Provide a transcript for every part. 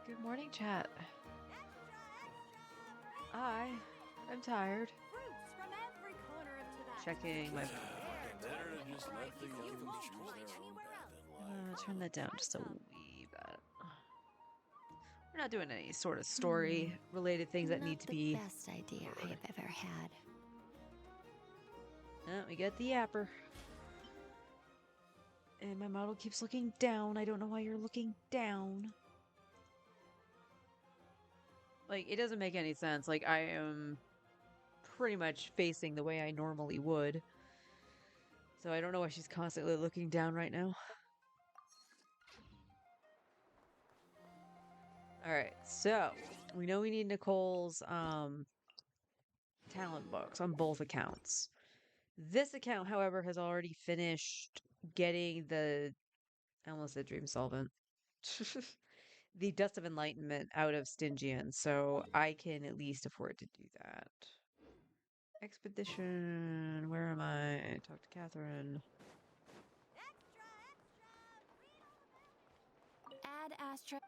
Good morning, chat. I'm tired. Fruits from every corner of Tibet. Checking my. Better to just let the young choose their own path in life. Turn that down just a wee bit. We're not doing any sort of story-related things that need to be. Not the best idea I have ever had. We get the yapper. And my model keeps looking down. I don't know why you're looking down. Like, it doesn't make any sense. Like, I am pretty much facing the way I normally would. So I don't know why she's constantly looking down right now. Alright, so we know we need Nicole's talent books on both accounts. This account, however, has already finished getting the, I almost said Dream Solvent, the Dust of Enlightenment out of Stygian, so I can at least afford to do that. Expedition, where am I? Talk to Catherine. Add Astra.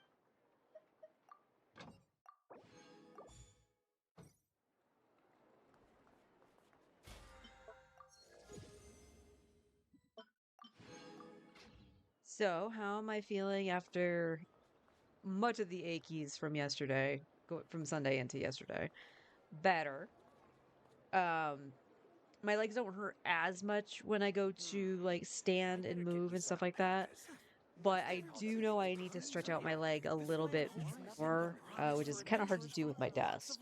So, how am I feeling after much of the achies from yesterday, from Sunday into yesterday? Better. My legs don't hurt as much when I go to like stand and move and stuff like that. But I do know I need to stretch out my leg a little bit more, which is kind of hard to do with my desk.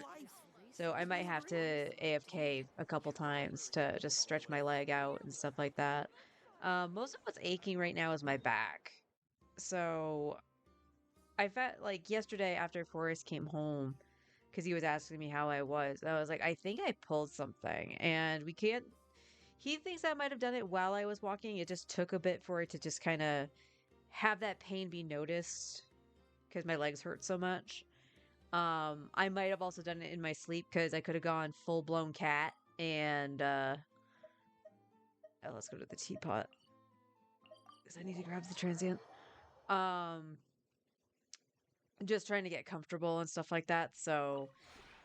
So I might have to AFK a couple times to just stretch my leg out and stuff like that. Most of what's aching right now is my back. So I felt like yesterday after Forrest came home, because he was asking me how I was like, I think I pulled something, and we can't. He thinks I might have done it while I was walking. It just took a bit for it to just kind of have that pain be noticed because my legs hurt so much. I might have also done it in my sleep because I could have gone full-blown cat and oh, let's go to the teapot because I need to grab the transient. Just trying to get comfortable and stuff like that. So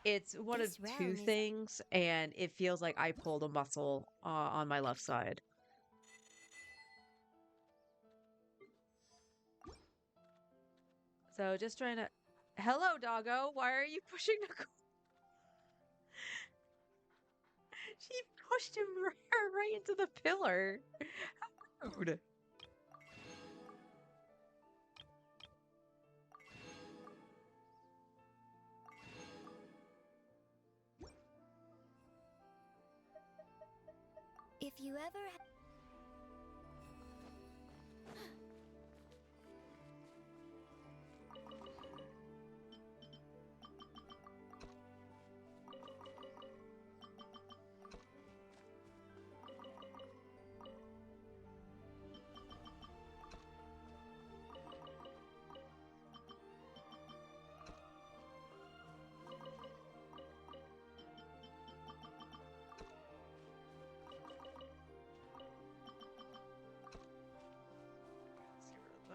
it's one of two things, and it feels like I pulled a muscle on my left side. So just trying to... Hello, doggo. Why are you pushing Nicole? She pushed him right into the pillar. How rude. If you ever...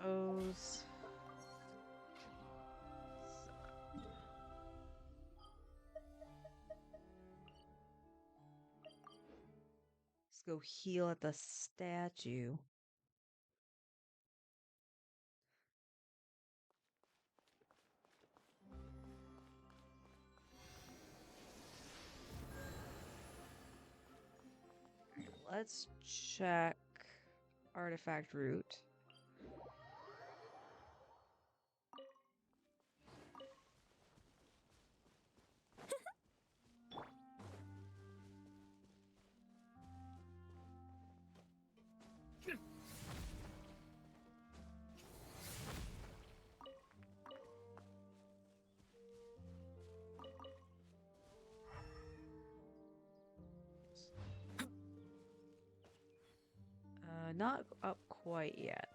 Those. Let's go heal at the statue. Let's check artifact route. Not up quite yet.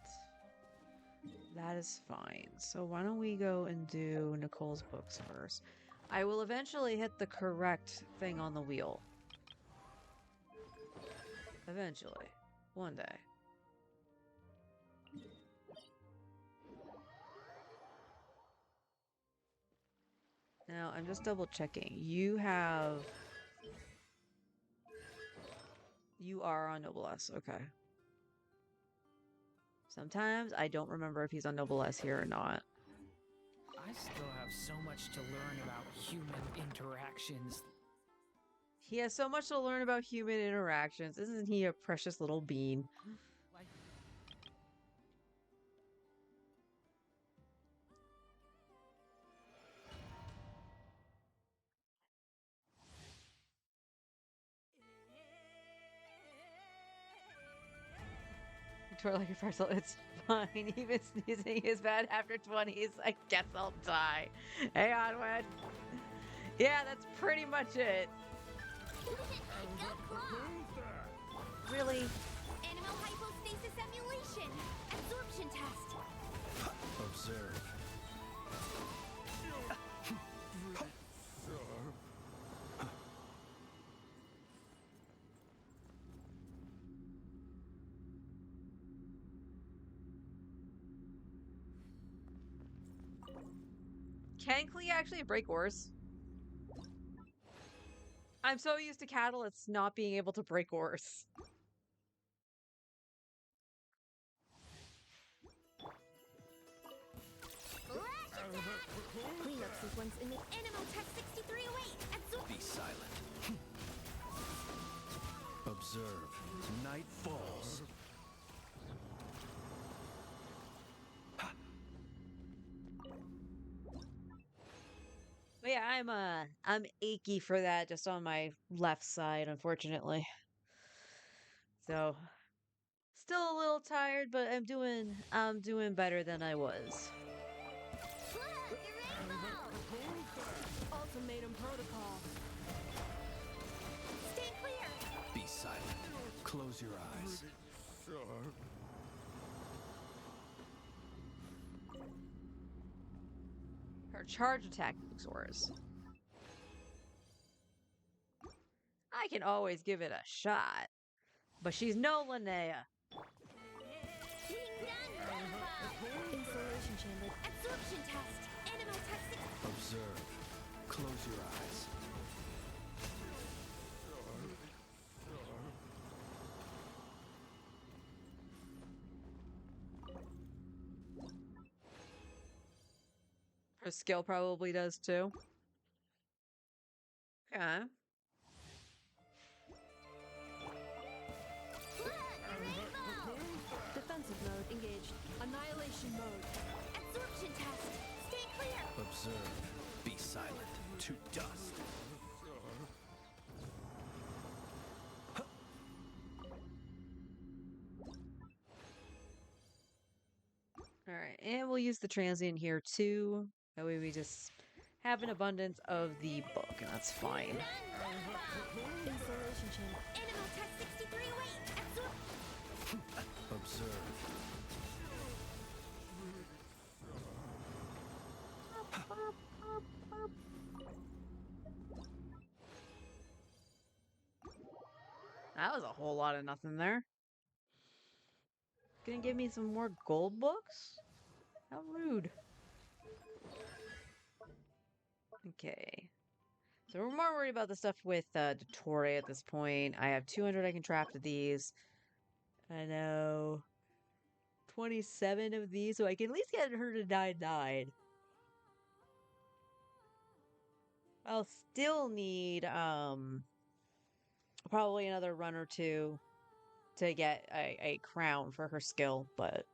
That is fine. So why don't we go and do Nicole's books first? I will eventually hit the correct thing on the wheel. Eventually. One day. Now, I'm just double checking. You have... You are on Noblesse, okay. Sometimes I don't remember if he's on Noblesse here or not. I still have so much to learn about human interactions. He has so much to learn about human interactions. Isn't he a precious little bean? Like, Tore like a pretzel. It's fine. Even sneezing is bad after 20s. I guess I'll die. Hey, Onward. Yeah, that's pretty much it. Really? Animal hypostasis emulation. Absorption test. Observe. Can Klee actually break ores? I'm so used to Catalysts not being able to break ores. Cleanup sequence in the Animal Tech 6308. Be silent. Observe. Night falls. But yeah, I'm achy for that just on my left side, unfortunately. So still a little tired, but I'm doing better than I was. Ultimatum protocol. Stay clear. Be silent. Close your eyes. Her charge attack makes ores. I can always give it a shot. But she's no Linnea. Insulation chamber. Absorption test. Animal Tech 6. Observe. Close your eyes. Her skill probably does too. Okay. Defensive mode engaged. Annihilation mode. Absorption test. Stay clear. Observe. Be silent. To dust. Alright, and we'll use the transient here too. That way we just have an abundance of the book, and that's fine. Insulation chamber. Animal Tech 6308. Observe. That was a whole lot of nothing there. Gonna give me some more gold books? How rude. Okay. So we're more worried about the stuff with Dottore at this point. I have 200 I can craft of these. I know 27 of these, so I can at least get her to 9-9. I'll still need probably another run or two to get a crown for her skill, but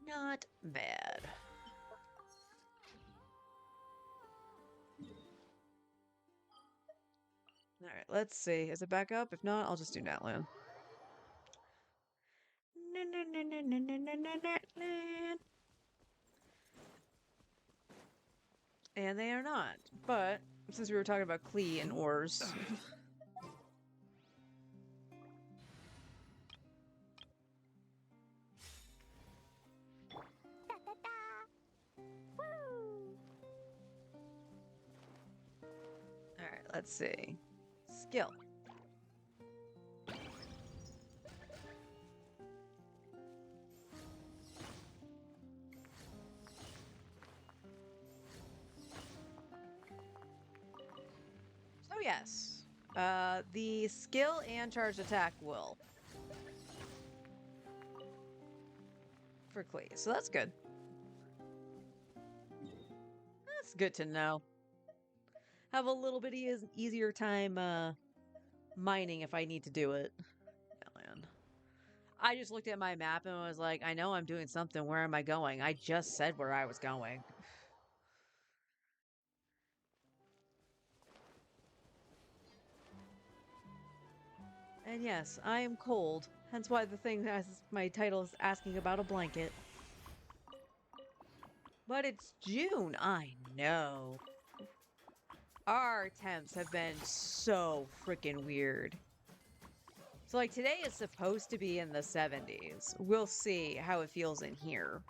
not bad. Alright, let's see. Is it back up? If not, I'll just do Natlan. And they are not. But since we were talking about Klee and ores. Alright, let's see. Skill. Oh, yes. The skill and charged attack will. For Klee, so that's good. That's good to know. Have a little bit easier time mining if I need to do it. Oh, man. I just looked at my map and was like, I know I'm doing something. Where am I going? I just said where I was going. And yes, I am cold. Hence why the thing has my title is asking about a blanket. But it's June. I know. Our temps have been so freaking weird. So, like, today is supposed to be in the 70s. We'll see how it feels in here.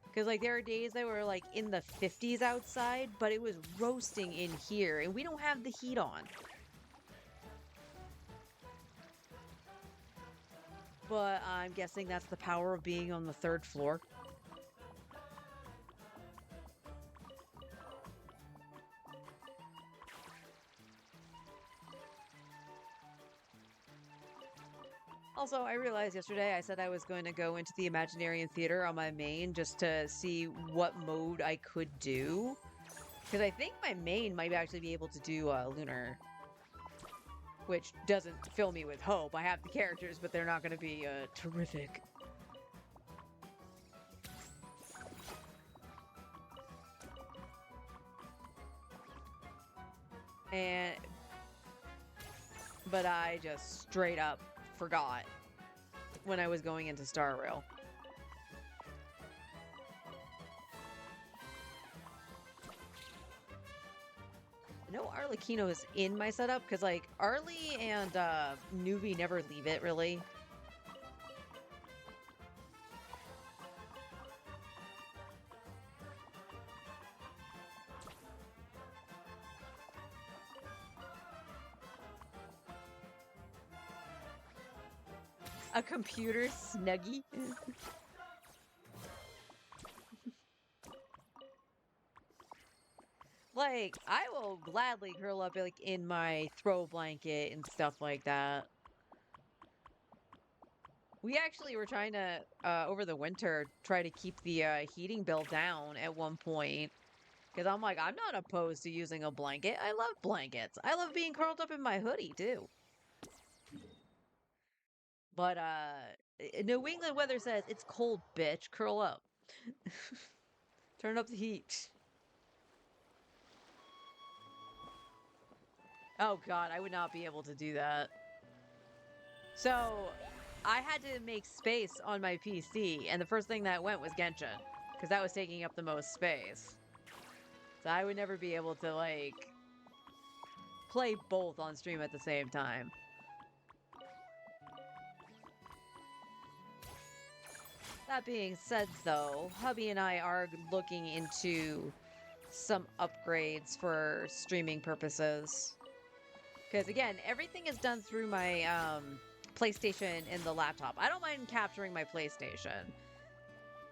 Because, like, there are days that were, like, in the 50s outside, but it was roasting in here, and we don't have the heat on. But I'm guessing that's the power of being on the 3rd floor. Also, I realized yesterday I said I was going to go into the Imaginarium Theater on my main just to see what mode I could do. Because I think my main might actually be able to do Lunar. Which doesn't fill me with hope. I have the characters, but they're not going to be terrific. But I just straight up forgot when I was going into Star Rail. I know Arlecchino is in my setup because, like, Arlie and Nuvi never leave it, really. A computer snuggie? Like, I will gladly curl up, like, in my throw blanket and stuff like that. We actually were trying to, over the winter, try to keep the heating bill down at one point. Because I'm like, I'm not opposed to using a blanket. I love blankets. I love being curled up in my hoodie, too. But, New England weather says, it's cold, bitch. Curl up. Turn up the heat. Oh god, I would not be able to do that. So, I had to make space on my PC, and the first thing that went was Genshin. Because that was taking up the most space. So I would never be able to, like, play both on stream at the same time. That being said, though, hubby and I are looking into some upgrades for streaming purposes. Because, again, everything is done through my PlayStation and the laptop. I don't mind capturing my PlayStation.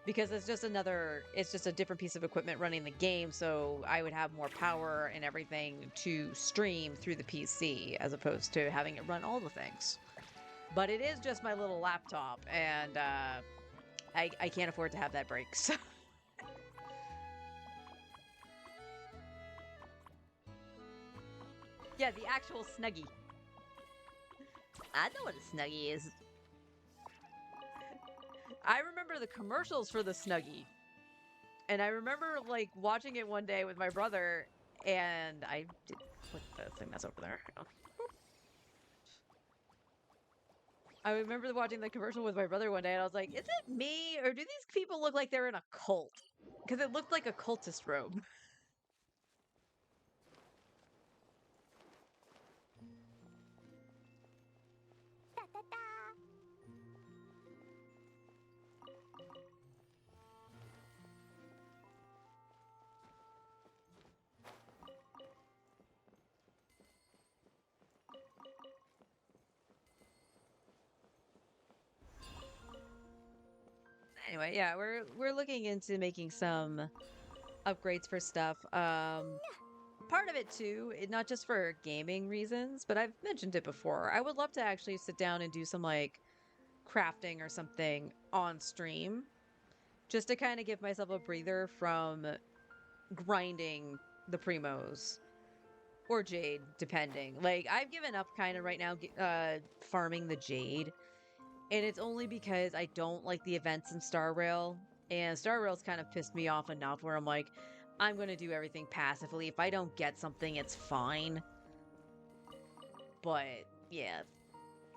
Because it's just a different piece of equipment running the game, so I would have more power and everything to stream through the PC, as opposed to having it run all the things. But it is just my little laptop, and I can't afford to have that break, so... Yeah, the actual Snuggie. I know what a Snuggie is. I remember the commercials for the Snuggie. And I remember, like, watching it one day with my brother, and I did put the thing that's over there. I remember watching the commercial with my brother one day, and I was like, is it me, or do these people look like they're in a cult? Because it looked like a cultist robe. Anyway, yeah, we're looking into making some upgrades for stuff. part of it too, not just for gaming reasons, but I've mentioned it before. I would love to actually sit down and do some like crafting or something on stream just to kind of give myself a breather from grinding the primos or jade, depending. Like, I've given up kind of right now farming the jade, and it's only because I don't like the events in Star Rail, and Star Rail's kind of pissed me off enough where I'm like, I'm gonna do everything passively. If I don't get something, it's fine. But yeah,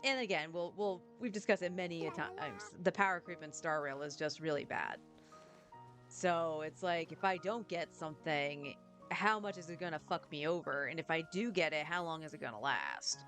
and again, we've discussed it many a times. The power creep in Star Rail is just really bad. So it's like, if I don't get something, how much is it gonna fuck me over? And if I do get it, how long is it gonna last?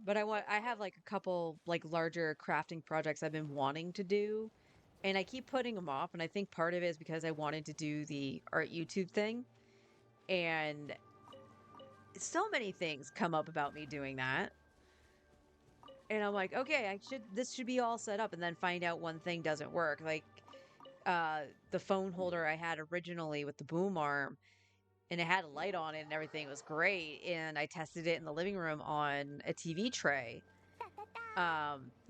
But I have like a couple like larger crafting projects I've been wanting to do, and I keep putting them off, and I think part of it is because I wanted to do the art YouTube thing, and so many things come up about me doing that. And I'm like, okay, this should be all set up, and then find out one thing doesn't work. Like the phone holder I had originally with the boom arm, and it had a light on it and everything. It was great. And I tested it in the living room on a TV tray.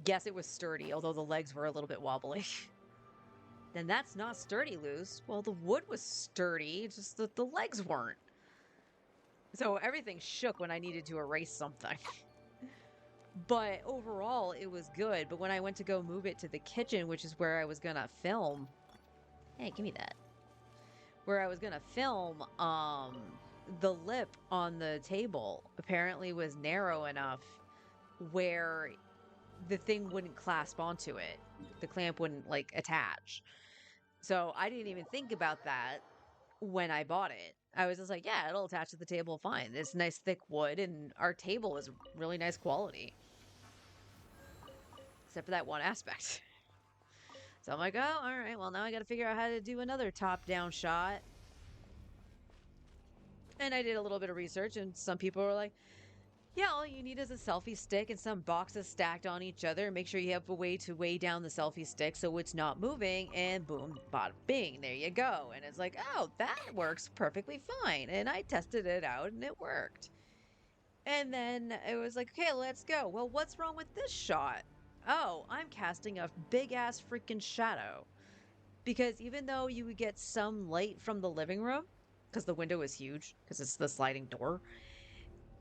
Yes, it was sturdy, although the legs were a little bit wobbly. Then that's not sturdy, Luz. Well, the wood was sturdy, just that the legs weren't. So everything shook when I needed to erase something. But overall, it was good. But when I went to go move it to the kitchen, which is where I was gonna film... Hey, give me that. Where I was gonna film, the lip on the table apparently was narrow enough where the thing wouldn't clasp onto it. The clamp wouldn't, like, attach. So I didn't even think about that when I bought it. I was just like, yeah, it'll attach to the table fine. It's nice thick wood, and our table is really nice quality. Except for that one aspect. So I'm like, oh, alright, well now I gotta figure out how to do another top-down shot. And I did a little bit of research, and some people were like, yeah, all you need is a selfie stick and some boxes stacked on each other. Make sure you have a way to weigh down the selfie stick so it's not moving, and boom, bada bing, there you go. And it's like, oh, that works perfectly fine. And I tested it out, and it worked. And then it was like, okay, let's go. Well, what's wrong with this shot? Oh, I'm casting a big-ass freaking shadow. Because even though you would get some light from the living room, because the window is huge, because it's the sliding door,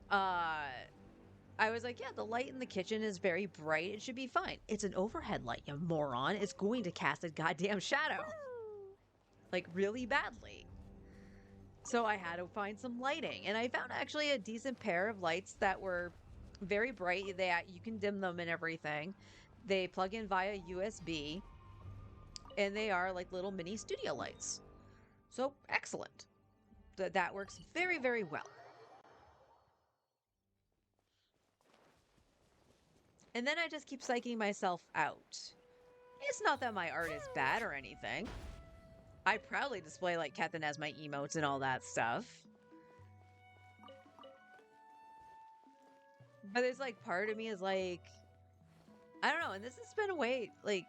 I was like, yeah, the light in the kitchen is very bright. It should be fine. It's an overhead light, you moron. It's going to cast a goddamn shadow. Like, really badly. So I had to find some lighting. And I found actually a decent pair of lights that were very bright. You can dim them and everything. They plug in via USB. And they are like little mini studio lights. So, excellent. That works very, very well. And then I just keep psyching myself out. It's not that my art is bad or anything. I proudly display like Catherine as my emotes and all that stuff. But there's like part of me is like, I don't know, and this has been a way, like,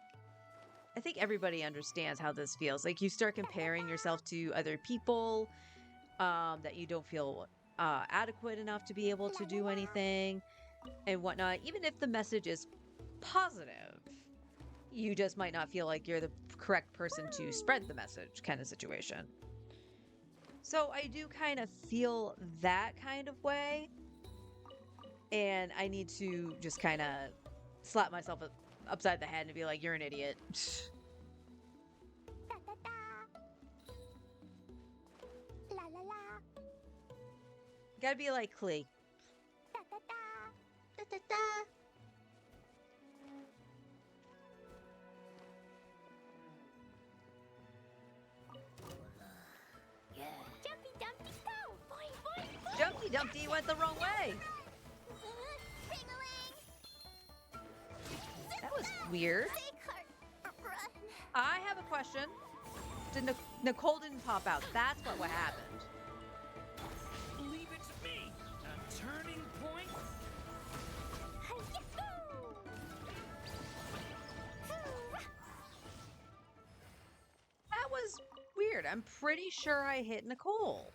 I think everybody understands how this feels. Like, you start comparing yourself to other people, that you don't feel adequate enough to be able to do anything and whatnot. Even if the message is positive, you just might not feel like you're the correct person to spread the message, kind of situation. So I do kind of feel that kind of way, and I need to just kind of slap myself upside the head and be like, you're an idiot. Gotta be like Klee. Jumpy Dumpty go! Boing, boing, boing! Jumpy Dumpty went the wrong way. Ping-a-ling! That was weird. Say cart, run! I have a question. Nicole didn't pop out. That's what happened. Leave it to me. A turning point. That was weird. I'm pretty sure I hit Nicole.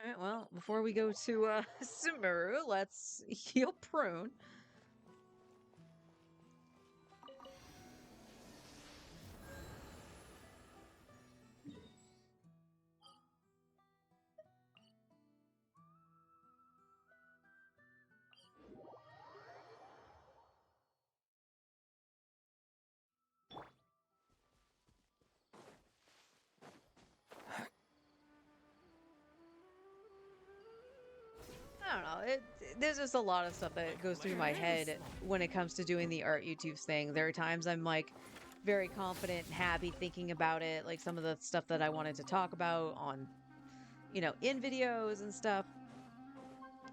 Alright, well, before we go to Sumeru, let's heal Prune. I don't know. There's just a lot of stuff that goes through my head when it comes to doing the art YouTube thing. There are times I'm like very confident and happy thinking about it, like some of the stuff that I wanted to talk about on, in videos and stuff.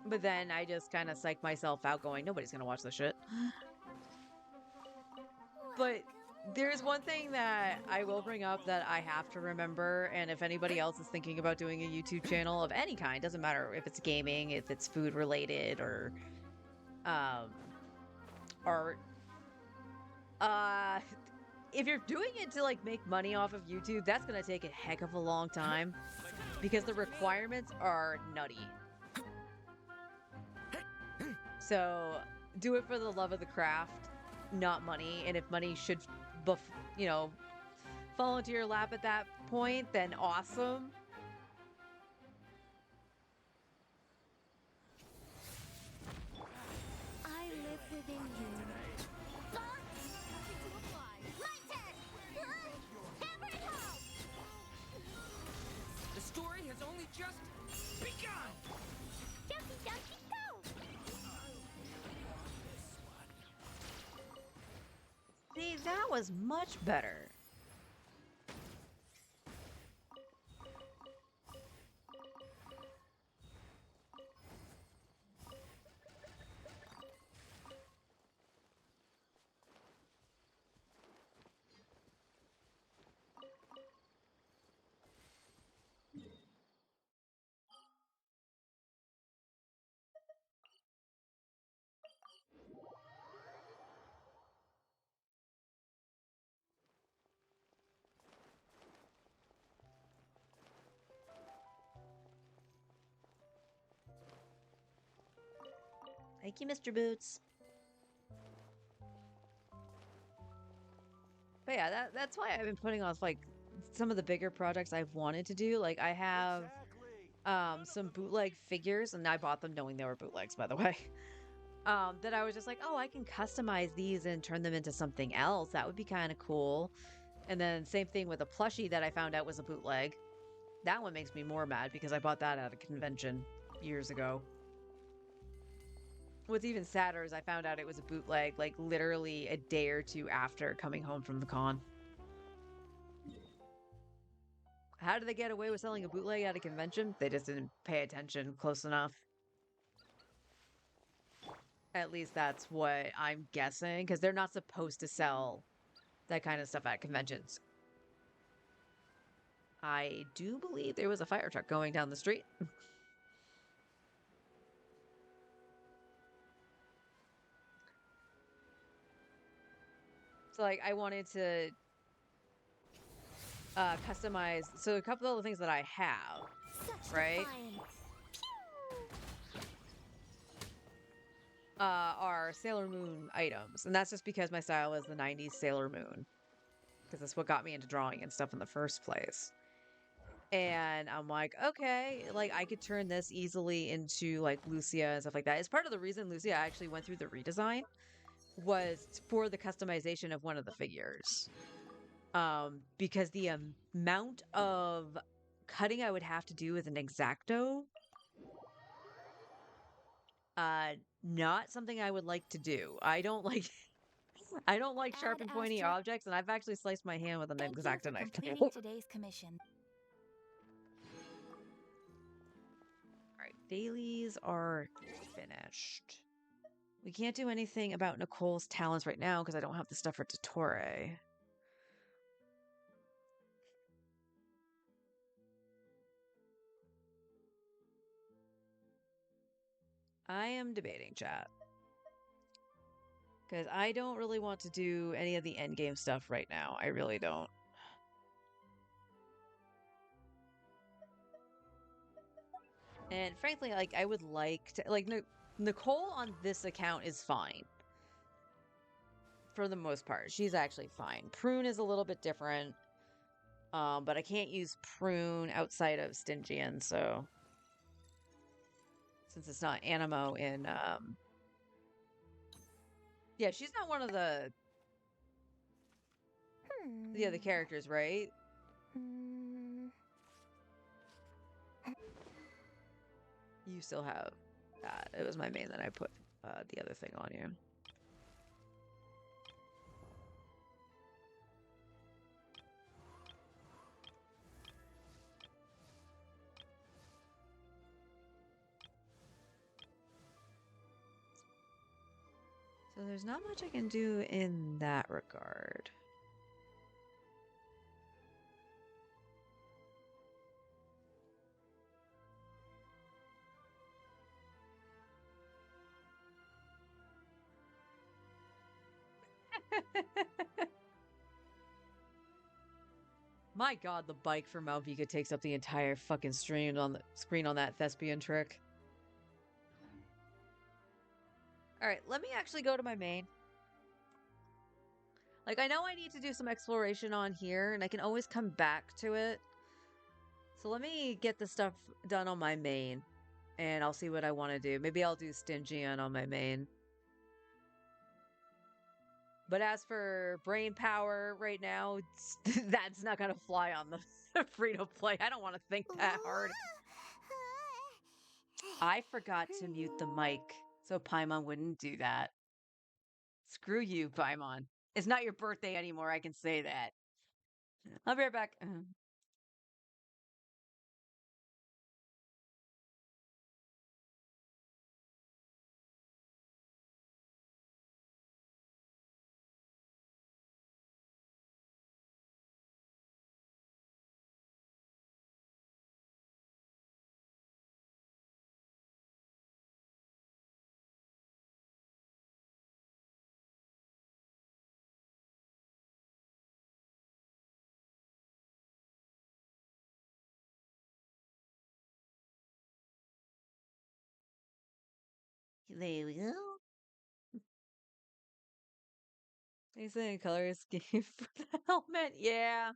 But then I just kind of psych myself out going, nobody's going to watch this shit. But there's one thing that I will bring up that I have to remember, and if anybody else is thinking about doing a YouTube channel of any kind, doesn't matter if it's gaming, if it's food related, or art. If you're doing it to like make money off of YouTube, that's gonna take a heck of a long time because the requirements are nutty. So do it for the love of the craft, not money. And if money should, fall into your lap at that point, then awesome. I live within you. Nothing to apply. My turn. Hammer it home. The story has only just begun. Jumpy, jumpy, go. See, that was much better. Thank you, Mr. Boots. But yeah, that's why I've been putting off like some of the bigger projects I've wanted to do. Like I have some bootleg figures, and I bought them knowing they were bootlegs, by the way. That I was just like, oh, I can customize these and turn them into something else. That would be kind of cool. And then same thing with a plushie that I found out was a bootleg. That one makes me more mad because I bought that at a convention years ago. What's even sadder is I found out it was a bootleg like literally a day or two after coming home from the con. How did they get away with selling a bootleg at a convention? They just didn't pay attention close enough. At least that's what I'm guessing, because they're not supposed to sell that kind of stuff at conventions. I do believe there was a fire truck going down the street. So, like, I wanted to customize. So, a couple of the things that I have, Such right, defiance. are Sailor Moon items. And that's just because my style is the 90s Sailor Moon. Because that's what got me into drawing and stuff in the first place. And I'm like, okay, like I could turn this easily into like Lucia and stuff like that. It's part of the reason Lucia actually went through the redesign was for the customization of one of the figures. Because the amount of cutting I would have to do with an X-Acto, not something I would like to do. I don't like sharp and pointy asterisk. objects, and I've actually sliced my hand with an Thank you X-Acto for knife. completing today's commission. Dailies are finished. We can't do anything about Nicole's talents right now because I don't have the stuff for Dottore. I am debating, chat. Because I don't really want to do any of the endgame stuff right now. I really don't. And frankly, like, I would like to... Like, Nicole on this account is fine. For the most part. She's actually fine. Prune is a little bit different. But I can't use Prune outside of Stygian, so... Since it's not Animo in, Yeah, she's not one of the other characters, right? You still have that. It was my main that I put the other thing on you. So there's not much I can do in that regard. My god, the bike for Malvika takes up the entire fucking screen on that thespian trick. Alright, let me actually go to my main. Like, I know I need to do some exploration on here, and I can always come back to it. So let me get the stuff done on my main, and I'll see what I want to do. Maybe I'll do Stygian on my main. But as for brain power right now, that's not going to fly on the free-to-play. I don't want to think that hard. I forgot to mute the mic, so Paimon wouldn't do that. Screw you, Paimon. It's not your birthday anymore, I can say that. I'll be right back. There we go. He's saying color scheme for the helmet. Yeah.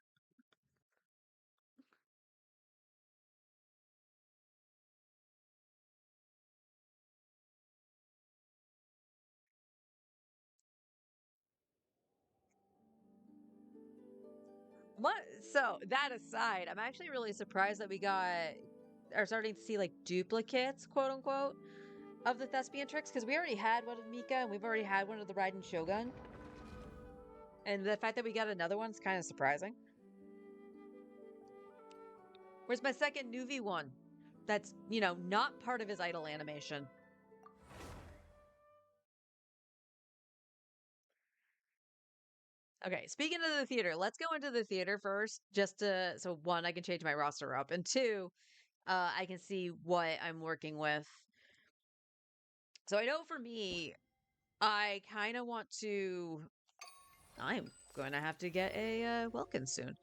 What? So that aside, I'm actually really surprised that we are starting to see like duplicates, quote unquote, of the thespian tricks because we already had one of Mika and we've already had one of the Raiden Shogun. And the fact that we got another one's kind of surprising. Where's my second Nuvi one? That's, not part of his idol animation. Okay, speaking of the theater, let's go into the theater first, so one, I can change my roster up, and two, I can see what I'm working with. So I know for me, I kind of want to... I'm going to have to get a Welkin soon.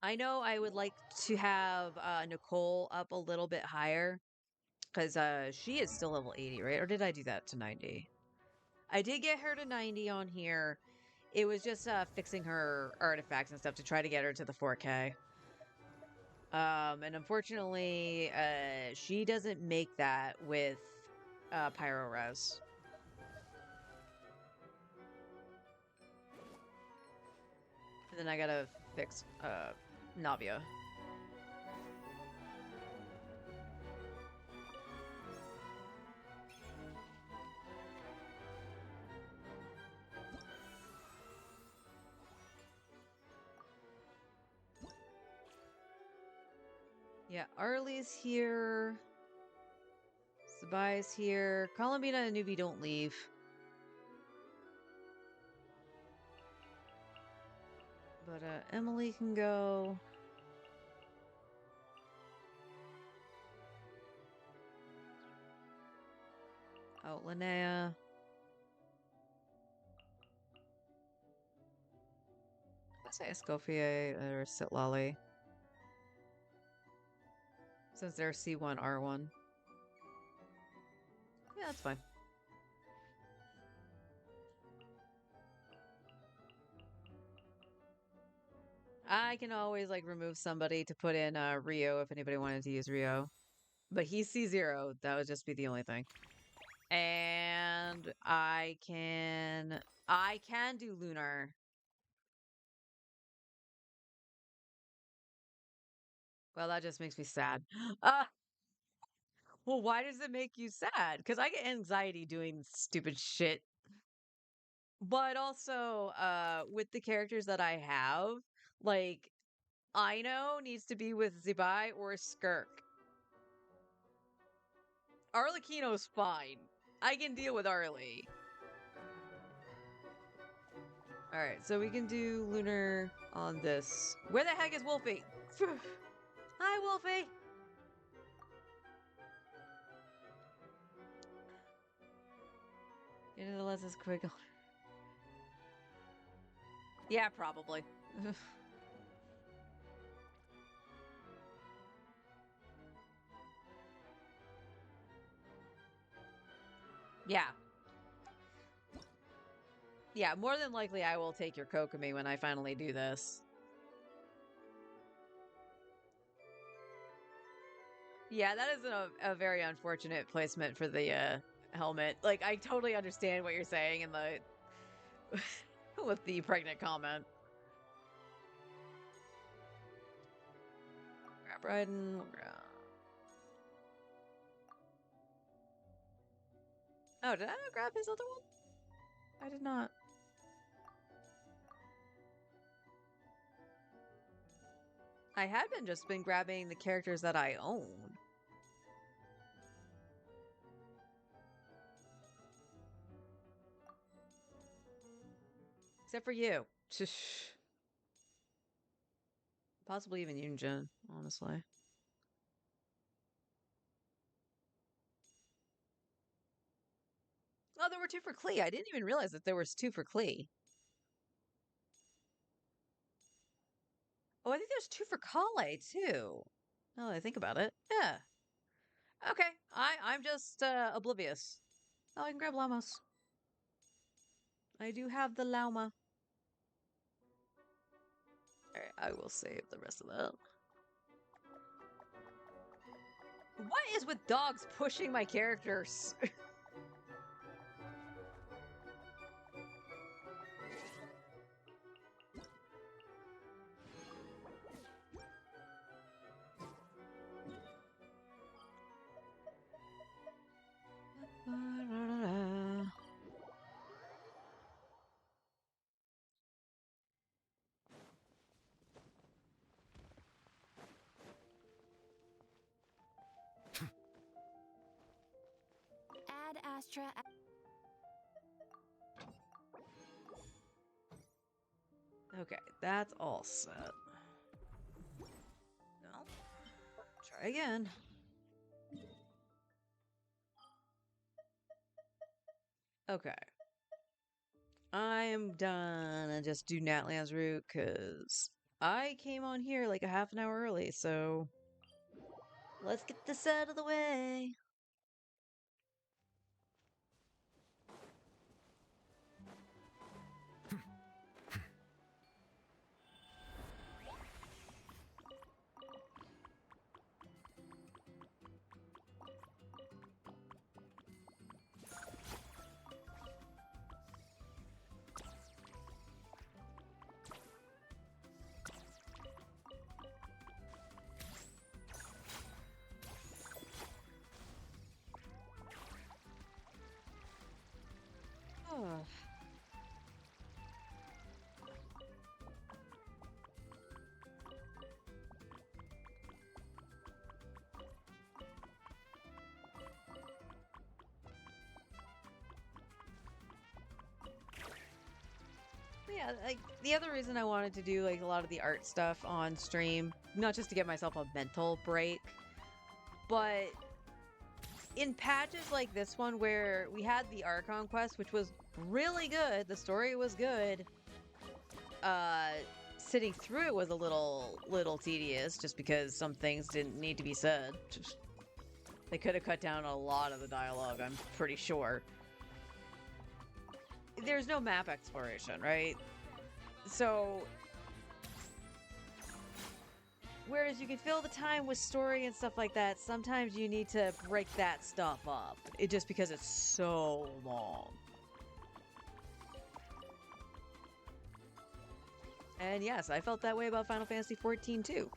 I know I would like to have Nicole up a little bit higher, because she is still level 80, right? Or did I do that to 90? I did get her to 90 on here. It was just fixing her artifacts and stuff to try to get her to the 4K. And unfortunately, she doesn't make that with Pyro Res. And then I gotta fix Navia. Yeah, Arlie's here. Sabai's here. Columbina and Newbie don't leave. But Emily can go. Oh, Linnea. Let's say Escoffier or Sitlali. Since they're C1, R1. Yeah, that's fine. I can always like remove somebody to put in Rio if anybody wanted to use Rio. But he's C0. That would just be the only thing. And I can do Lunar. Well, that just makes me sad. Well, why does it make you sad? Because I get anxiety doing stupid shit. But also, with the characters that I have, like, Aino needs to be with Zibai or Skirk. Arlecchino's fine. I can deal with Arlie. Alright, so we can do Lunar on this. Where the heck is Wolfie? Hi, Wolfie! Get into the lessons quick. Yeah, probably. Yeah. Yeah, more than likely I will take your Kokomi when I finally do this. Yeah, that is a very unfortunate placement for the helmet. Like, I totally understand what you're saying in the with the pregnant comment. Grab Raiden. Oh, did I not grab his other one? I did not. I had been grabbing the characters that I own. Except for you. Possibly even Yunjin, honestly. Oh, there were 2 for Klee. I didn't even realize that there was 2 for Klee. Oh, I think there's 2 for Kale, too. Now that I think about it. Yeah. Okay. I'm just oblivious. Oh, I can grab Lamos. I do have the Lauma. Alright, I will save the rest of that. What is with dogs pushing my characters? Add Astra. Okay, that's all set. No. Try again. Okay. I am done. I just do Natlan's route because I came on here like a half an hour early, so let's get this out of the way. Yeah, like the other reason I wanted to do like a lot of the art stuff on stream, not just to get myself a mental break, but in patches like this one where we had the Archon quest, which was really good, the story was good. Sitting through it was a little tedious just because some things didn't need to be said. They could have cut down a lot of the dialogue, I'm pretty sure. There's no map exploration, right? So whereas you can fill the time with story and stuff like that, sometimes you need to break that stuff up. Just because it's so long. And yes, I felt that way about Final Fantasy XIV too.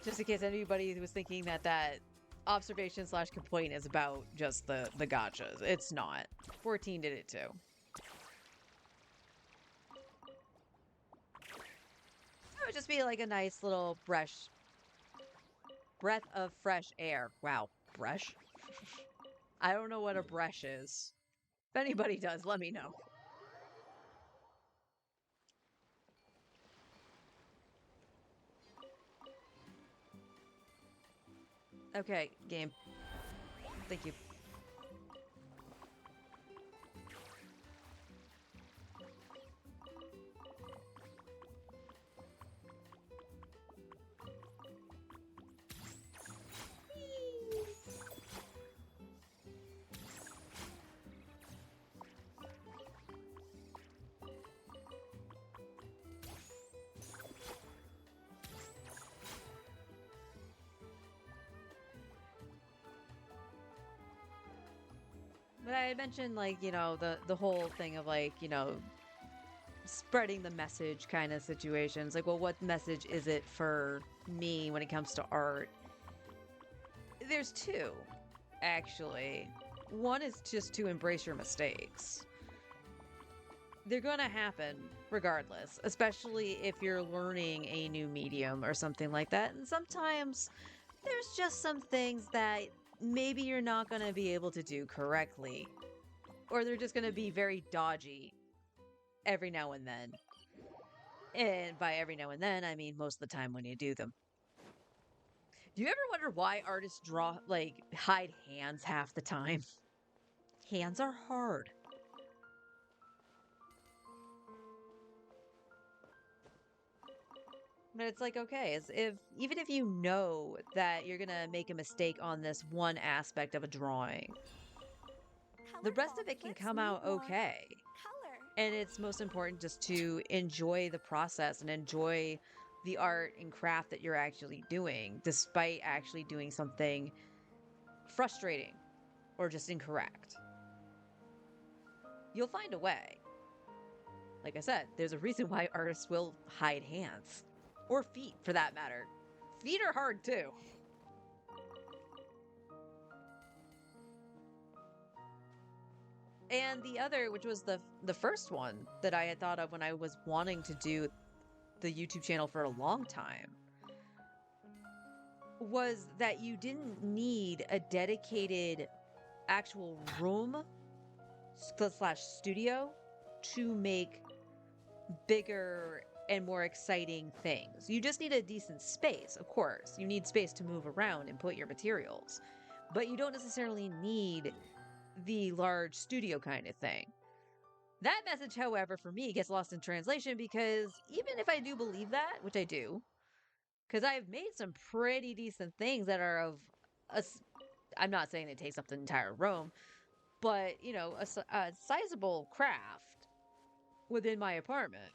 Just in case anybody was thinking that that observation / complaint is about just the gotchas. It's not. 14 did it too. It would just be like a nice little breath of fresh air. Wow, breath? I don't know what a breath is. If anybody does, let me know. Okay, game. Thank you. But I had mentioned, like, you know, the whole thing of, like, you know, spreading the message kind of situations. Like, well, what message is it for me when it comes to art? There's two, actually. One is just to embrace your mistakes. They're gonna happen regardless, especially if you're learning a new medium or something like that. And sometimes there's just some things that maybe you're not going to be able to do correctly, or they're just going to be very dodgy every now and then. And by every now and then, I mean most of the time when you do them. Do you ever wonder why artists hide hands half the time? Hands are hard. But it's like, okay, even if you know that you're gonna make a mistake on this one aspect of a drawing, the rest of it can come out okay. Color. And it's most important just to enjoy the process and enjoy the art and craft that you're actually doing, despite actually doing something frustrating or just incorrect. You'll find a way. Like I said, there's a reason why artists will hide hands. Or feet, for that matter. Feet are hard, too. And the other, which was the first one that I had thought of when I was wanting to do the YouTube channel for a long time, was that you didn't need a dedicated actual room / studio to make bigger and more exciting things. You just need a decent space, of course. You need space to move around and put your materials. But you don't necessarily need the large studio kind of thing. That message, however, for me gets lost in translation because even if I do believe that, which I do, because I've made some pretty decent things that are of I'm not saying it takes up the entire room, but, you know, a sizable craft within my apartment.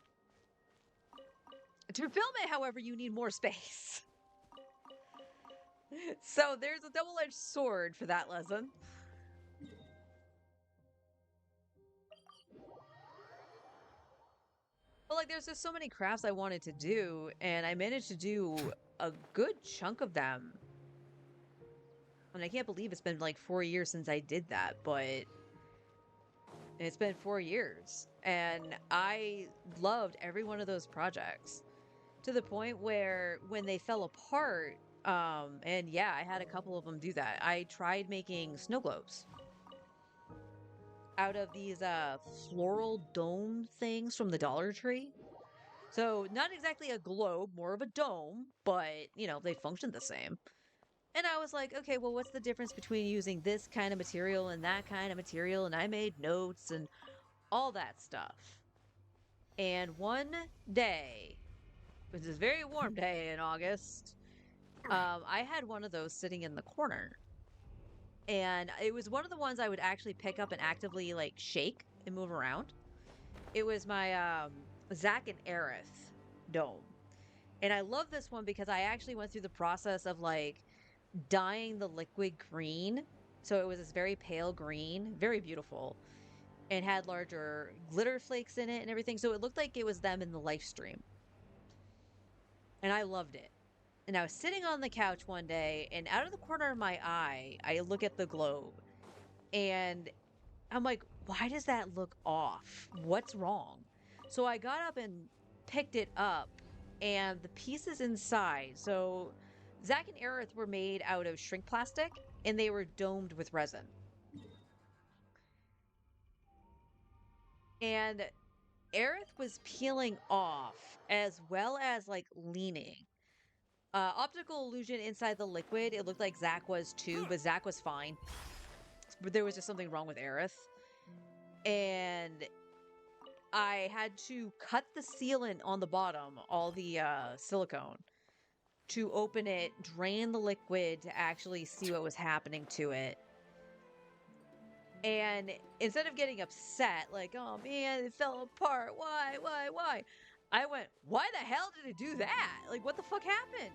To film it, however, you need more space. So there's a double-edged sword for that lesson. But, like, there's just so many crafts I wanted to do, and I managed to do a good chunk of them. And I can't believe it's been, like, 4 years since I did that, but it's been 4 years. And I loved every one of those projects. To the point where when they fell apart, and yeah, I had a couple of them do that. I tried making snow globes out of these floral dome things from the Dollar Tree. So not exactly a globe, more of a dome, but you know, they function the same. And I was like, okay, well, what's the difference between using this kind of material and that kind of material? And I made notes and all that stuff. And one day, which is a very warm day in August, I had one of those sitting in the corner. And it was one of the ones I would actually pick up and actively like shake and move around. It was my Zack and Aerith dome. And I love this one because I actually went through the process of like dyeing the liquid green. So it was this very pale green, very beautiful, and had larger glitter flakes in it and everything. So it looked like it was them in the live stream. And I loved it. And I was sitting on the couch one day, and out of the corner of my eye, I look at the globe. And I'm like, why does that look off? What's wrong? So I got up and picked it up, and the pieces inside. So Zack and Aerith were made out of shrink plastic, and they were domed with resin. And Aerith was peeling off as well as like leaning. Optical illusion inside the liquid, it looked like Zack was too, but Zack was fine. But there was just something wrong with Aerith. And I had to cut the sealant on the bottom, all the silicone, to open it, drain the liquid to actually see what was happening to it. And instead of getting upset, like, oh man, it fell apart, why? I went, why the hell did it do that? Like, what the fuck happened?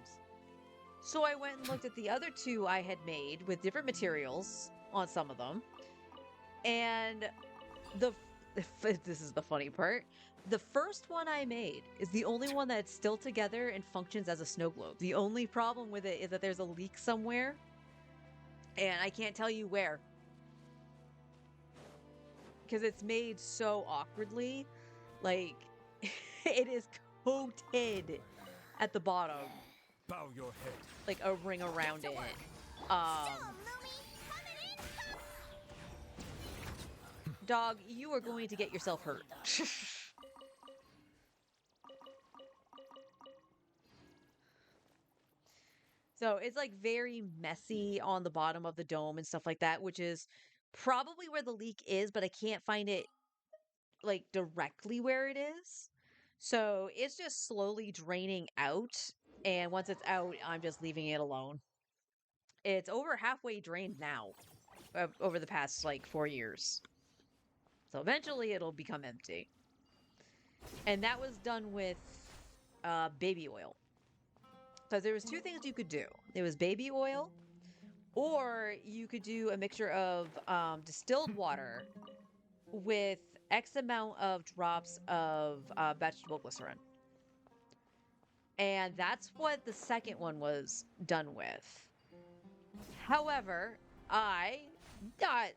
So I went and looked at the other two I had made with different materials on some of them. And this is the funny part. The first one I made is the only one that's still together and functions as a snow globe. The only problem with it is that there's a leak somewhere, and I can't tell you where. Because it's made so awkwardly. Like, it is coated at the bottom. Bow your head. Like a ring around it. Dog, you are going to get yourself hurt. So it's like very messy on the bottom of the dome and stuff like that, which is probably where the leak is, but I can't find it like directly where it is. So it's just slowly draining out. And once it's out, I'm just leaving it alone. It's over halfway drained now over the past like 4 years. So eventually it'll become empty. And that was done with baby oil. So there was two things you could do. There was baby oil, or you could do a mixture of distilled water with X amount of drops of vegetable glycerin. And that's what the second one was done with. However, I got...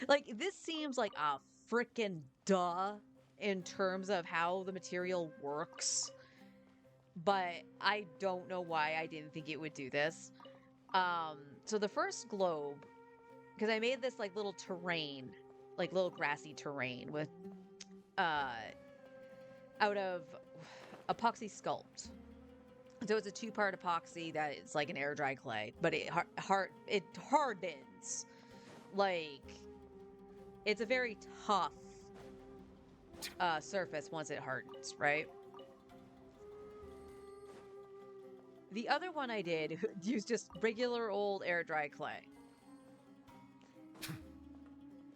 like, this seems like a freaking duh in terms of how the material works. But I don't know why I didn't think it would do this. So the first globe, because I made this like little terrain, like little grassy terrain with, out of epoxy sculpt. So it's a 2-part epoxy that it's like an air dry clay, but it hardens. Like, it's a very tough surface once it hardens, right? The other one I did used just regular old air dry clay.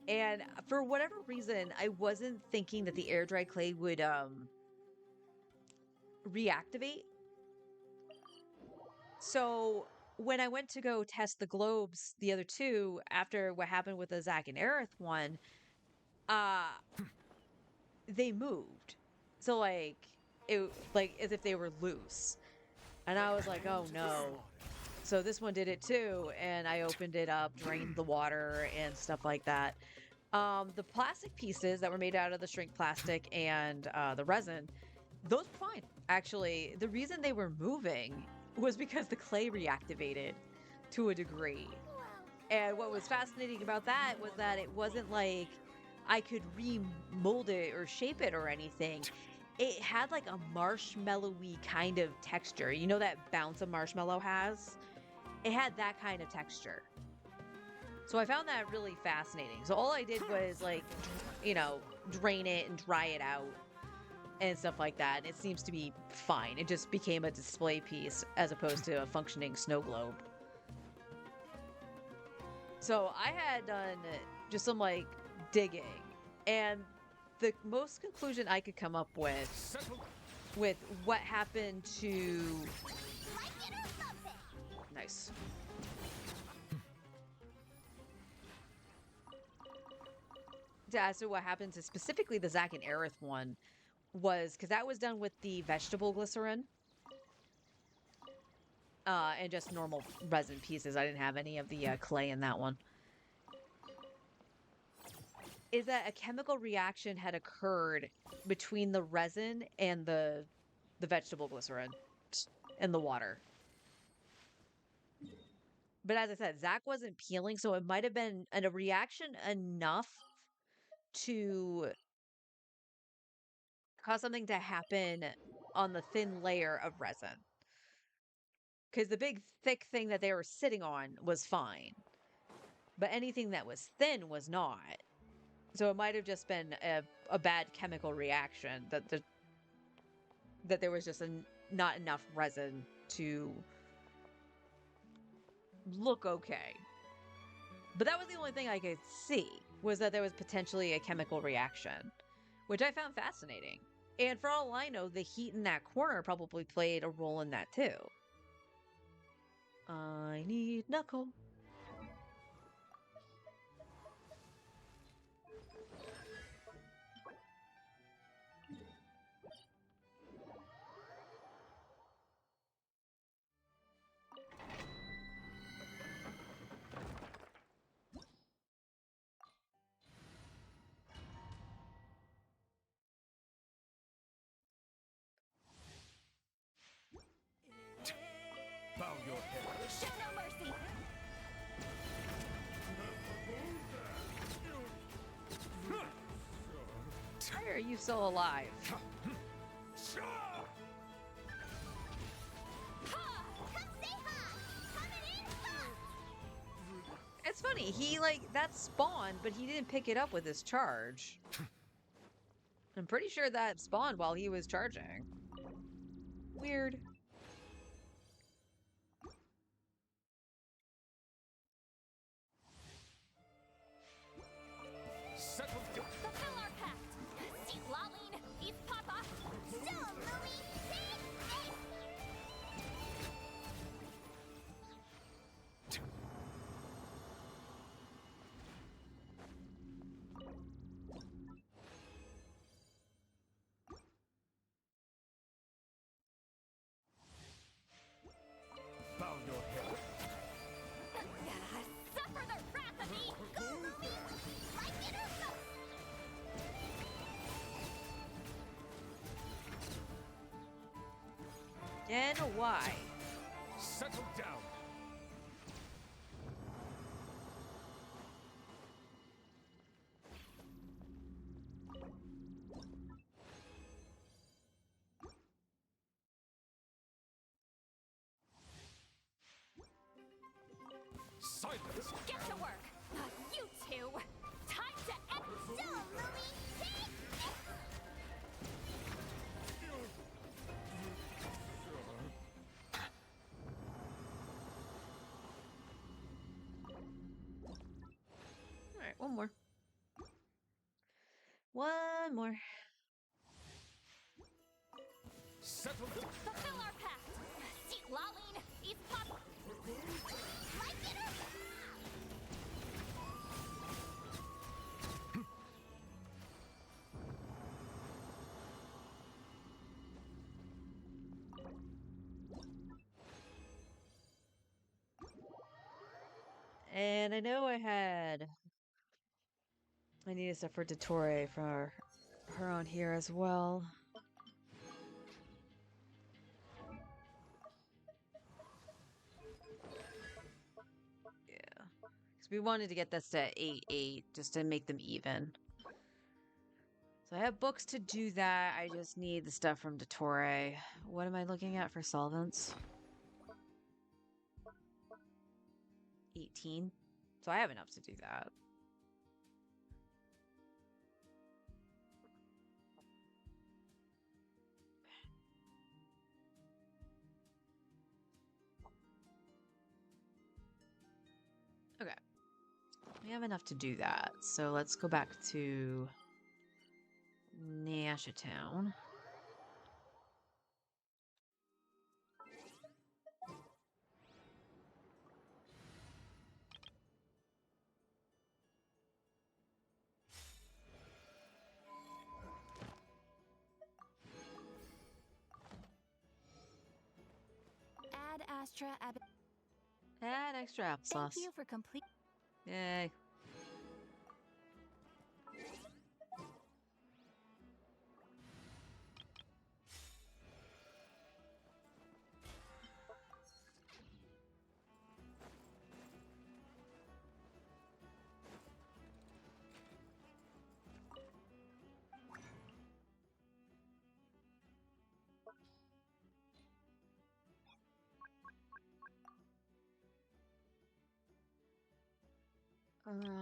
And for whatever reason, I wasn't thinking that the air dry clay would reactivate. So when I went to go test the globes, the other two, after what happened with the Zack and Aerith one, they moved. So like, it like as if they were loose. And I was like, oh no. So this one did it too, and I opened it up, drained the water and stuff like that. The plastic pieces that were made out of the shrink plastic and the resin, those were fine. Actually, the reason they were moving was because the clay reactivated to a degree. And what was fascinating about that was that it wasn't like I could remold it or shape it or anything. It had like a marshmallowy kind of texture. You know that bounce a marshmallow has? It had that kind of texture. So I found that really fascinating. So all I did was like, drain it and dry it out and stuff like that. And it seems to be fine. It just became a display piece as opposed to a functioning snow globe. So I had done just some like digging, and the most conclusion I could come up with what happened to nice. To ask what happened to specifically the Zack and Aerith one was because that was done with the vegetable glycerin. And just normal resin pieces. I didn't have any of the clay in that one. Is that a chemical reaction had occurred between the resin and the vegetable glycerin in the water. But as I said, Zack wasn't peeling, so it might have been a reaction enough to cause something to happen on the thin layer of resin. Because the big thick thing that they were sitting on was fine. But anything that was thin was not. So it might have just been a bad chemical reaction that there was just not enough resin to look okay. But that was the only thing I could see, was that there was potentially a chemical reaction, which I found fascinating. And for all I know, the heat in that corner probably played a role in that too. I need Knuckle. Bow your head. Show no mercy. Why are you still alive? Ha! Come say ha! Coming in hot! It's funny, he that spawned, but he didn't pick it up with his charge. I'm pretty sure that spawned while he was charging. Weird. Settle down. Fulfill our pact! Seek Laline, eat Papa! So, Louie! Bow your head. Suffer the wrath of me! Go, Louie! Like it or not! And why? Settle down. Silence. Get to work! You two! Time to end... So, Louie! Take this! Alright, one more. One more. Settle down. Fulfill our pact! Seek Laline, eat Papa! Like it or not! And I know I needed stuff for Dottore for her on here as well. Yeah. we wanted to get this to 8-8 just to make them even. So I have books to do that. I just need the stuff from Dottore. What am I looking at for solvents? 18. So I have enough to do that. Okay. We have enough to do that. So let's go back to Nashatown. Add Astra Add extra applesauce. Thank you for complete. Yay.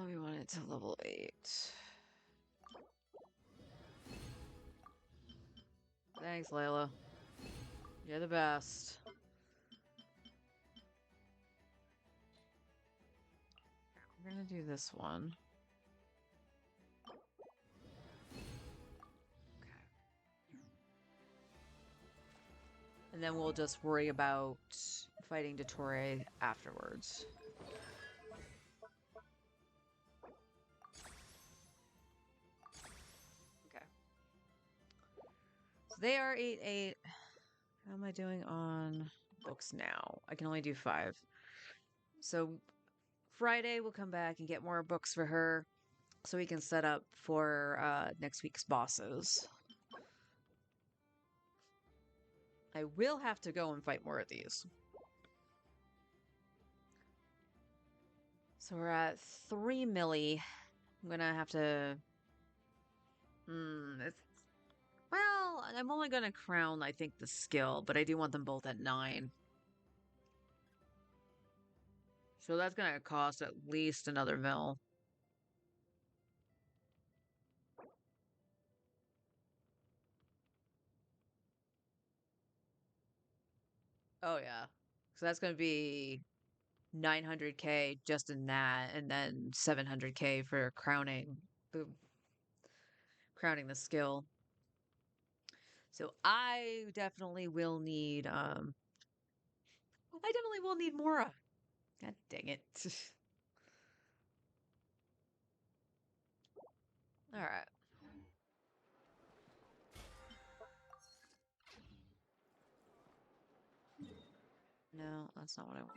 We want it to level 8. Thanks, Layla. You're the best. We're gonna do this one. Okay. And then we'll just worry about fighting Dottore afterwards. Okay. So they are 8-8. How am I doing on books now? I can only do 5. So Friday we'll come back and get more books for her so we can set up for next week's bosses. I will have to go and fight more of these. So we're at 3 milli. I'm gonna have to... Well, I'm only gonna crown, I think, the skill, but I do want them both at 9. So that's gonna cost at least another mil. Oh yeah. So that's gonna be 900k just in that, and then 700k for crowning the skill. So I definitely will need Mora. God dang it. All right. No, that's not what I want.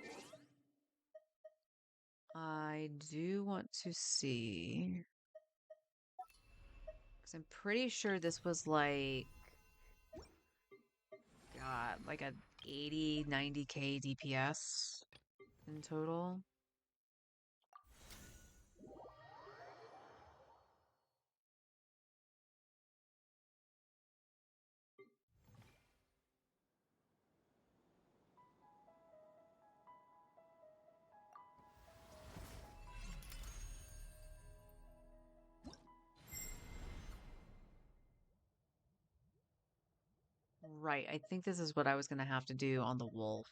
I do want to see, because I'm pretty sure this was like, God, like a 80, 90k DPS in total. Right, I think this is what I was going to have to do on the wolf.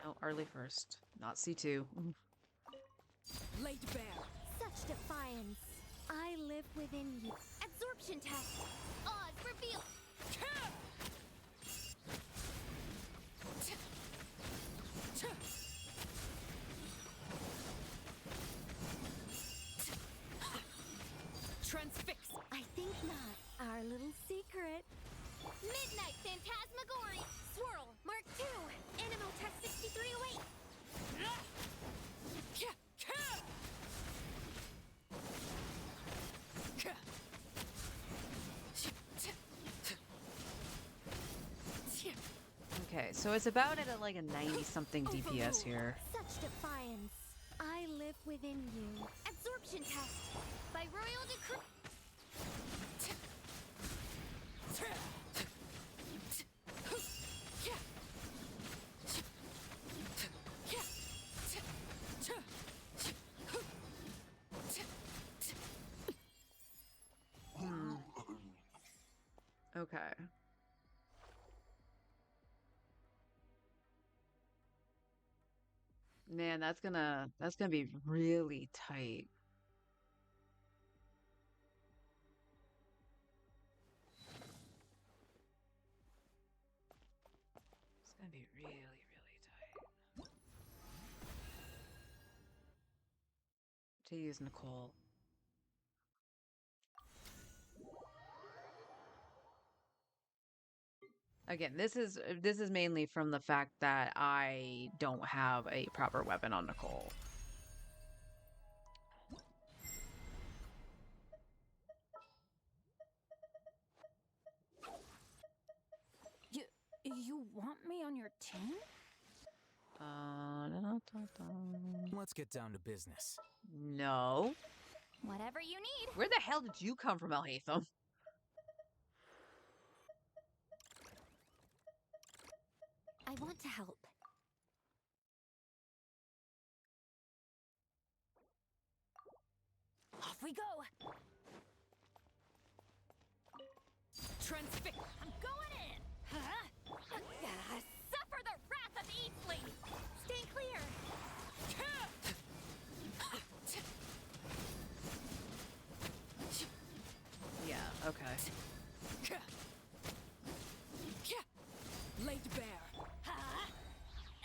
No, early first, not C2. Laid bare. Such defiance. I live within you. Absorption test. Odds reveal. Transfix. I think not. Our little secret. Midnight Phantasmagory. Swirl. Mark 2. Animal test 6308. Okay, so it's about at like a 90-something DPS here. Such defiance. I live within you. Absorption test by royal decree. Okay. Man, that's gonna be really tight. It's gonna be really, really tight. To use Nicole. Again, this is mainly from the fact that I don't have a proper weapon on Nicole. You want me on your team? Let's get down to business. No. Whatever you need. Where the hell did you come from, Alhaitham? I want to help. Off we go. Transfix. I'm going in. Huh? Suffer the wrath of Eatsley. Stay clear. Yeah, okay. Laid bare. Huh?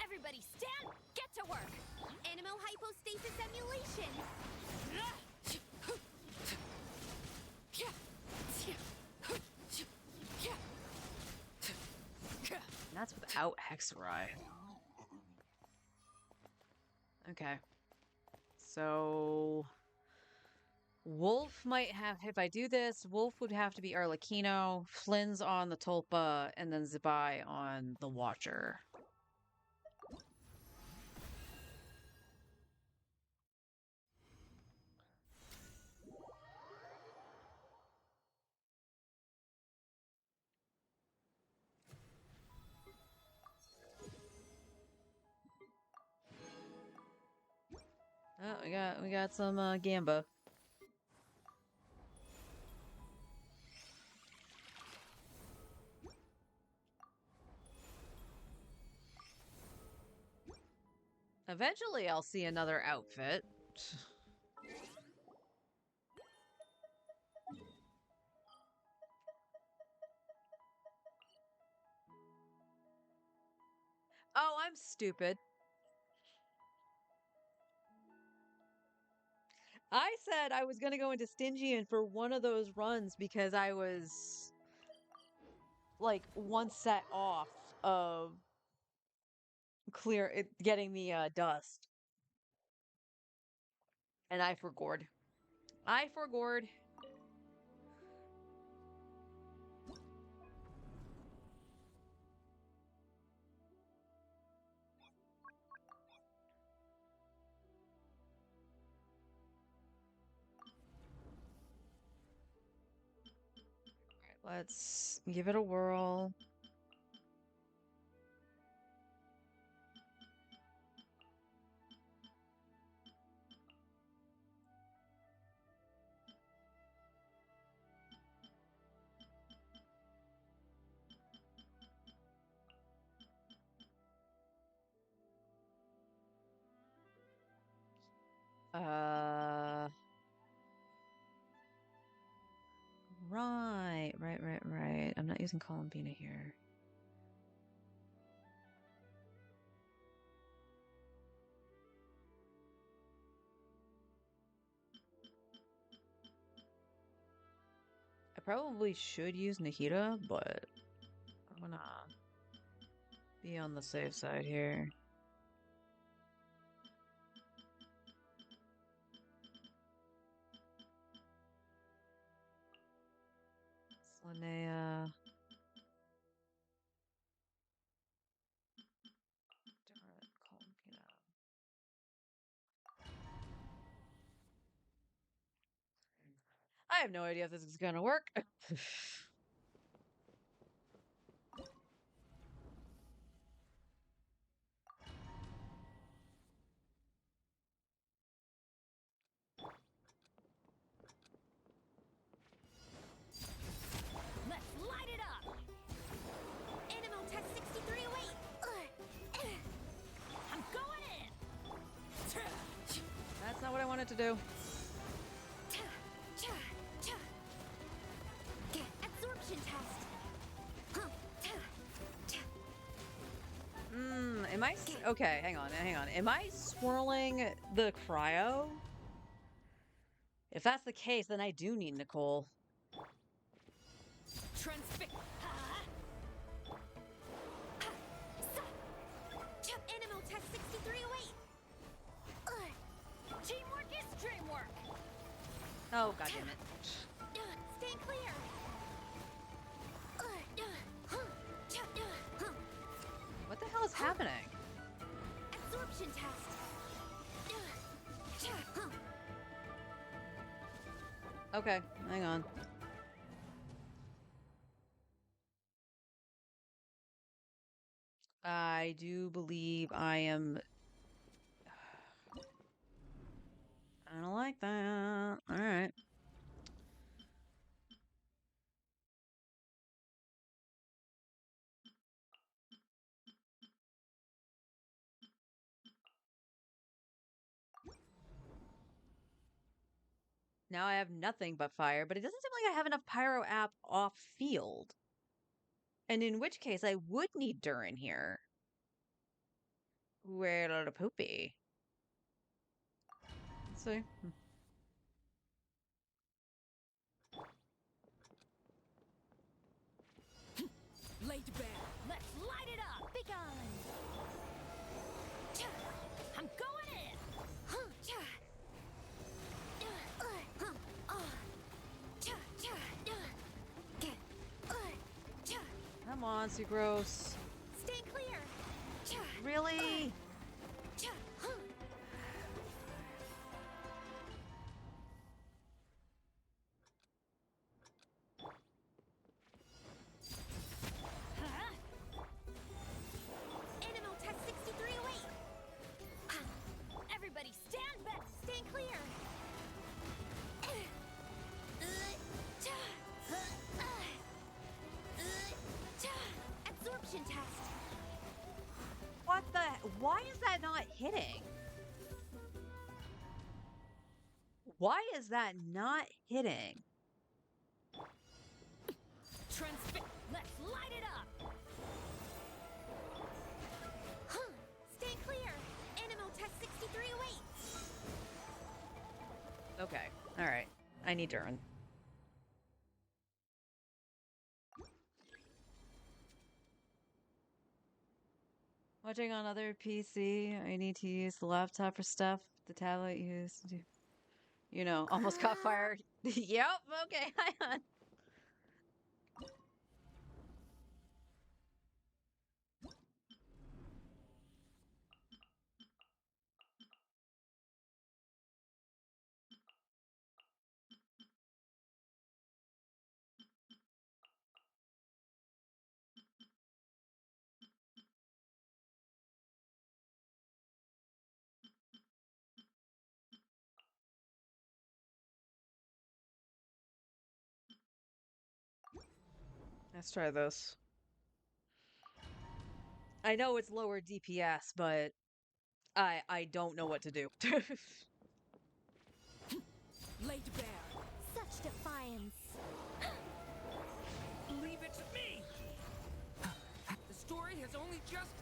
Everybody stand. Get to work. Animo hypostasis emulation. And that's without Hexarai. Okay. So Wolf might have, if I do this, Wolf would have to be Arlecchino, Flynn's on the Tulpa, and then Zabai on the Watcher. Oh, we got some Gamba. Eventually I'll see another outfit. Oh, I'm stupid. I said I was gonna go into Stygian for one of those runs because I was like one set off of getting the dust. And I forgored. I forgored. Alright, let's give it a whirl. Right. I'm not using Columbina here. I probably should use Nahida, but I'm gonna be on the safe side here. Linnea. have no idea if this is gonna work. Let's light it up! Animal Test 6308! I'm going in! That's not what I wanted to do. Absorption test! Am I... Okay, hang on. Am I swirling the cryo? If that's the case, then I do need Nicole. Transfix! Animal Test 6308! Teamwork is dreamwork! Oh, god damn it. Stay clear! What the hell is happening? Absorption test! Okay, hang on. I do believe I am... I don't like that. Alright. Now I have nothing but fire, but it doesn't seem like I have enough pyro app off field. And in which case I would need Durin here. Where the poopy? Let's see. Laid bare. Let's light it up. Be gone. I'm going in. Come on, Sucrose. Stay clear. Really? Animal Test 6308. Everybody stand back. Stand clear. Absorption test. What the? Why is that not hitting? Why is that not hitting? Transfix. Let's light it up. Stay clear. Animal Test 6308. Okay. All right. I need Durin. Watching on other PC, I need to use the laptop for stuff. The tablet used to do. You know, almost caught fire. Yep. Okay. Hang on. Let's try this. I know it's lower DPS, but I don't know what to do. Laid bare. Such defiance. Leave it to me! The story has only just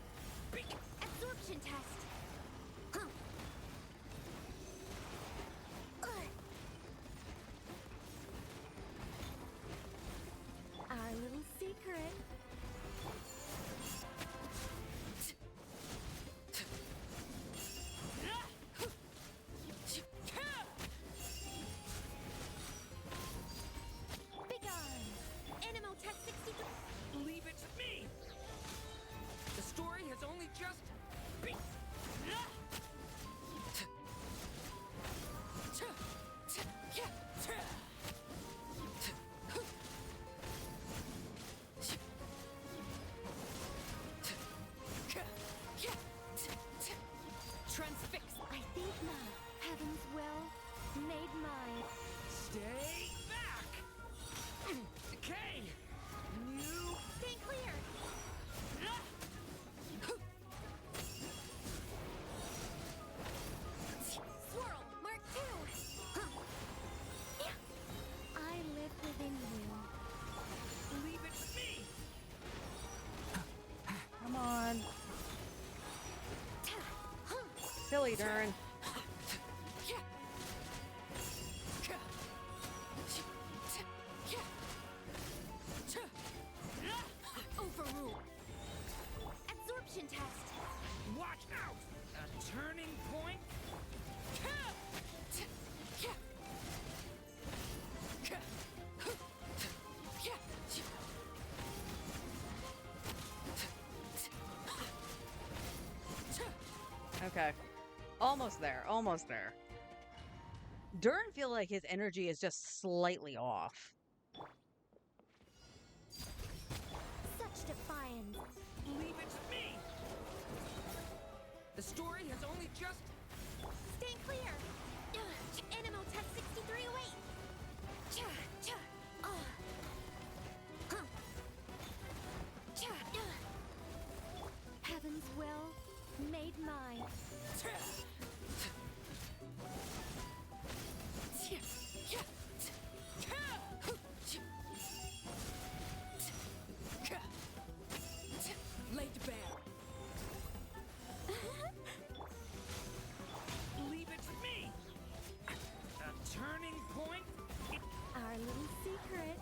begun. Absorption test. Our little secret. Be gone. Animal Test 63. Leave it to me! The story has only just begun. Transfixed. I think not. Heaven's will made mine. Stay back. Okay. New. Stay clear. Swirl, Mark 2. I live within you. Leave it to me. Come on. Silly Dern. Overrule. Absorption test. Watch out. A turning point. Okay. Almost there. Almost there. Dern feel like his energy is just slightly off. Such defiance. Leave it to me. The story has only just. Stay clear. Animal test 6308. Cha, cha, huh. Cha, Heaven's will made mine. Laid bare. Leave it to me. A turning point. Our little secret.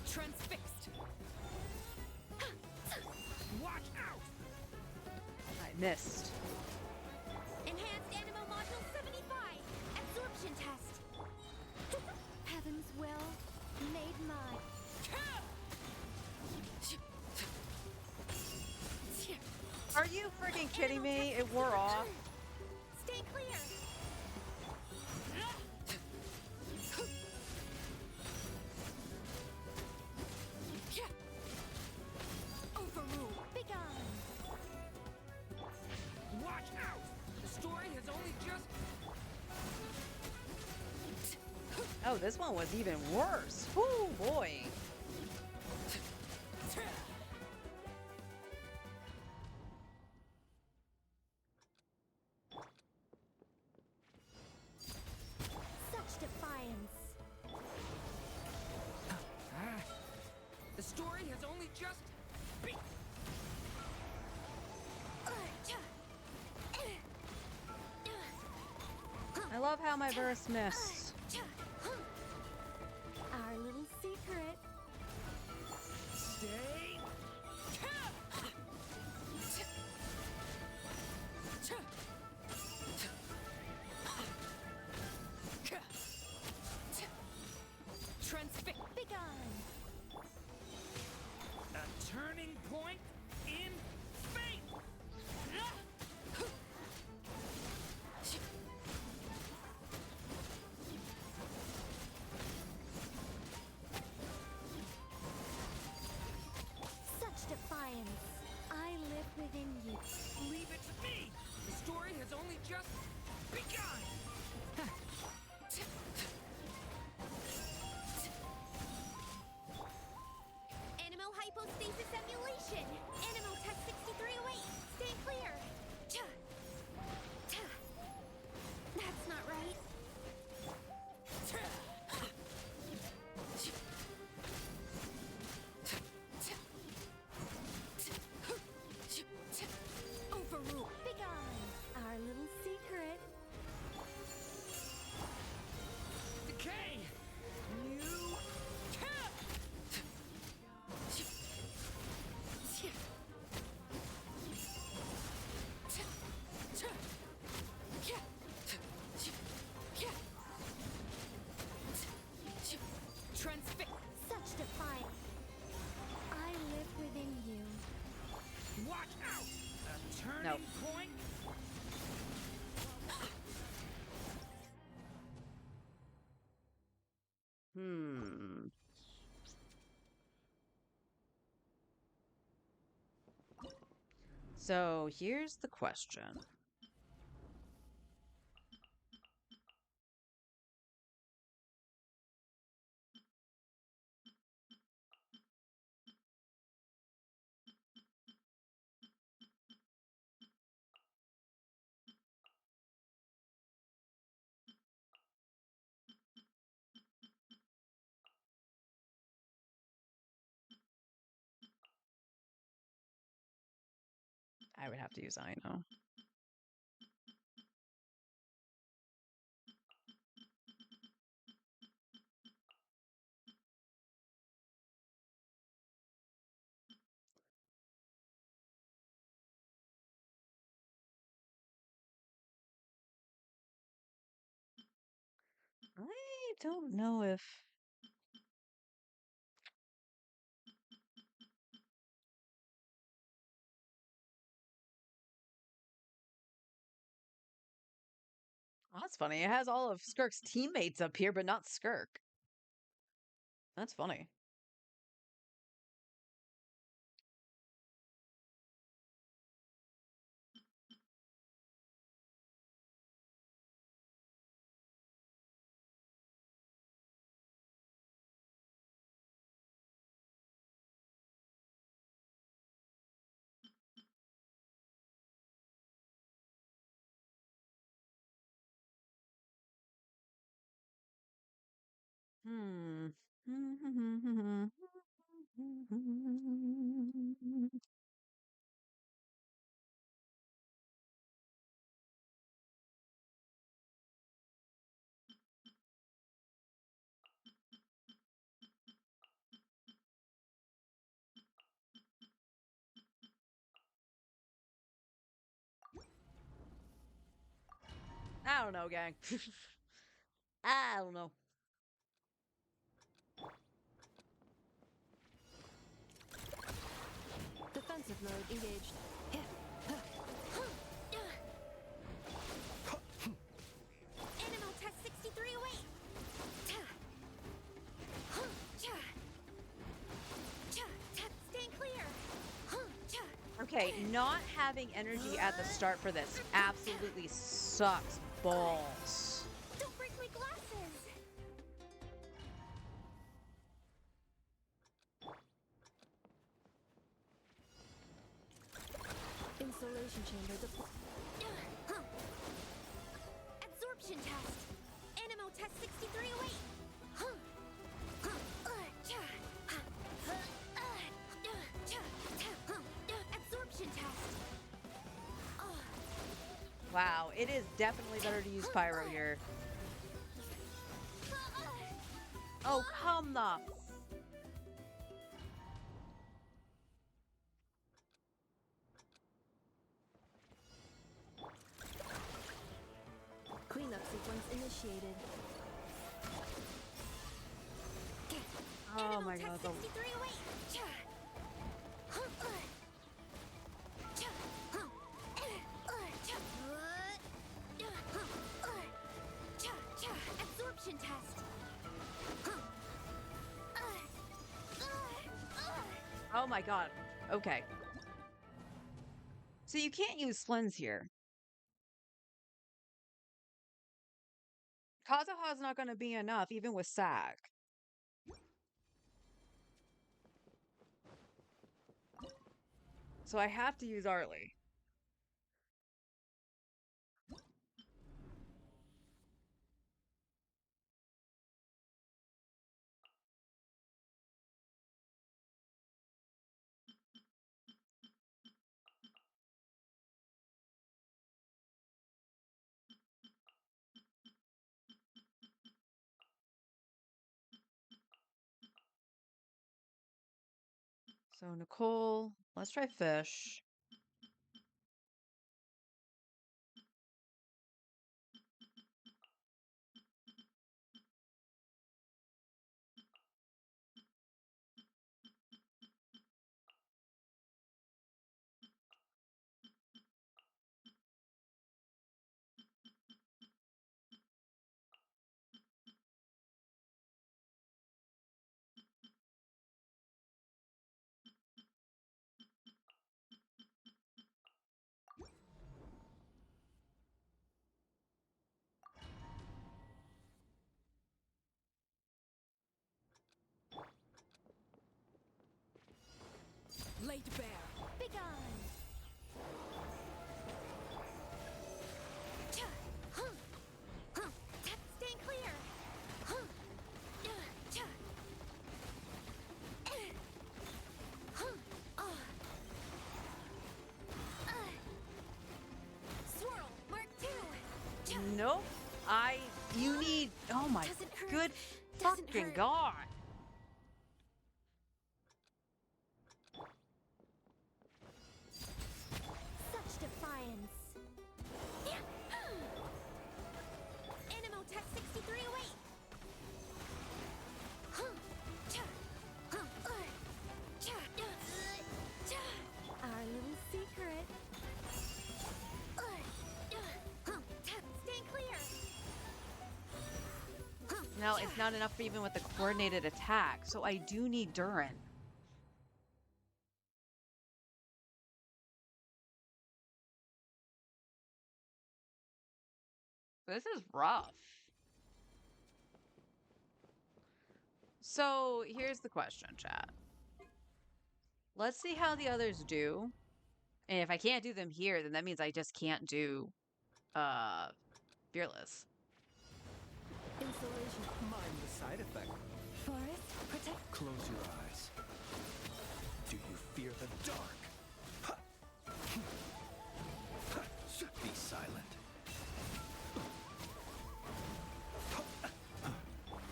Transfixed. Watch out. I missed. Enhanced Animal Module 75. Absorption test. Heaven's will made mine. Are you freaking kidding me? It wore off. Stay clear. Overrule. Begone. Watch out. The story has only just. Oh, this one was even worse. Oh boy. Such defiance. The story has only just. I love how my burst missed. Our little secret. Stay. Transfix. Begone. A turning point in fate. point. Hmm. So here's the question. I would have to use Aino. I don't know if... Oh, that's funny. It has all of Skirk's teammates up here, but not Skirk. That's funny. Hmm. I don't know, gang. I don't know. Defensive mode engaged. Animal test 63 away. Stand clear. Okay, not having energy at the start for this absolutely sucks balls. Don't break my glasses. Insulation chamber deployed. Absorption test. Animo test 63 away. Absorption test. Wow, it is definitely better to use Pyro here. Oh, come the... Cleanup sequence initiated. Oh my god, the... 63 away. Absorption test. Oh my god. Okay. So you can't use Splens here. Kazuha's not going to be enough, even with Sag. So I have to use Arlie. So Nicole, let's try Fish. White bear. Begone! Cha! Huh! Huh! Stand clear! Huh! Cha! Huh! Swirl! Mark 2! Cha! Nope. You need. Oh my Doesn't hurt. good Doesn't fucking hurt. god. Such defiance. Animo Tech 6308. Huh. Cha. Huh. Cha. Cha. Our little secret. Huh. Stand clear. Huh. No, Cha. it's not enough even with the coordinated attack, so I do need Durin. This is rough. So here's the question, chat. Let's see how the others do. And if I can't do them here, then that means I just can't do Fearless. Insulation. Mind the side effect. Forest, protect. Close your eyes. Do you fear the dark? Be silent.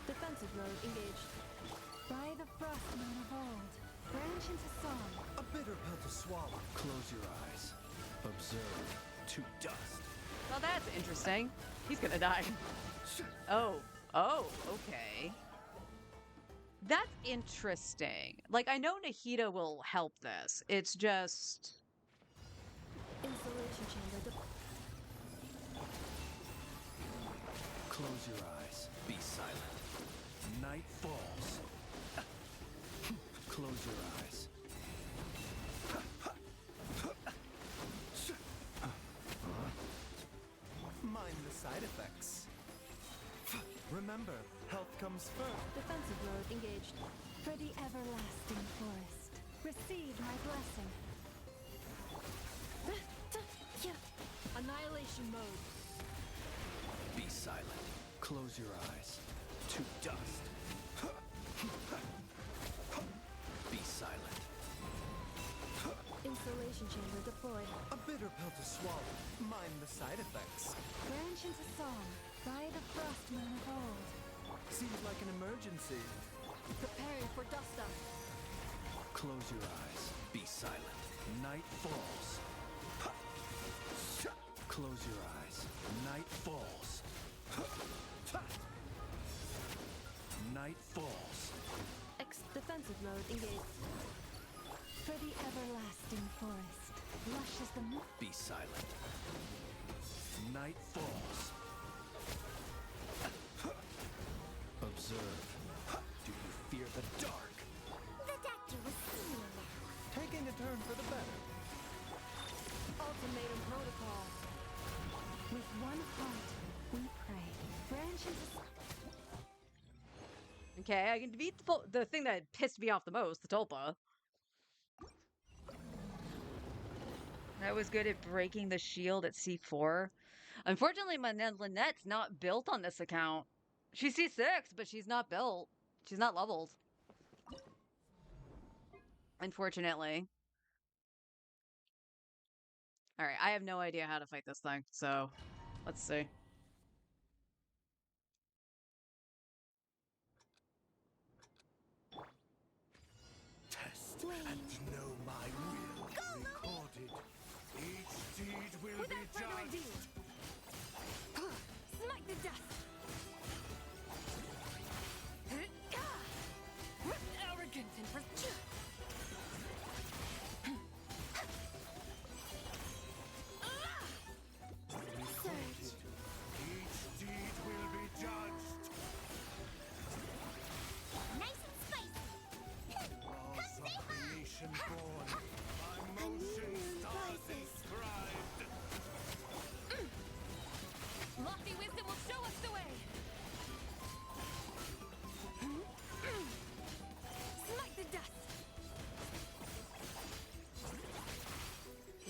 Defensive mode engaged. By the frost moon of old. Branch into song. A bitter pill to swallow. Close your eyes. Observe to dust. Well, that's interesting. He's gonna die. Oh, okay. That's interesting. Like, I know Nahida will help this. It's just... Insulation chamber. Close your eyes. Be silent. Night falls. Close your eyes. Mind the side effects. Remember, health comes first. Defensive mode engaged. For the everlasting forest. Receive my blessing. Annihilation mode. Be silent. Close your eyes. To dust. Be silent. Insulation chamber deployed. A bitter pill to swallow. Mind the side effects. Branch into song. By the frost moon of old. Seems like an emergency. Preparing for dust up. Close your eyes. Be silent. Night falls. Close your eyes. Night falls. Night falls. Defensive mode engaged. For the everlasting forest. Lush as the moon. Be silent. Night falls. Observe. Do you fear the dark? The doctor was seeing. Taking a turn for the better. Ultimatum protocol. With one heart, we pray. Branch into Okay, I can defeat the thing that pissed me off the most, the Tulpa. That was good at breaking the shield at C4. Unfortunately, my Lynette's not built on this account. She's C6, but she's not built. She's not leveled. Unfortunately. Alright, I have no idea how to fight this thing, so let's see. Test and know my will recorded. Each deed will Without be further judged. ado. Smite the dust. With arrogance and pursuit. Recorded. Each deed will be judged. Nice and spicy. Laws of creation born. My motion stars inscribed.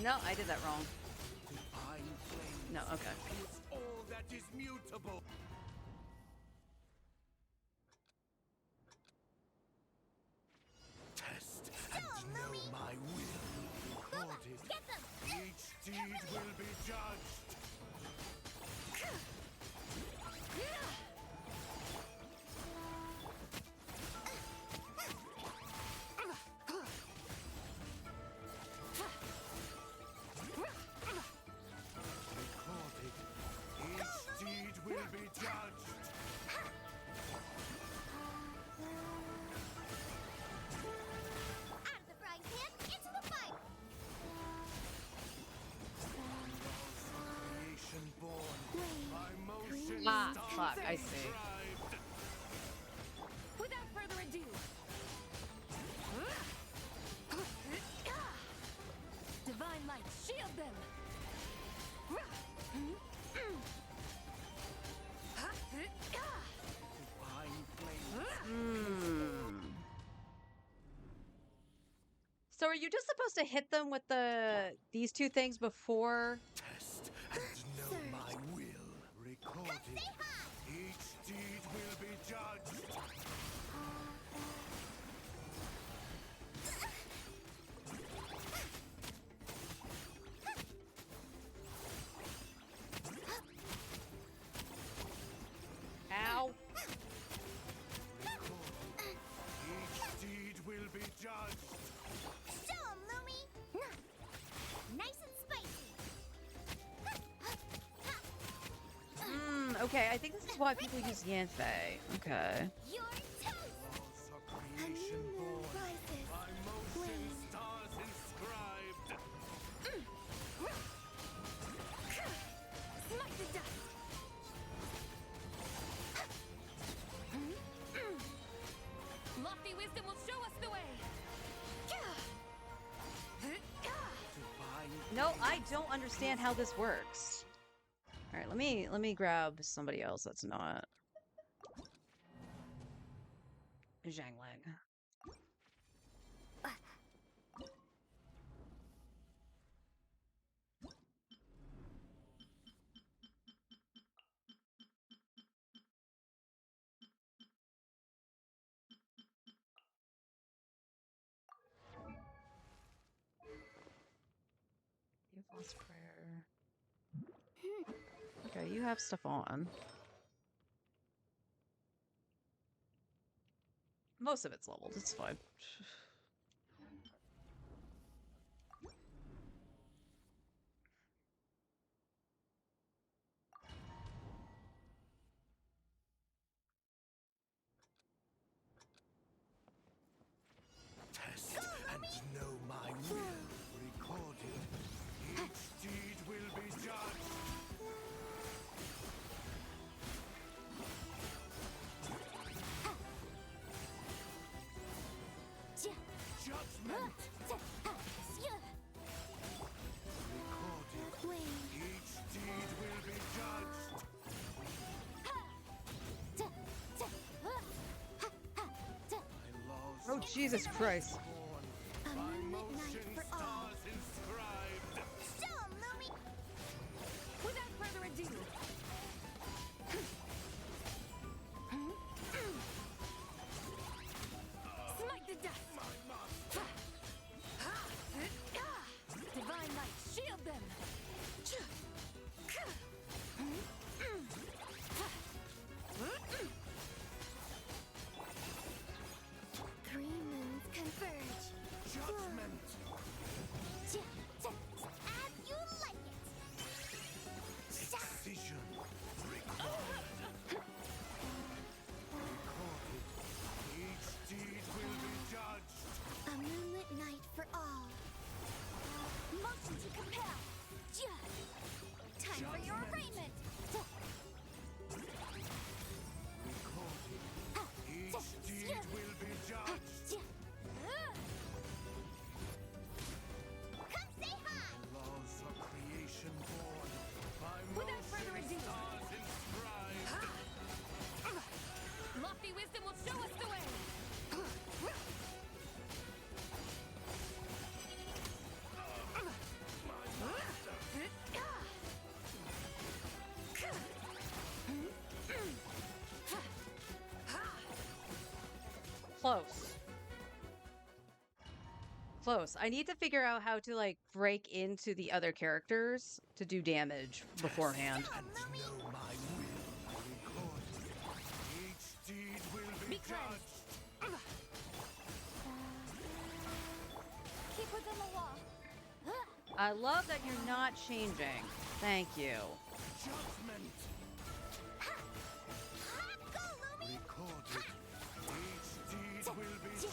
No, I did that wrong. Divine flame No, okay. is all that is mutable. Test and know my will. Recorded. Get them! Each deed will be judged. Recorded. Each deed will be judged. Out of the frying pan, into the fire! Creation born. By motion Ah, stars fuck, I see. inscribed. Without further ado. Divine light, shield them. Divine flame. So are you just supposed to hit them with these two things before? Test and know my will. Recorded. Each deed will be judged. Ow. Recorded. Each deed will be judged. Show 'em, Lumi! Nice and spicy! Okay, I think this is why people use Yanfei. Okay. Your toast! Laws of creation born. Rises. By motion stars inscribed. Smite the dust. Lofty wisdom will show us the way. Divine No, I don't understand how this works. All right, let me grab somebody else that's not Zhanglang. You've lost prayer. Okay, you have stuff on. Most of it's leveled, it's fine. test and know my will. Recorded. Each deed will be judged. Judgment. Recorded. Each deed will be judged. My laws Oh, Jesus Christ. born. By motion stars inscribed. Without further ado. Smite the dust. Divine light, shield them. Three moons converge. Judgment. As you like it. Decision. Recorded. Each deed will be judged. A moonlit night for all. Motion to compel. Time for your arraignment. Recorded. Each deed will be judged. Come say hi. Laws of creation born. By Without further motion ado. stars inscribed. Lofty wisdom will show us the way. My close. Close. I need to figure out how to like break into the other characters to do damage beforehand. And know my will. Recorded. Each deed will be judged. Keep within the wall. I love that you're not changing. Thank you. Judgment. Go, Lumi! Recorded. Each deed will be judged.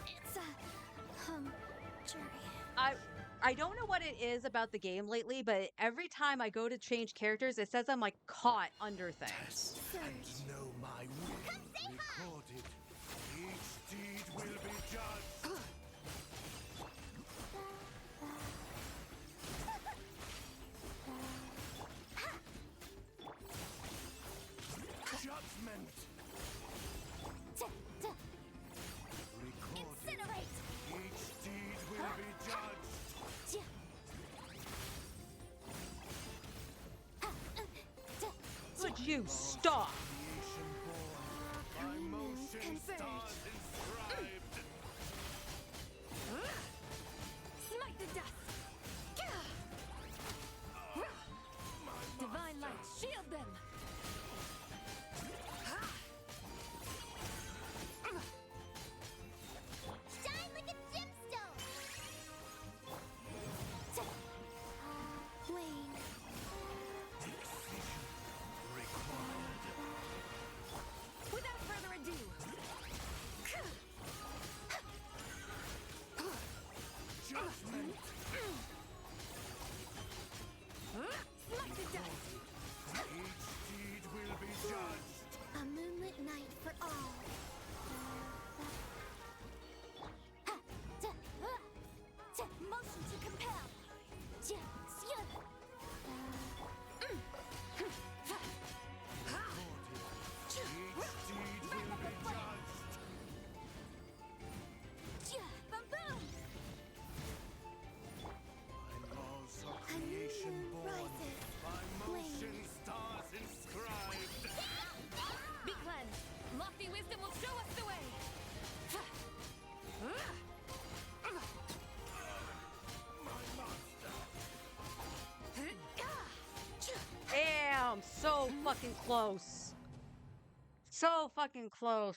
It's a jury. I don't know what it is about the game lately, but every time I go to change characters, it says I'm like caught under things. And know my will. Recorded. Each deed will be judged. Judgment. Recorded. Incinerate! Each deed will be judged. Would you stop? Creation born. By motion converge. stars inscribed. Smite the dust! Divine light, shield them! Shine like a gemstone! Wane. Decision required. Without further ado, Judgment. smite the dust! Each deed will be judged. A moonlit night for all. Motion to compel. Each deed will be judged. Boom! By laws of A new creation moon born. rises. By motion stars inscribed. Be cleansed! Lofty wisdom will show us the way! Damn, so fucking close. So fucking close.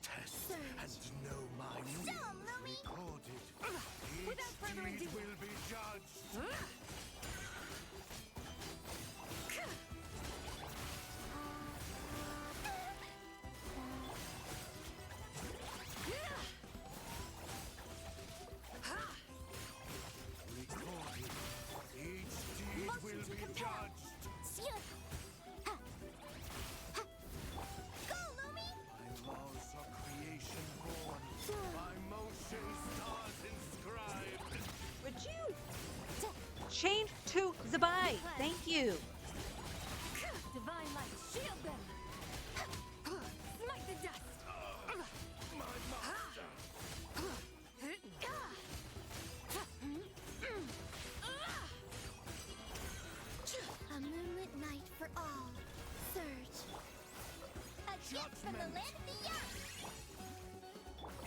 Test and know my will. Dumb, Lumi. Recorded. Without Each further deed ado. will be judged. Recorded. Each deed Motion will to be compel. judged. Go, Lumi! By laws of creation born. By motion stars inscribed. Would you change to Zabai? Thank you. Divine light, shield them! Smite the dust! My master. A moonlit night for all. Surge. A gift from the land of the young.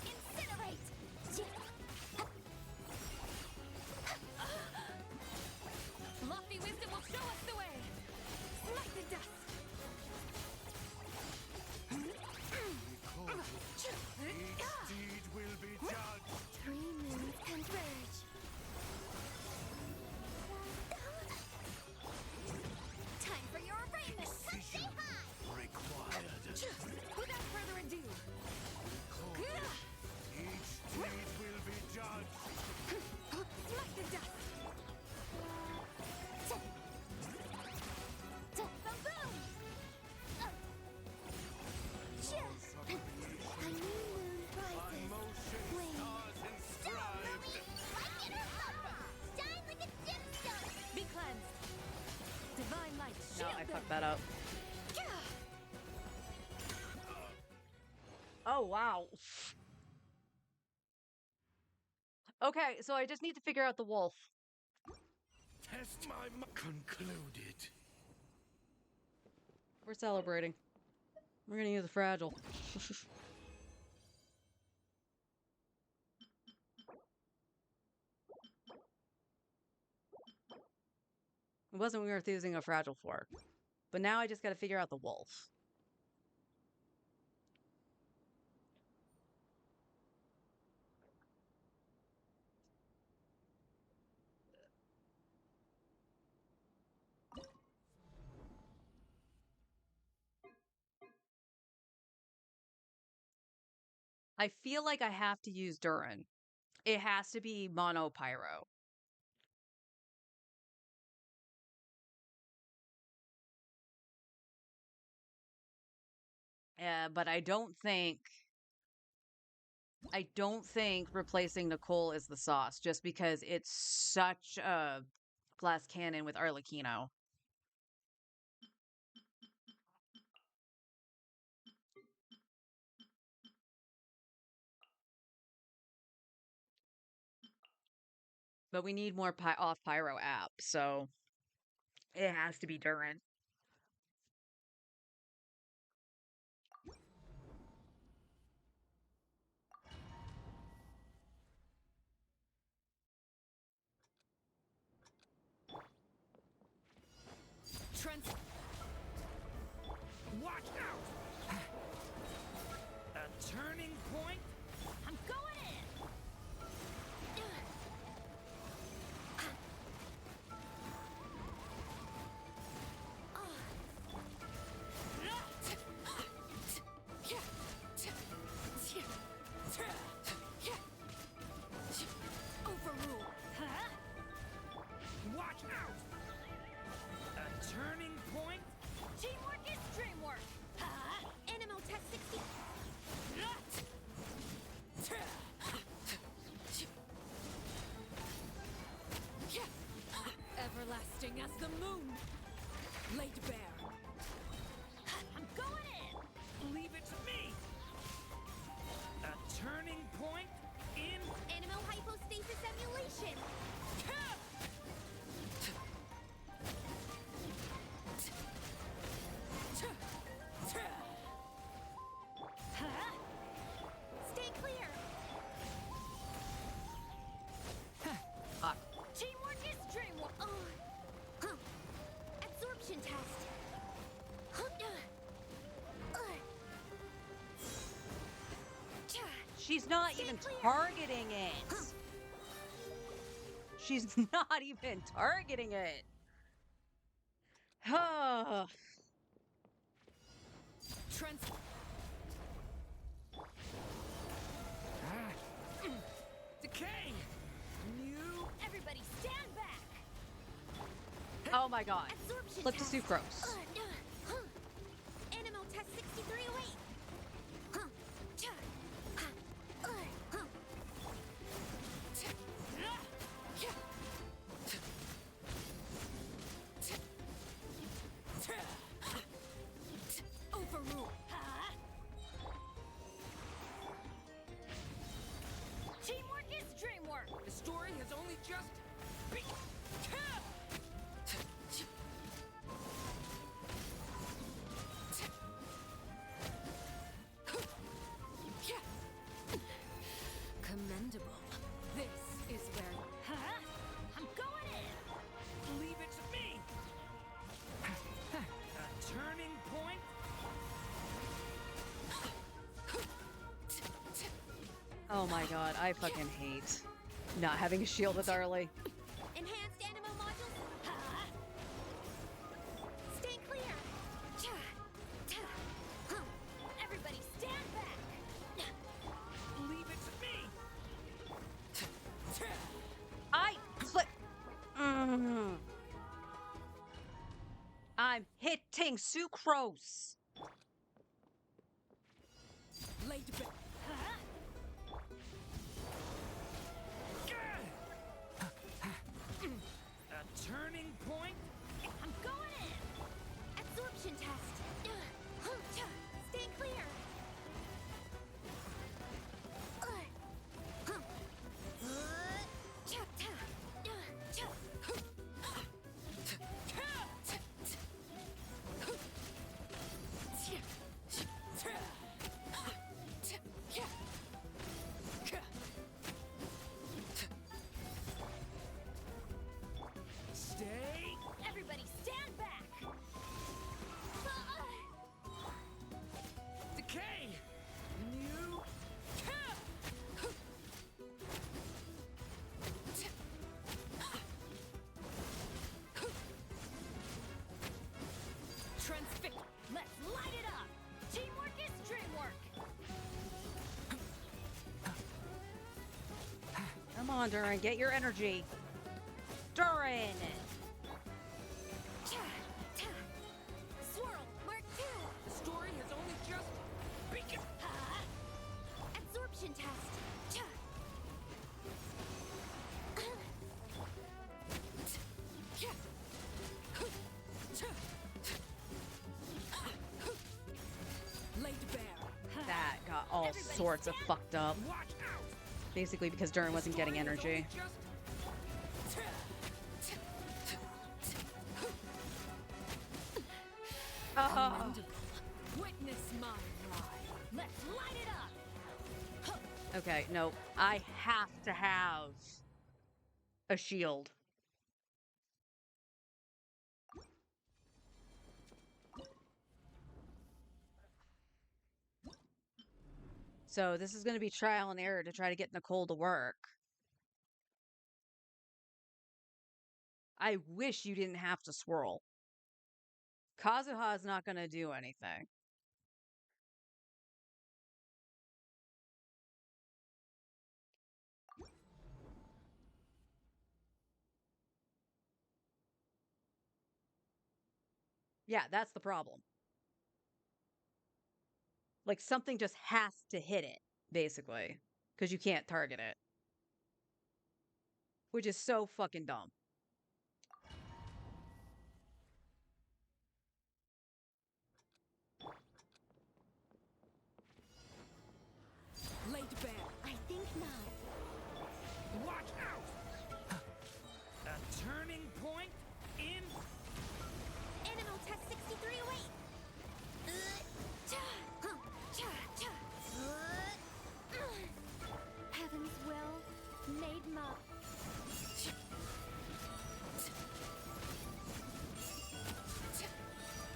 Incinerate. Lofty wisdom will show us the way! Smite the dust! Recorded. Each deed will be judged. 3 moons converge. Time for your arraignment. Come say Precision hi. required. Without further ado, Recorded. Each deed will be judged. smite the dust! Boom! Laws of creation A new moon by rises. motion Wait. stars inscribed. Like it or something. Shine like a gemstone. Be cleansed! Divine light, No, shield I them! fucked that up. Oh, wow. Okay, so I just need to figure out the wolf. Test my concluded. We're celebrating. We're gonna use a fragile. It wasn't worth using a fragile for. But now I just gotta figure out the wolf. I feel like I have to use Durin. It has to be mono pyro. But I don't think replacing Nicole is the sauce, just because it's such a glass cannon with Arlecchino. But we need more off pyro app, so it has to be Durin. Watch out! A turning point? I'm going in! Overrule. Watch out! A turning point? Teamwork is dreamwork! Animal Test 60. Everlasting as the moon. Laid bare. I'm going in! Leave it to me! A turning point in... Animal hypostasis emulation! Stay clear! Fuck. Teamwork is dreamwork! Absorption test! She's not Stay even clear. targeting it. She's not even targeting it. Decay! New... Everybody stand back! Oh my god. Absorption Flip to test. sucrose. Animal Test 6308! Overrule. Teamwork is dreamwork! The story has only just... Commendable. This is where... I'm going in! Leave it to me! A turning point? Oh my god, I fucking hate not having a shield with Arlie. Enhanced animal modules. Stay clear. Everybody stand back. Leave it to me! I'm hitting sucrose. laid bare. A turning point? I'm going in. Absorption test. Stay clear. on, Durin, get your energy. Durin! Swirl, Mark 2. The story has only just begun. Absorption test. Laid bare. That got all sorts of fucked up. Watch out. Basically because Durin wasn't getting energy. Oh. Witness my ride. Let's light it up. Okay, no. I have to have a shield. So this is going to be trial and error to try to get Nicole to work. I wish you didn't have to swirl. Kazuha is not going to do anything. Yeah, that's the problem. Like, something just has to hit it, basically. Because you can't target it. Which is so fucking dumb. Laid bare. I think not. Watch out. A turning point in Animal test 6308. Heaven's will made my.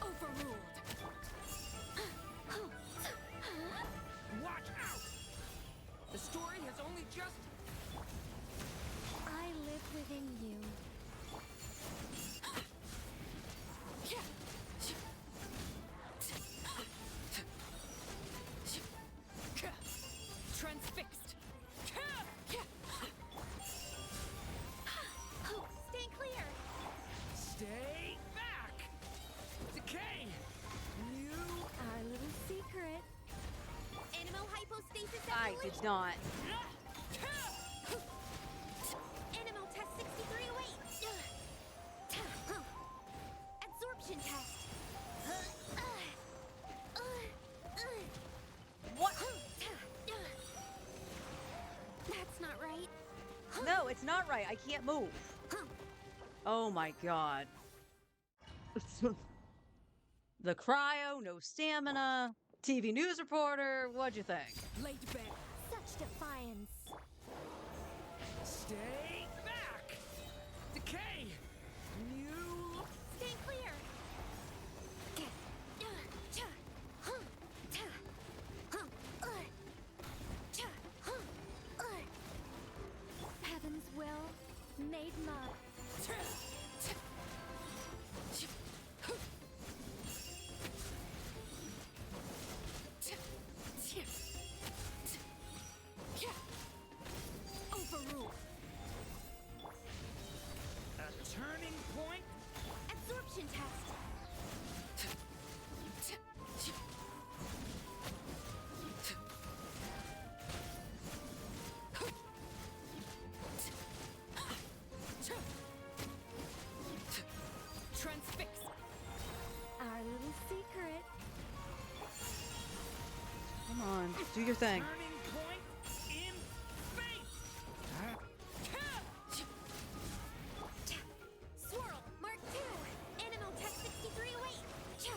Overruled. Watch out. The story has only just I live within you. transfixed. Stay clear. Stay back. Decay. You. Our little secret. Animal hypostasis I evolution. did not. Animal test 6308. Absorption test. What? That's not right. No, it's not right. I can't move. Oh my god. The cryo, no stamina. TV news reporter, what'd you think? Laid bare. Such defiance. Stay back. Decay. You. Stay clear. Heaven's will made mine. Overruled. A turning point. Absorption test. Transfixed. Our little secret. Come on, do your thing. Turning point in fate. Swirl, Mark 2, Animal Tech 6308.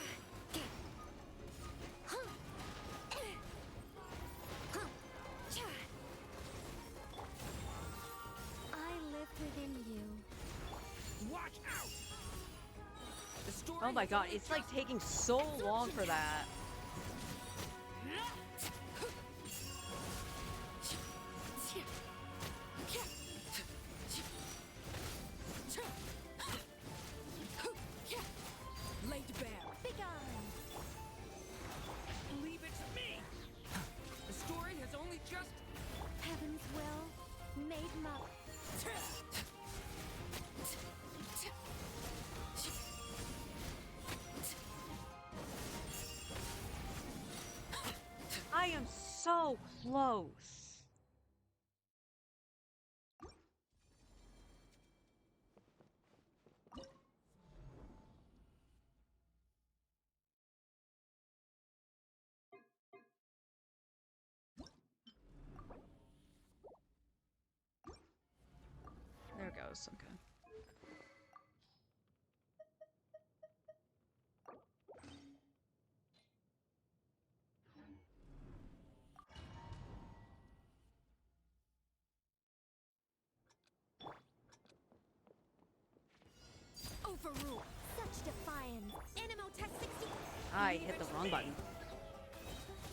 I live within you. Watch out. The story Oh my has god, only it's like just taking so long for that. laid bare. Begone. Leave it to me. The story has only just Heaven's will made mine. so close. There it goes. Okay. Overrule. Such defiance. Anemo Test 60. I hit the wrong button.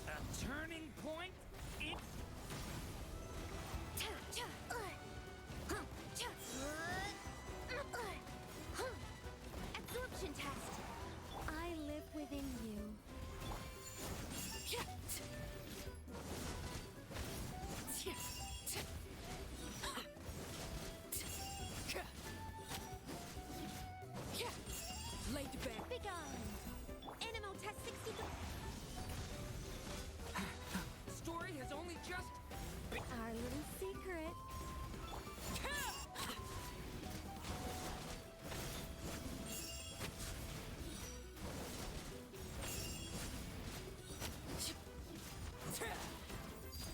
A turning point in Absorption test. I live within you. laid bare. Begone. Anemo Test 60. The story has only just Our little secret.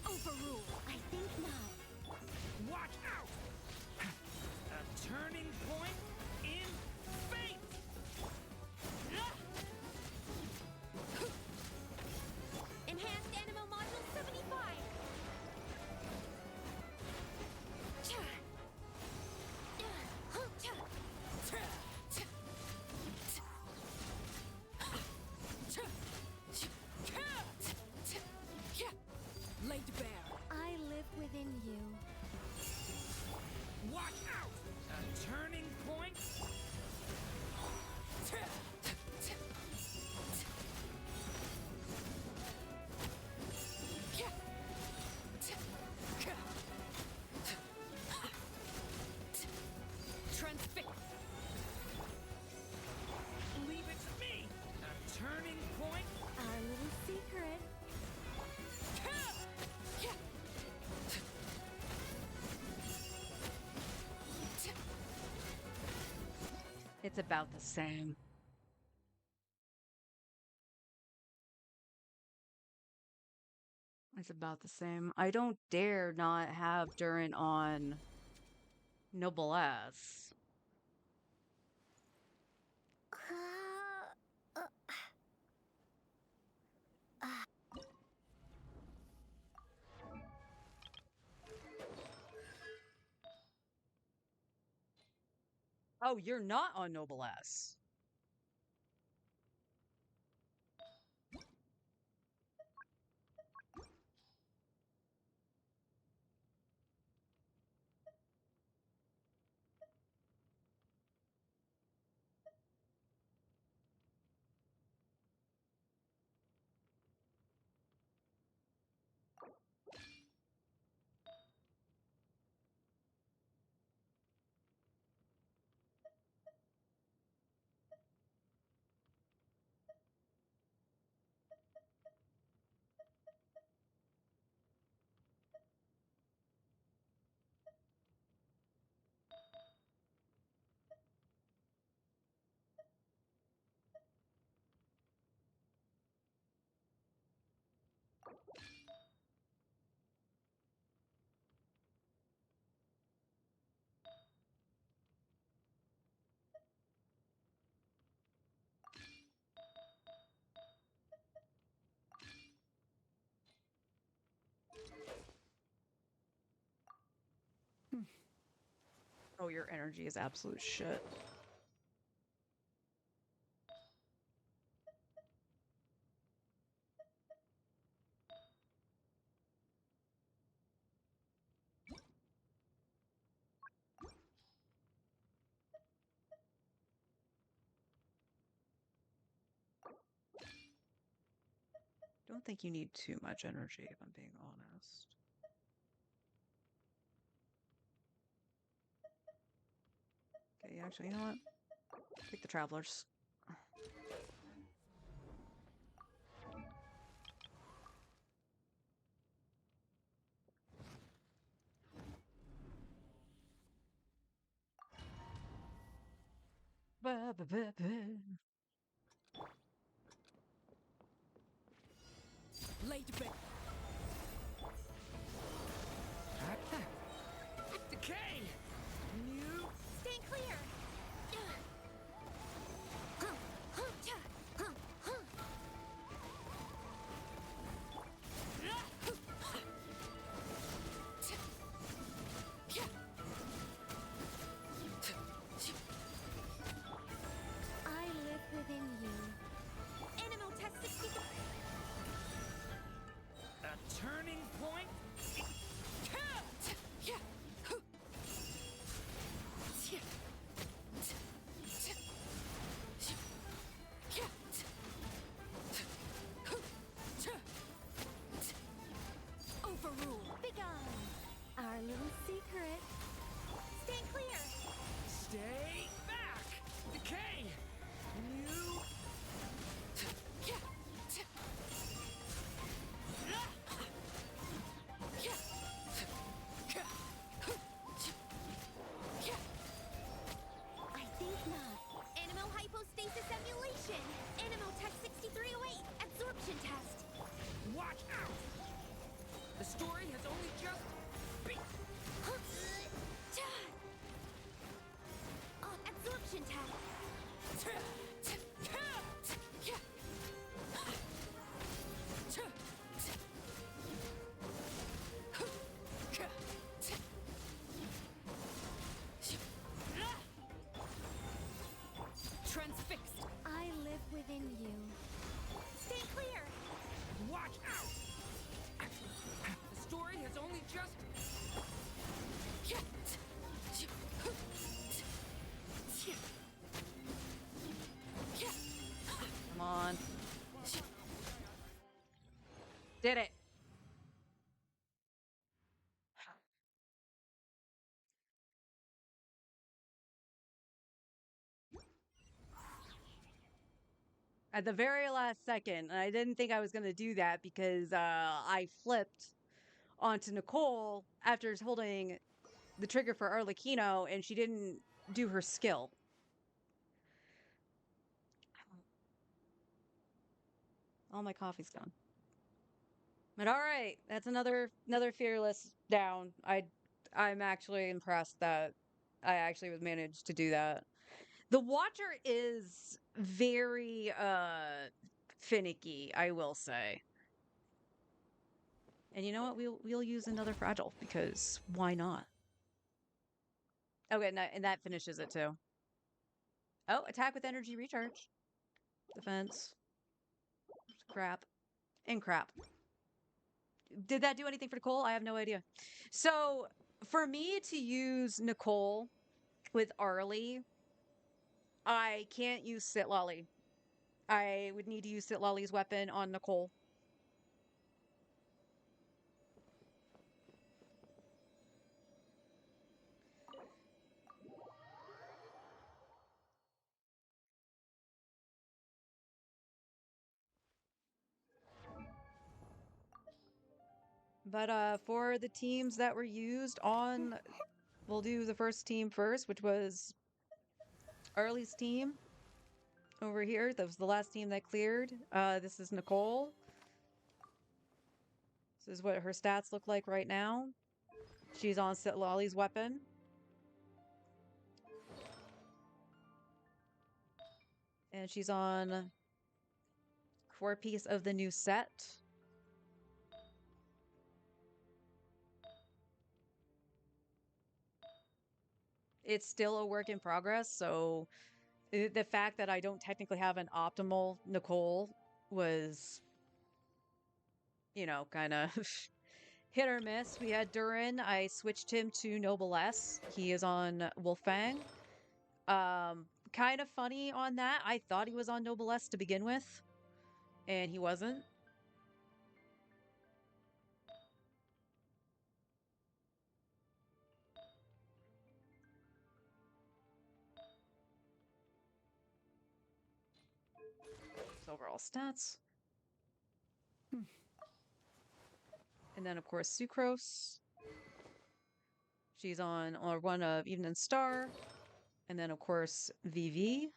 Overrule. I think not. watch out. A turning point in fate. Enhanced Anemo Module 75. Laid bare. I live within you. Watch out. A turning point. Transfix. Leave it to me. A turning point. Our little secret. It's about the same. It's about the same. I don't dare not have Durin on Noblesse. Oh, you're not on Noblesse. Oh, your energy is absolute shit. Don't think you need too much energy, if I'm being honest. Okay, actually, you know what? Take the travelers. Late bed. Decay! New Stand clear! I live within you. Animal Test 63. a turning point? Overrule. Begone. Our little secret. Stand clear. Stay back! Decay! New I think not. Animal hypostasis emulation. Animal Test 6308. Absorption test. watch out! The story has only just begun. Absorption test. Transfixed. I live within you. Stay clear. Watch out! The story has only just Come on. Did it. At the very last second, and I didn't think I was going to do that because I flipped onto Nicole after holding the trigger for Arlecchino and she didn't do her skill. All my coffee's gone. But all right, that's another fearless down. I'm actually impressed that I actually was managed to do that. The Watcher is very finicky, I will say. And you know what? We'll use another fragile because why not? Okay, and that finishes it too. Oh, attack with energy recharge. Defense. Crap. And crap. Did that do anything for Nicole? I have no idea. So, for me to use Nicole with Arlie, I can't use Sitlolly. I would need to use Sitlolly's weapon on Nicole. But for the teams that were used on, we'll do the first team first, which was Arlie's team over here. That was the last team that cleared. This is Nicole. This is what her stats look like right now. She's on Sitlolly's weapon. And she's on core piece of the new set. It's still a work in progress, so the fact that I don't technically have an optimal Nicole was, you know, kind of hit or miss. We had Durin. I switched him to Noblesse. He is on Wolfang. Kind of funny on that. I thought he was on Noblesse to begin with, and he wasn't. Overall stats. And then, of course, Sucrose. She's on or one of Evening Star. And then, of course, Vivi.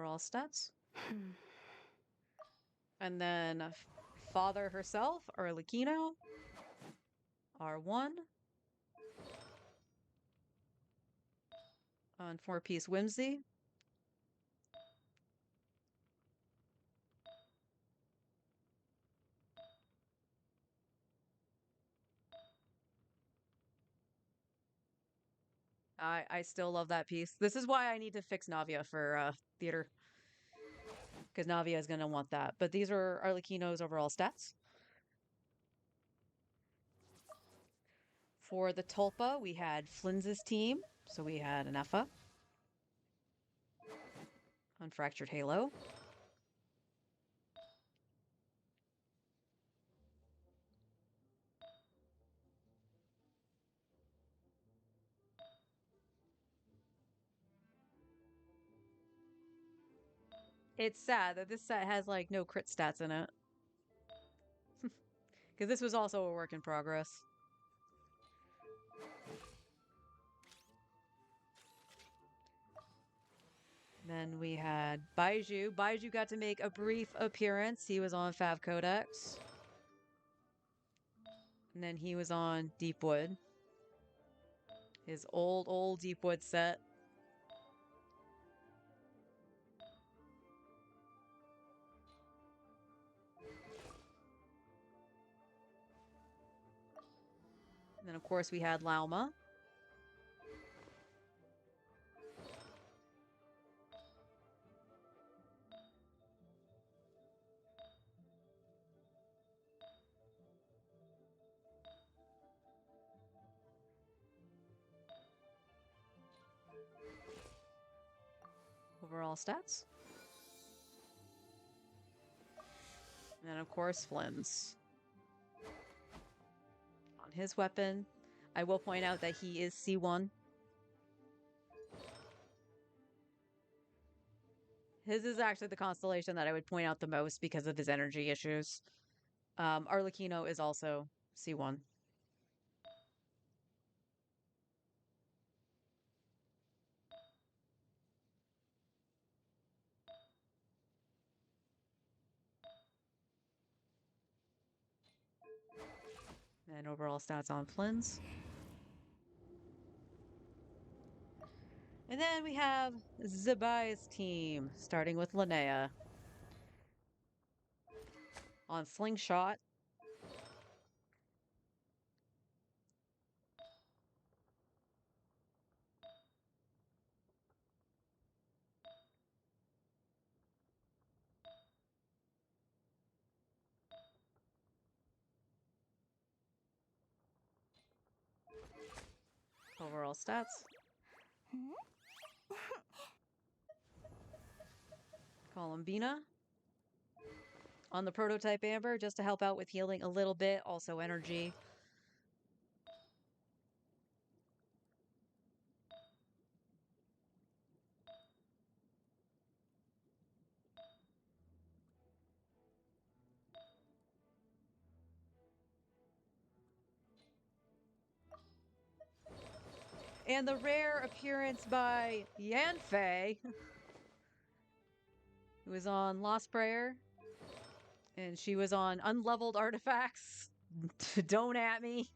Overall stats. And then Father herself, Arlecchino, R1. On 4-piece Whimsy. I still love that piece. This is why I need to fix Navia for theater. Because Navia is going to want that. But these are Arlecchino's overall stats. For the Tulpa, we had Flynn's team. So we had an Effa. Unfractured Halo. It's sad that this set has, like, no crit stats in it. Because this was also a work in progress. Then we had Baiju. Baiju got to make a brief appearance. He was on Fav Codex. And then he was on Deepwood. His old Deepwood set. And then, of course, we had Lauma. Overall stats. And then, of course, Flynn's. On his weapon, I will point out that he is C1. His is actually the constellation that I would point out the most because of his energy issues. Arlecchino is also C1. And overall stats on Flynn's. And then we have Zabai's team, starting with Linnea. On Slingshot. Overall stats. Columbina. On the prototype Amber, just to help out with healing a little bit, also energy. And the rare appearance by Yanfei, who was on Lost Prayer. And she was on Unleveled Artifacts. Don't at me.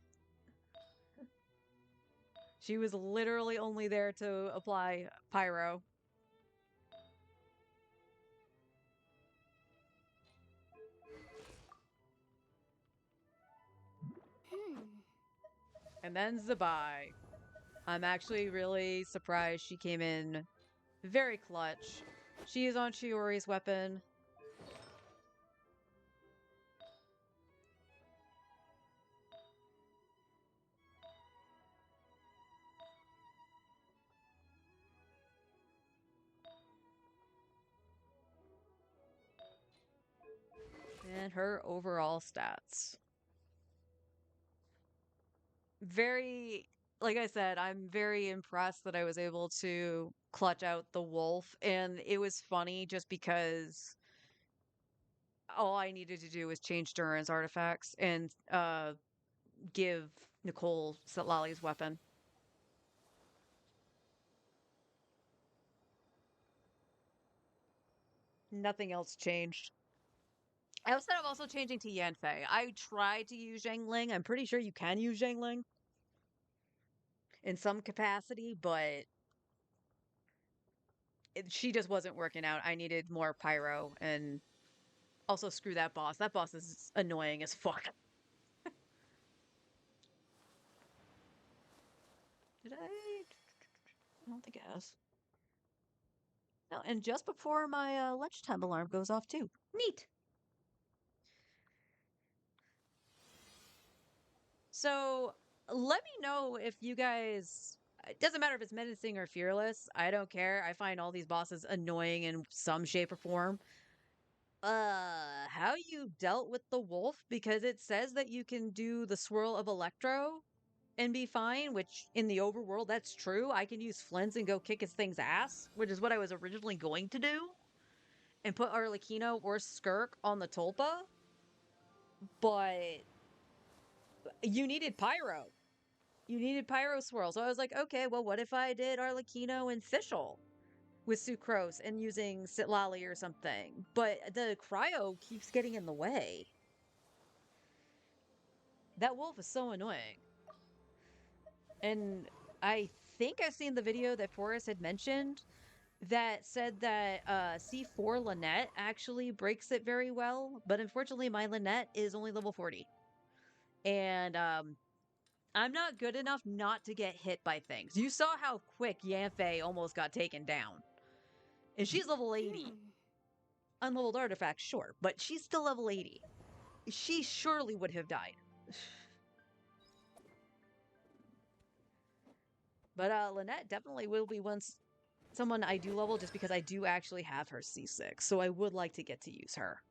She was literally only there to apply Pyro. And then Zabai. I'm actually really surprised she came in very clutch. She is on Shiori's weapon. And her overall stats. Very, like I said, I'm very impressed that I was able to clutch out the wolf. And it was funny just because all I needed to do was change Duran's artifacts and give Nicole Lali's weapon. nothing else changed. I also ended up also changing to Yanfei. I tried to use Zhangling. I'm pretty sure you can use Zhangling in some capacity, but she just wasn't working out. I needed more pyro, and also screw that boss. That boss is annoying as fuck. Did I? I don't think it has. No, and just before my lunchtime alarm goes off too. Neat. So let me know if you guys. It doesn't matter if it's menacing or fearless. I don't care. I find all these bosses annoying in some shape or form. How you dealt with the wolf? Because it says that you can do the swirl of electro and be fine, which in the overworld, that's true. I can use Flints and go kick his thing's ass, which is what I was originally going to do, and put Arlecchino or Skirk on the Tulpa. But you needed Pyro. You needed Pyro Swirl. So I was like, okay, well, what if I did Arlecchino and Fischl with Sucrose and using Sitlali or something? But the Cryo keeps getting in the way. That wolf is so annoying. And I think I've seen the video that Forrest had mentioned that said that C4 Lynette actually breaks it very well, but unfortunately my Lynette is only level 40. And I'm not good enough not to get hit by things. You saw how quick Yanfei almost got taken down. And she's level 80. Unleveled artifact, sure, but she's still level 80. She surely would have died. But Lynette definitely will be someone I do level just because I do actually have her C6, so I would like to get to use her.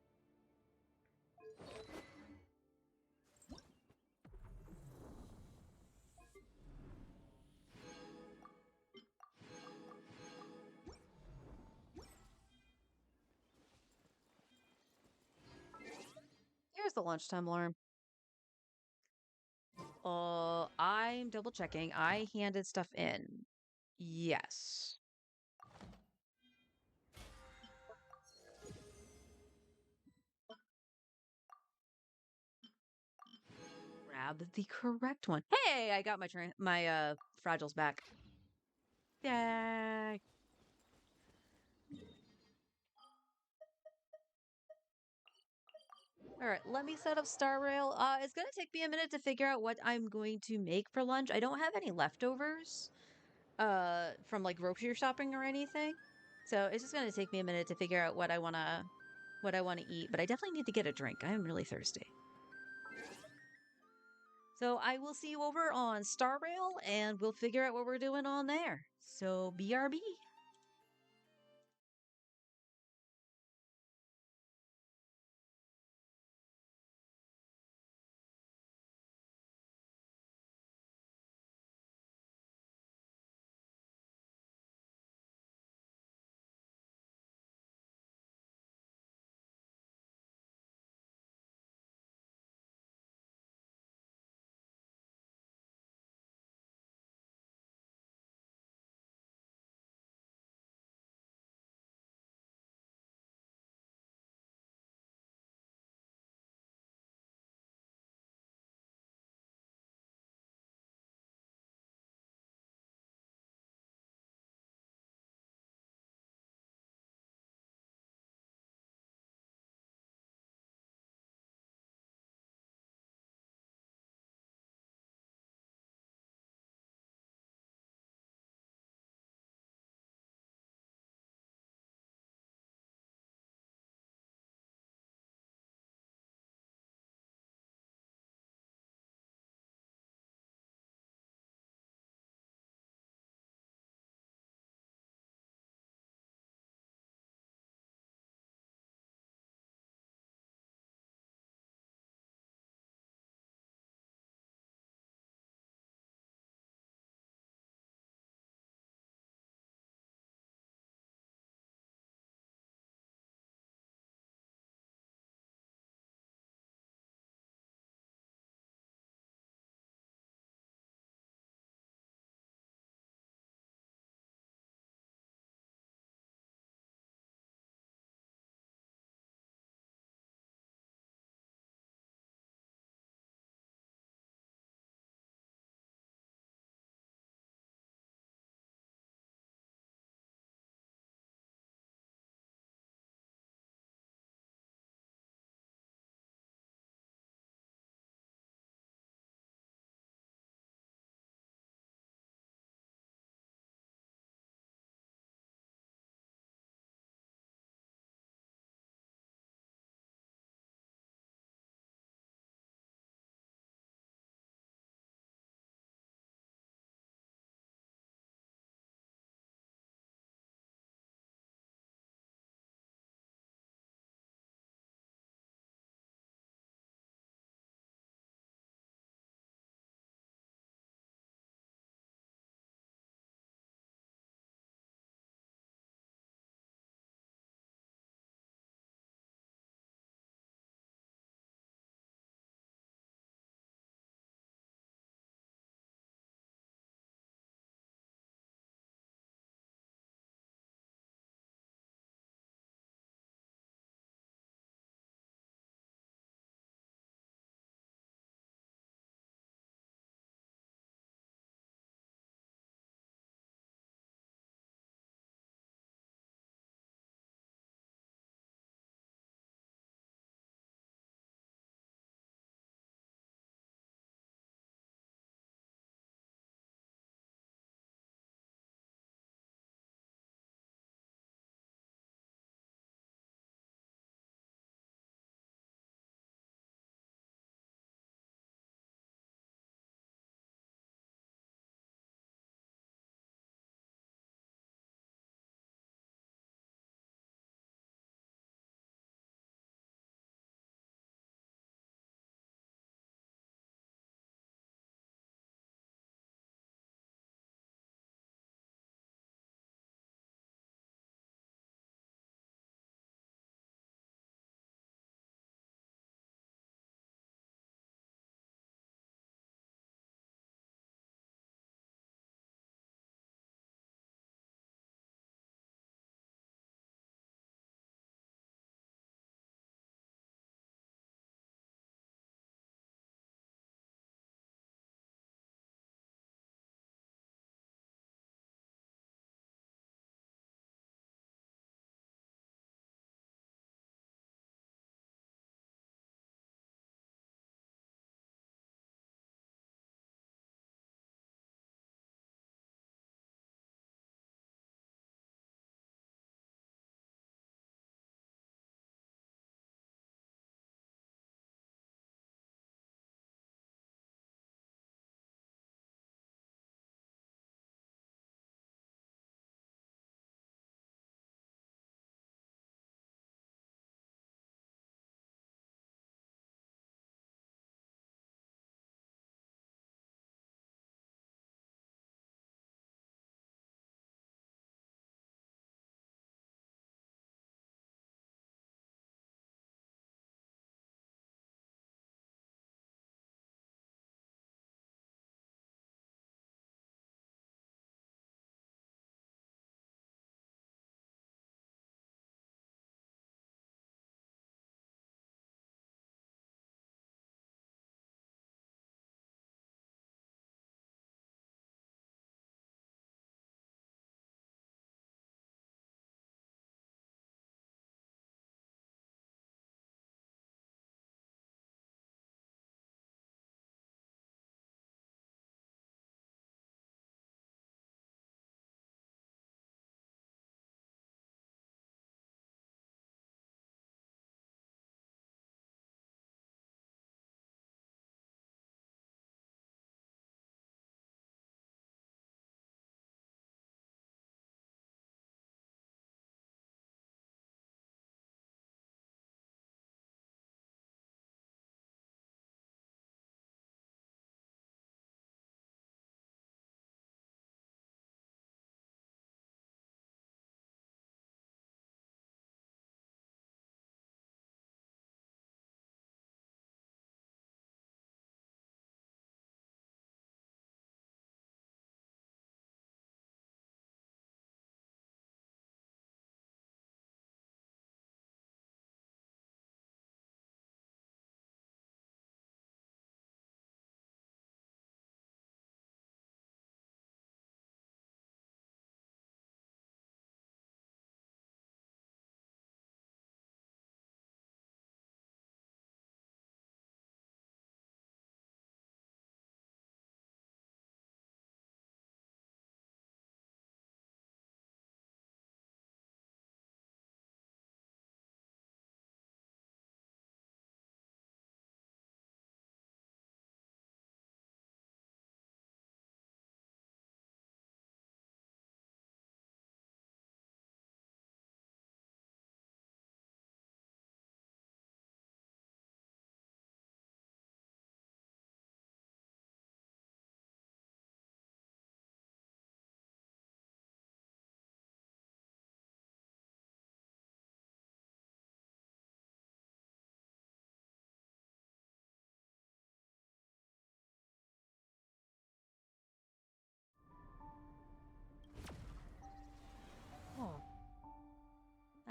Here's the lunchtime alarm. I'm double checking. I handed stuff in. Yes. Grab the correct one. Hey, I got my fragiles back. Yay. All right, let me set up Star Rail. It's gonna take me a minute to figure out what I'm going to make for lunch. I don't have any leftovers, from like grocery shopping or anything, so it's just gonna take me a minute to figure out what I wanna eat. But I definitely need to get a drink. I am really thirsty. So I will see you over on Star Rail, and we'll figure out what we're doing on there. So BRB.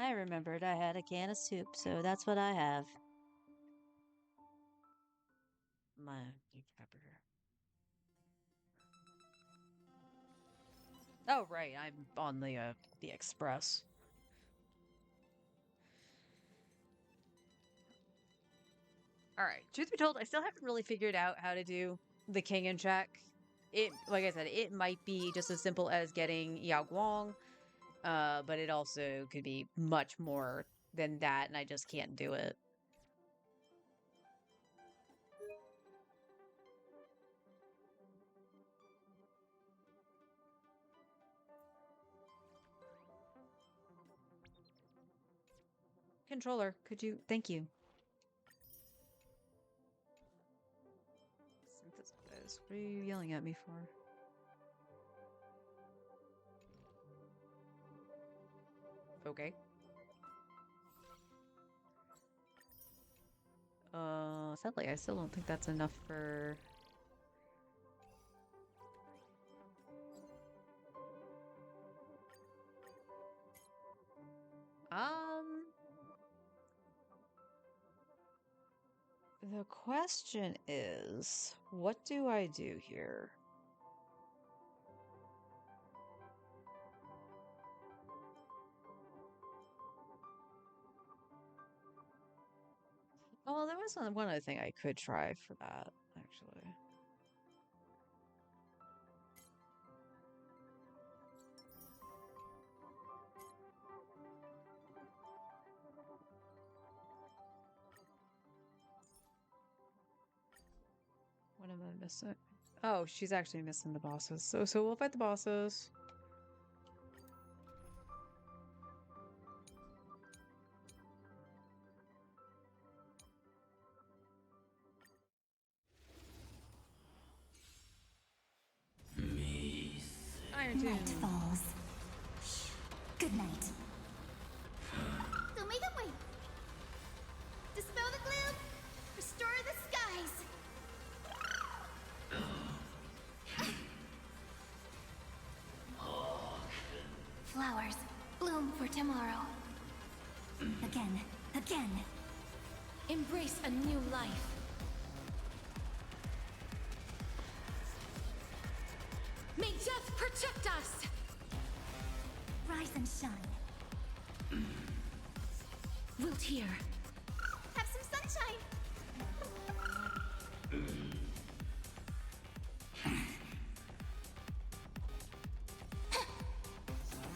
I remembered I had a can of soup, so that's what I have. My deep pepper. Oh right, I'm on the express. All right. Truth be told, I still haven't really figured out how to do the king and check. It, like I said, it might be just as simple as getting Yao Guang, but it also could be much more than that, and I just can't do it. Controller, could you? Thank you. Synthesize. What are you yelling at me for? Okay. Sadly, I still don't think that's enough for... The question is, what do I do here? Oh, there was one other thing I could try for that, actually. What am I missing? Oh, she's actually missing the bosses. So we'll fight the bosses. Iron Tomb. Night falls. Good night. Don't make them wait. Dispel the gloom. Restore the skies. Flowers bloom for tomorrow. Again, again. Embrace a new life. May death protect us! Rise and shine. Wilt here. Have some sunshine!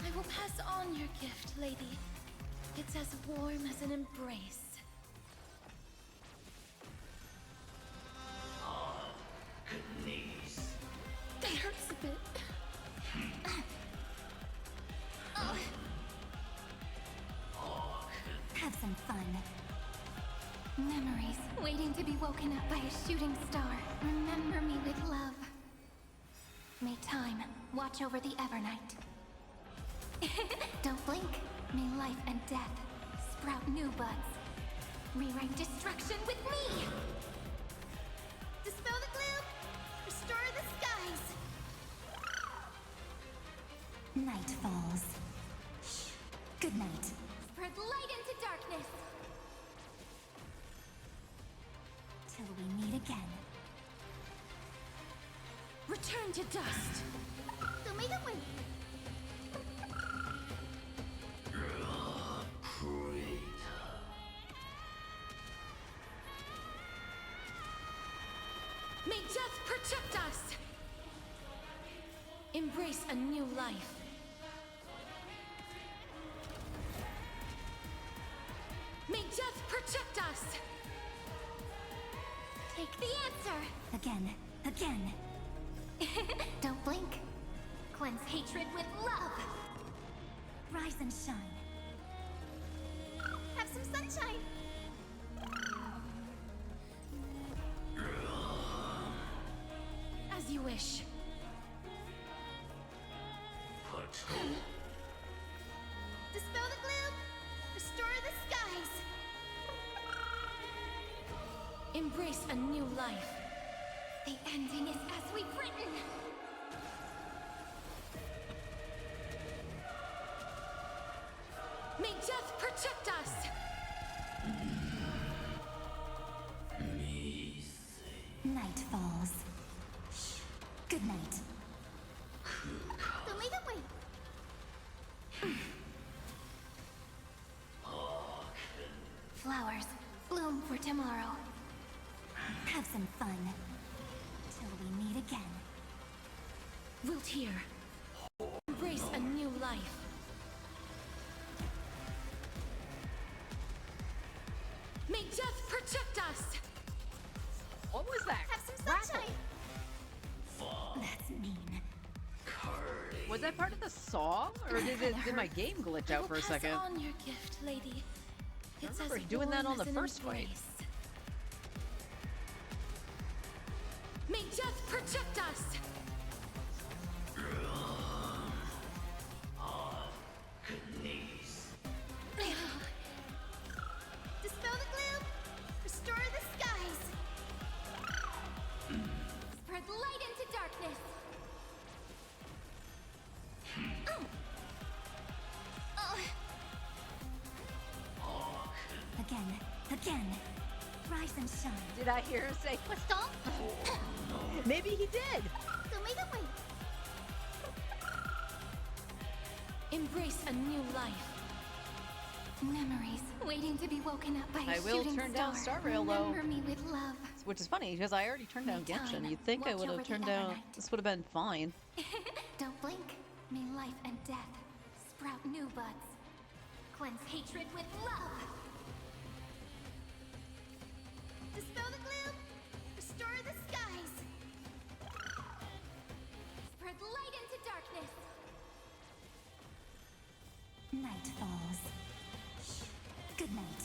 I will pass on your gift, lady. It's as warm as an embrace. That hurts a bit. Have some fun. Memories waiting to be woken up by a shooting star. Remember me with love. May time watch over the Evernight. Don't blink. May life and death sprout new buds. Rewrite destruction with me! Dispel the gloom! Restore the skies! Night falls. Shh. Good night. Spread light into darkness! Till we meet again. Return to dust! Don't make them wait! May death protect us! Embrace a new life. May death protect us! Take the answer! Again, again. Don't blink. Cleanse hatred with love. Rise and shine. Have some sunshine. As you wish. Dispel the gloom. Restore the skies. Embrace a new life. The ending is as we've written. May death falls. Good night. Flowers bloom for tomorrow. Have some fun. Till we meet again. Wiltir, embrace a new life. May death protect us! What was that? Have some sunshine. That's mean. Was that part of the song, or did my game glitch out for a second? Pass on your gift, lady. It's remember as doing that warm on the as an first fight. embrace. May death protect us! Dispel the gloom. Restore the skies. Spread light into darkness. Again. Rise and shine. Did I hear him say? Stomp. Maybe he did. Embrace a new life. Memories waiting to be woken up by a I will shooting turn down star. Star Rail, though. Remember me with love. Which is funny because I already turned down Genshin. You'd think I Watch would over have the turned down. Evernight. This would have been fine. Don't blink. May life and death sprout new buds. Cleanse hatred with love. Dispel the gloom. Restore the skies. Spread light into darkness. Night falls. Good night.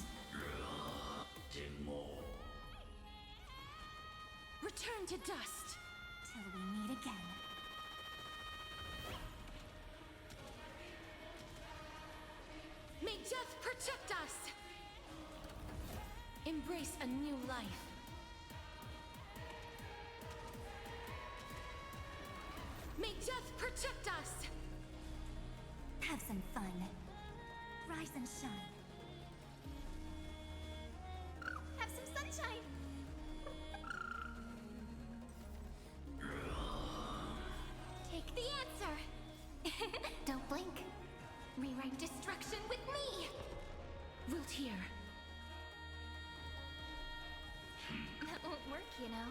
Return to dust. Till we meet again. May death protect us! Embrace a new life. May death protect us! Have some fun. Rise and shine. Have some sunshine. Take the answer. Don't blink. Rewrite destruction with me. Wiltir, That won't work, you know.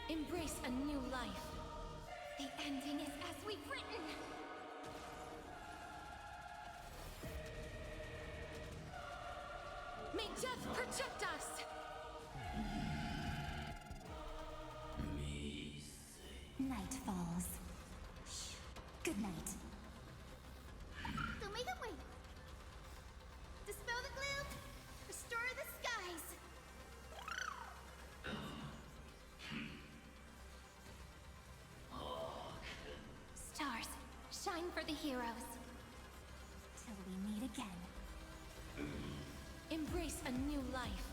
embrace a new life. The ending is as we've written. May death protect us! Night falls. Good night. Dispel the gloom. Restore the skies. Stars, shine for the heroes. Till we meet again. Embrace a new life.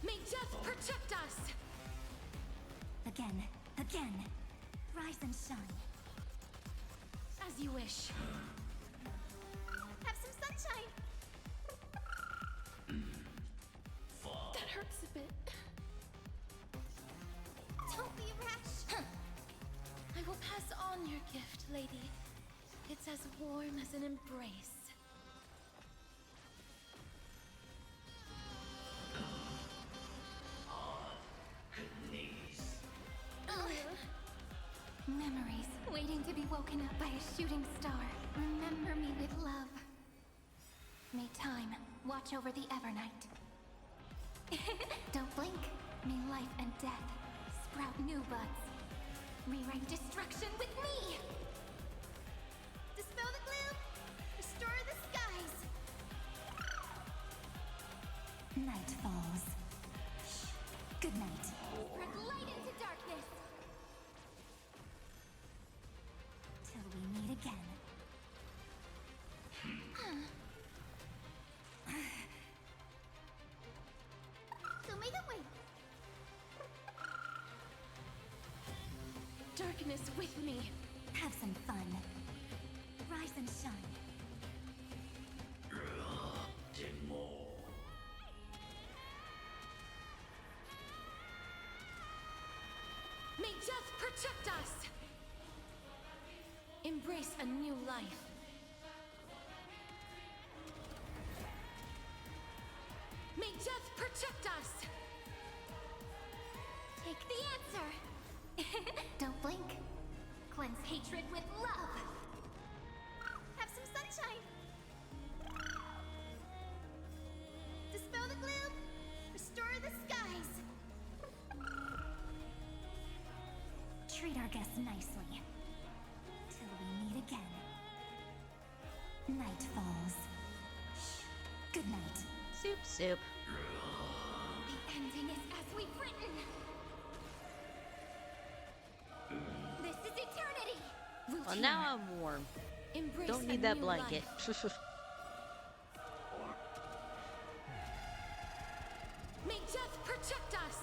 May death protect us! Again. Rise and shine. As you wish. Have some sunshine. That hurts a bit. Don't be rash. I will pass on your gift, lady. It's as warm as an embrace. Memories waiting to be woken up by a shooting star. Remember me with love. May time watch over the Evernight. Don't blink. May life and death sprout new buds. Rewrite destruction with me. Dispel the gloom. Restore the skies. Night falls. Good night. Spread light into darkness. Till we meet again. Darkness with me. Have some fun. Rise and shine. May death protect us! Embrace a new life. May death protect us! Take the answer! Don't blink. Cleanse hatred with love! Have some sunshine! Dispel the gloom! Restore the skies! Treat our guests nicely. Till we meet again. Night falls. Shh. Good night. Soup, soup. The ending is as we've written. This is eternity. Well, now I'm warm. Embrace Don't a need that new blanket. life. May death protect us.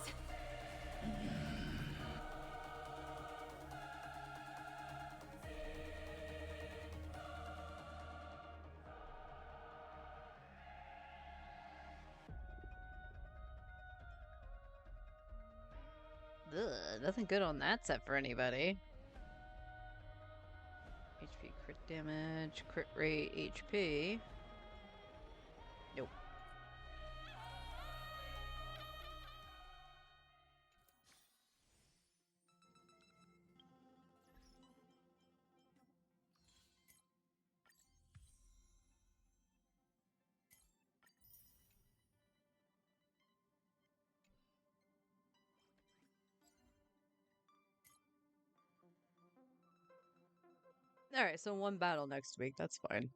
Ugh, nothing good on that set for anybody. HP crit damage, crit rate, HP. Nope. Alright, so one battle next week. That's fine.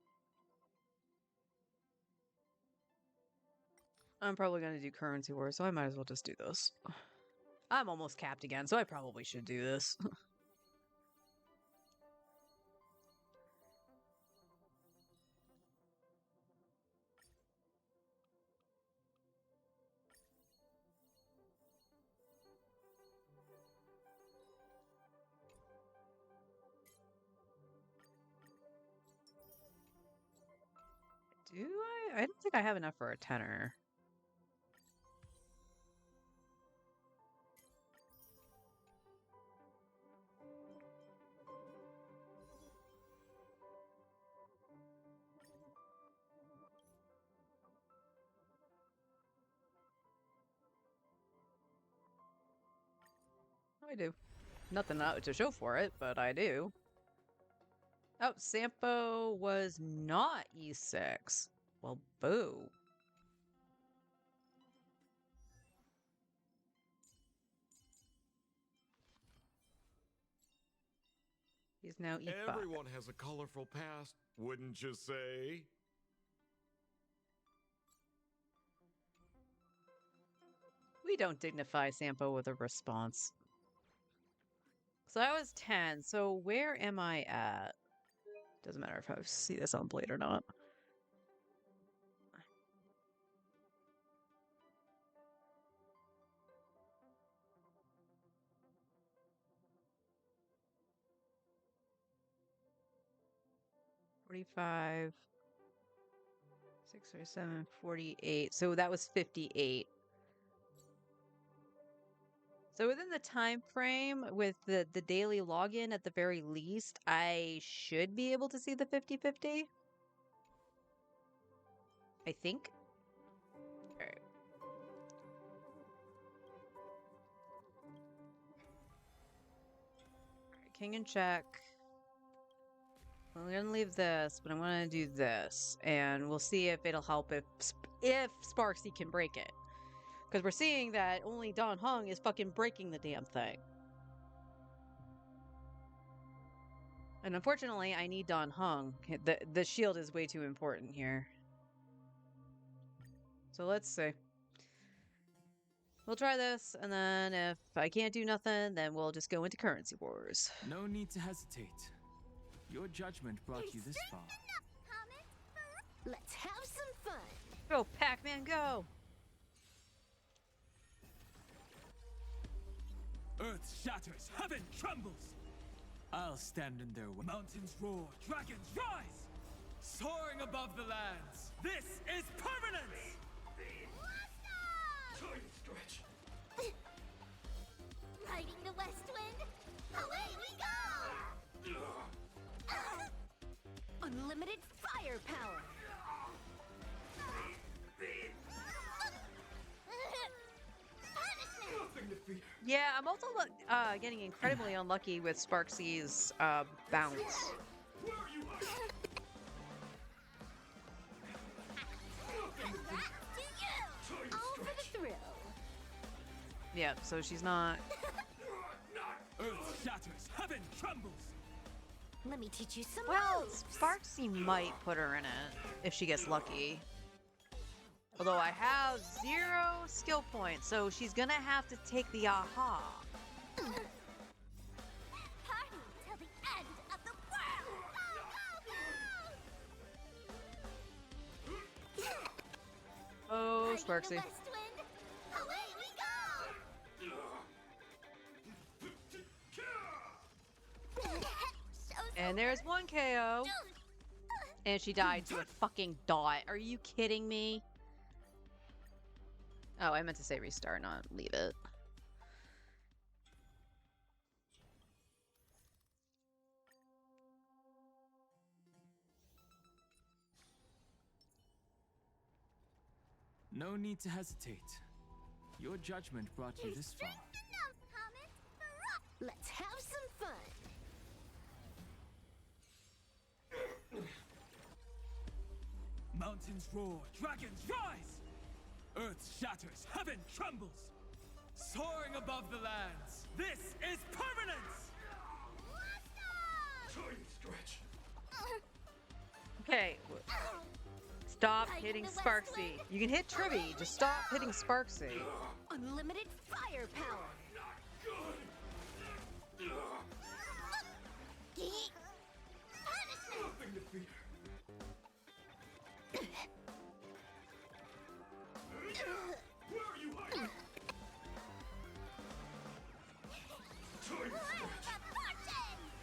I'm probably going to do Currency War, so I might as well just do this. I'm almost capped again, so I probably should do this. Do I? I don't think I have enough for a tenor. I do. Nothing to show for it, but I do. Oh, Sampo was not E6. Well, boo. He's now E5. Everyone has a colorful past, wouldn't you say? We don't dignify Sampo with a response. So I was 10, so where am I at? Doesn't matter if I see this on Blade or not. $45, 6 or 7, 48. So that was 58. So within the time frame with the daily login at the very least, I should be able to see the 50-50. I think. All right. King and check. I'm gonna leave this, but I'm gonna do this, and we'll see if it'll help if Sparksy can break it. Because we're seeing that only Dan Heng is fucking breaking the damn thing. And unfortunately, I need Dan Heng. The shield is way too important here. So let's see. We'll try this, and then if I can't do nothing, then we'll just go into Currency Wars. No need to hesitate. Your judgment brought you this far. Let's have some fun. Go, Pac-Man, go! Earth shatters, heaven trembles. I'll stand in their way. Mountains roar, dragons rise. Soaring above the lands. This is permanence. Riding the west wind, Yeah, I'm also getting incredibly unlucky with Sparksy's bounce. All for the thrill. Yeah, so she's not. Earth shatters, heaven trembles. Let me teach you some Well, moves. Sparksy might put her in it if she gets lucky. Although I have 0 skill points, so she's gonna have to take the aha. Party till the end of the world. Go, go, go! Oh, Riding the Sparksy. west wind, away we go! And there's 1 KO. And she died to a fucking dot. Are you kidding me? Oh, I meant to say restart, not leave it. No need to hesitate. Your judgment brought you this far. Let's have some fun. Mountains roar, dragons rise! Earth shatters, heaven trembles! Soaring above the lands, this is permanence! Stretch. Okay. Stop hitting Riding the west Sparksy. wind. You can hit Trivy, just stop hitting Sparksy. Unlimited firepower. Punishment. Nothing to fear. Where are you hiding?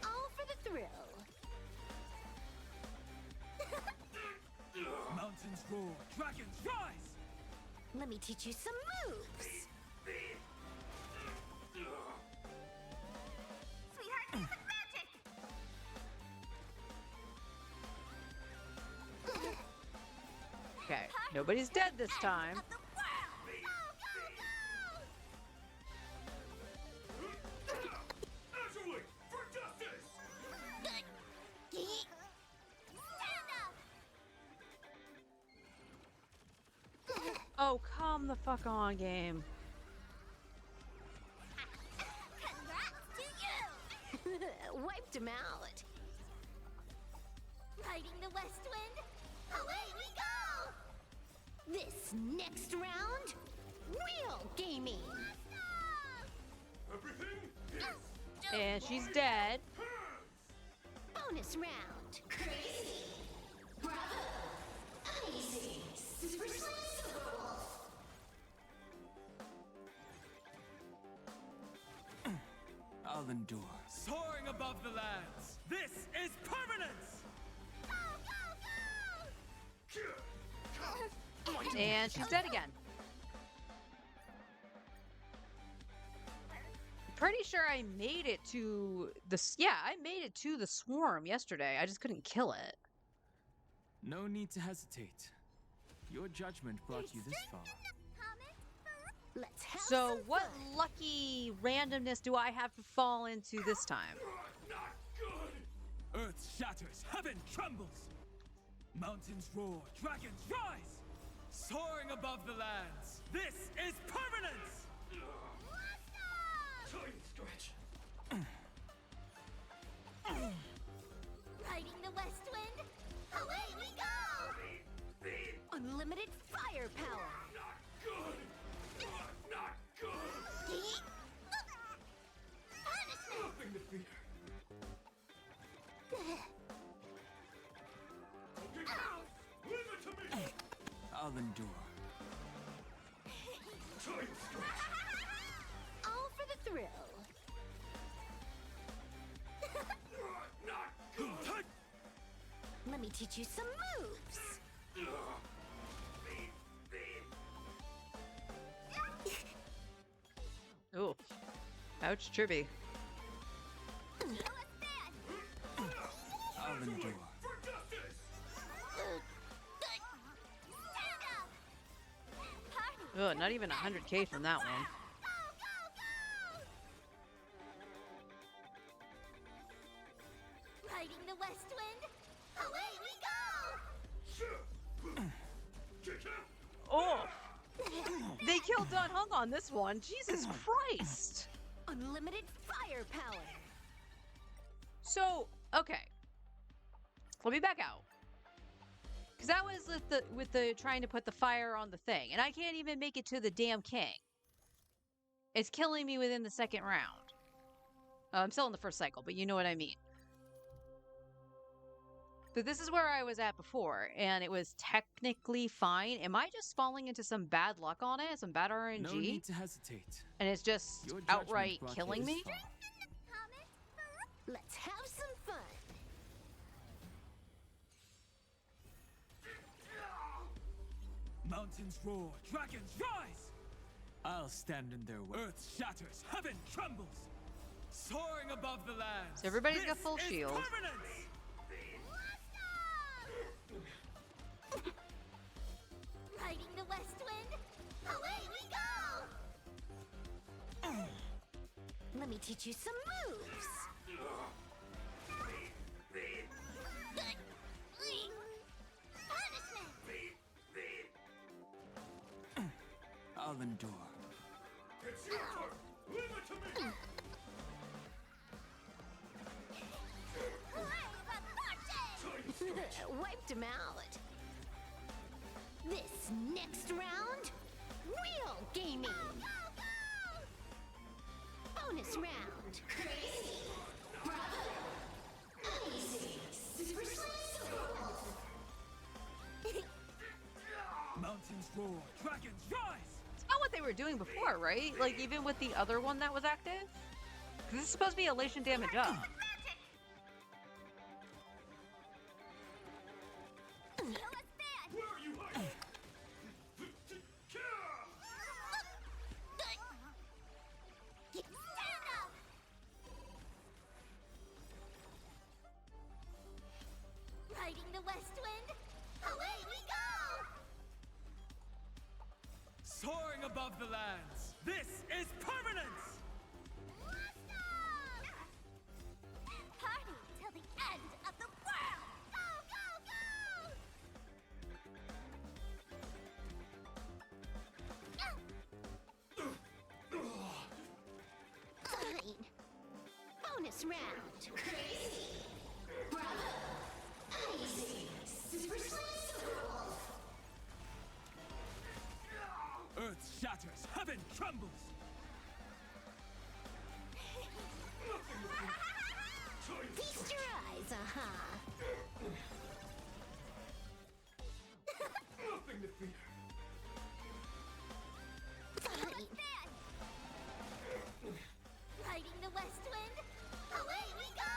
All for the thrill. Mountains roar, dragons rise! Let me teach you some moves. Sweetheart, use some magic. Okay, nobody's dead this time. Of the world. Go, go, go! Azurlink, for justice! Stand up. Oh, come the fuck on, game. Congrats to you. Wiped him out. Riding the west wind, away we go. This next round, real gaming. Everything is And she's dead. Bonus round. Crazy. Bravo. Amazing. Super I'll endure. Soaring above the lands, this is permanence! And she's dead again. Pretty sure I made it to the I made it to the swarm yesterday. I just couldn't kill it. No need to hesitate. Your judgment brought you this far. Let's have So some what fun. lucky randomness do I have to fall into this time? not good! Earth shatters, heaven trembles! Mountains roar, dragons rise! Soaring above the lands, this is permanence! Time stretch. Riding the west wind, away we go. Unlimited firepower. Not good! Not good! Punishment. Nothing to fear. Okay, leave it to me! I'll endure. Time stretch. All for the thrill. Not good! Let me teach you some moves. Ooh. Ouch, Tribby. I'll endure. For justice! Ugh, not even 100k from that one. real done hung on this one. Jesus Christ. Unlimited firepower. So, okay. Let me back out. Because that was with the trying to put the fire on the thing. And I can't even make it to the damn king. It's killing me within the second round. I'm still in the first cycle, but you know what I mean. But this is where I was at before, and it was technically fine. Am I just falling into some bad luck on it? Some bad RNG? No need to hesitate. And it's just Your judgment outright brought killing this me? far. Let's have some fun. Mountains roar, dragons rise! I'll stand in their way. Earth shatters, heaven trembles! Soaring above the lands. So everybody's got This full is shield. permanence! Riding the west wind, away we go! Let me teach you some moves. Punishment! I'll endure. It's your turn. Leave it to me. Wiped him out. This next round, real gaming. Bonus round. Crazy. Bravo. Easy. Super Mountains roar, dragons rise! It's not what they were doing before, right? Like, even with the other one that was active? 'Cause this is supposed to be elation damage up. Where are you hiding? Stand up. Riding the west wind, away we go! Soaring above the lands. This is permanence! Party till the end of the world! Go, go, go! Fine. Bonus round. Crazy. Bravo. Easy. Super Earth shatters, heaven trembles! Feast your eyes, Nothing to fear. Fine. Riding the west wind, away we go!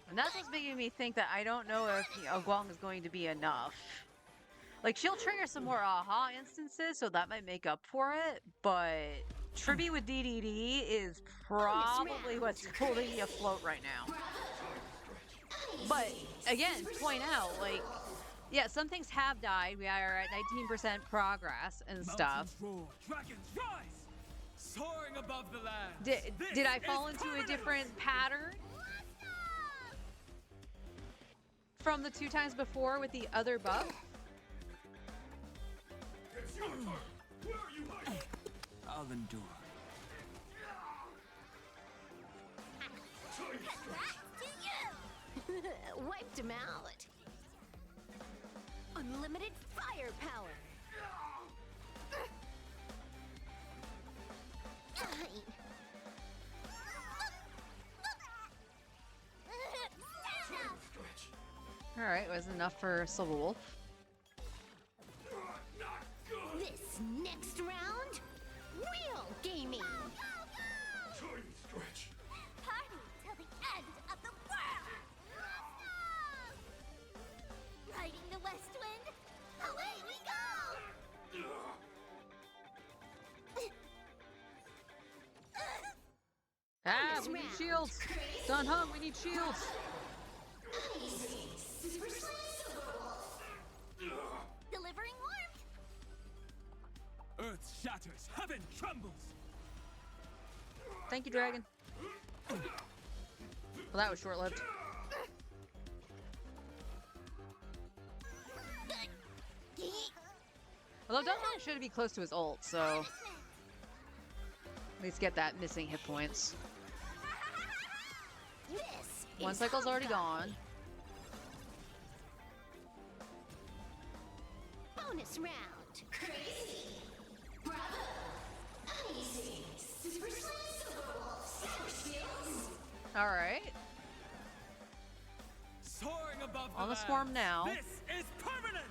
And that's what's making me think that I don't know if Guang is going to be enough. Like, she'll trigger some more aha instances, so that might make up for it, but Tribby with DDD is probably what's holding me afloat right now. But, again, point out, like, yeah, some things have died. We are at 19% progress and stuff. Mountains roar, dragons rise! Soaring above the lands. Did I This fall is into a permanence! different pattern from the 2 times before with the other buff? It's your turn. Where are you hiding? I'll endure. Wiped him out. Unlimited firepower. Fine. Alright, was enough for Silver Wolf. Not good. This next round, real gaming. Time stretch. Party till the end of the world. Riding the west wind, away we go. Ah, we need shields! Dun Hung, we need shields! Delivering warmth. Earth shatters, heaven trembles! Thank you, Dragon. Well, that was short-lived. Although Dunhong should be close to his ult, so at least get that missing hit points. This One is cycle's already Honkai. gone. Bonus round. Crazy. Bravo. Amazing. Super Slam Silver Wolf. Super Skills. All right. Soaring above On the lands. swarm now. This is permanence.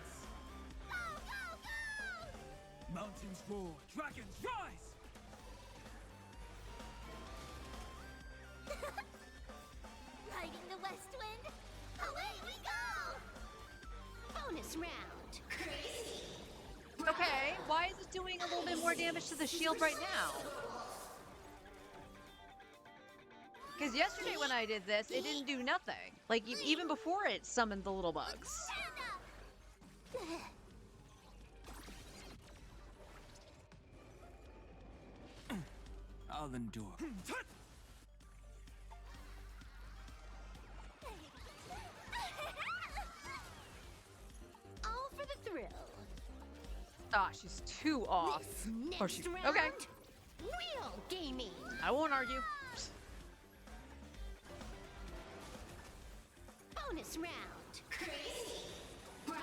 Go, go, Mountains roar, dragons rise. go! Riding the west wind. Away we go. Bonus round. Crazy. Okay, why is it doing a little bit more damage to the shield right now? Because yesterday when I did this, it didn't do nothing. Like, even before it summoned the little bugs. Stand up. I'll endure. All for the thrill. Ah, she's too off. This next Or she- round. okay. Real gaming. I won't argue. Bonus round. Crazy. Bravo.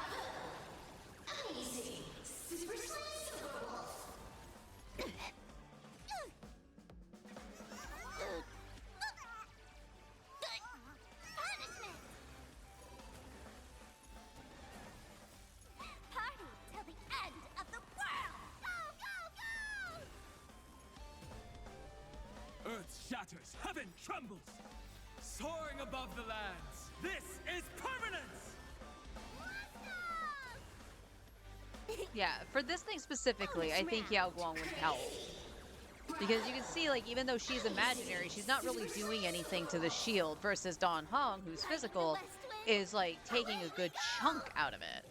Amazing. Super Slam Silver Wolf. Punishment. Party till the end of the world. Go, go, go! Earth shatters, heaven trembles. Soaring above the lands. This is permanence. Yeah, for this thing specifically, I think Yao Guang would help. Because you can see, like, even though she's imaginary, she's not really doing anything to the shield, versus Dan Heng, who's physical, is, like, taking a good chunk out of it.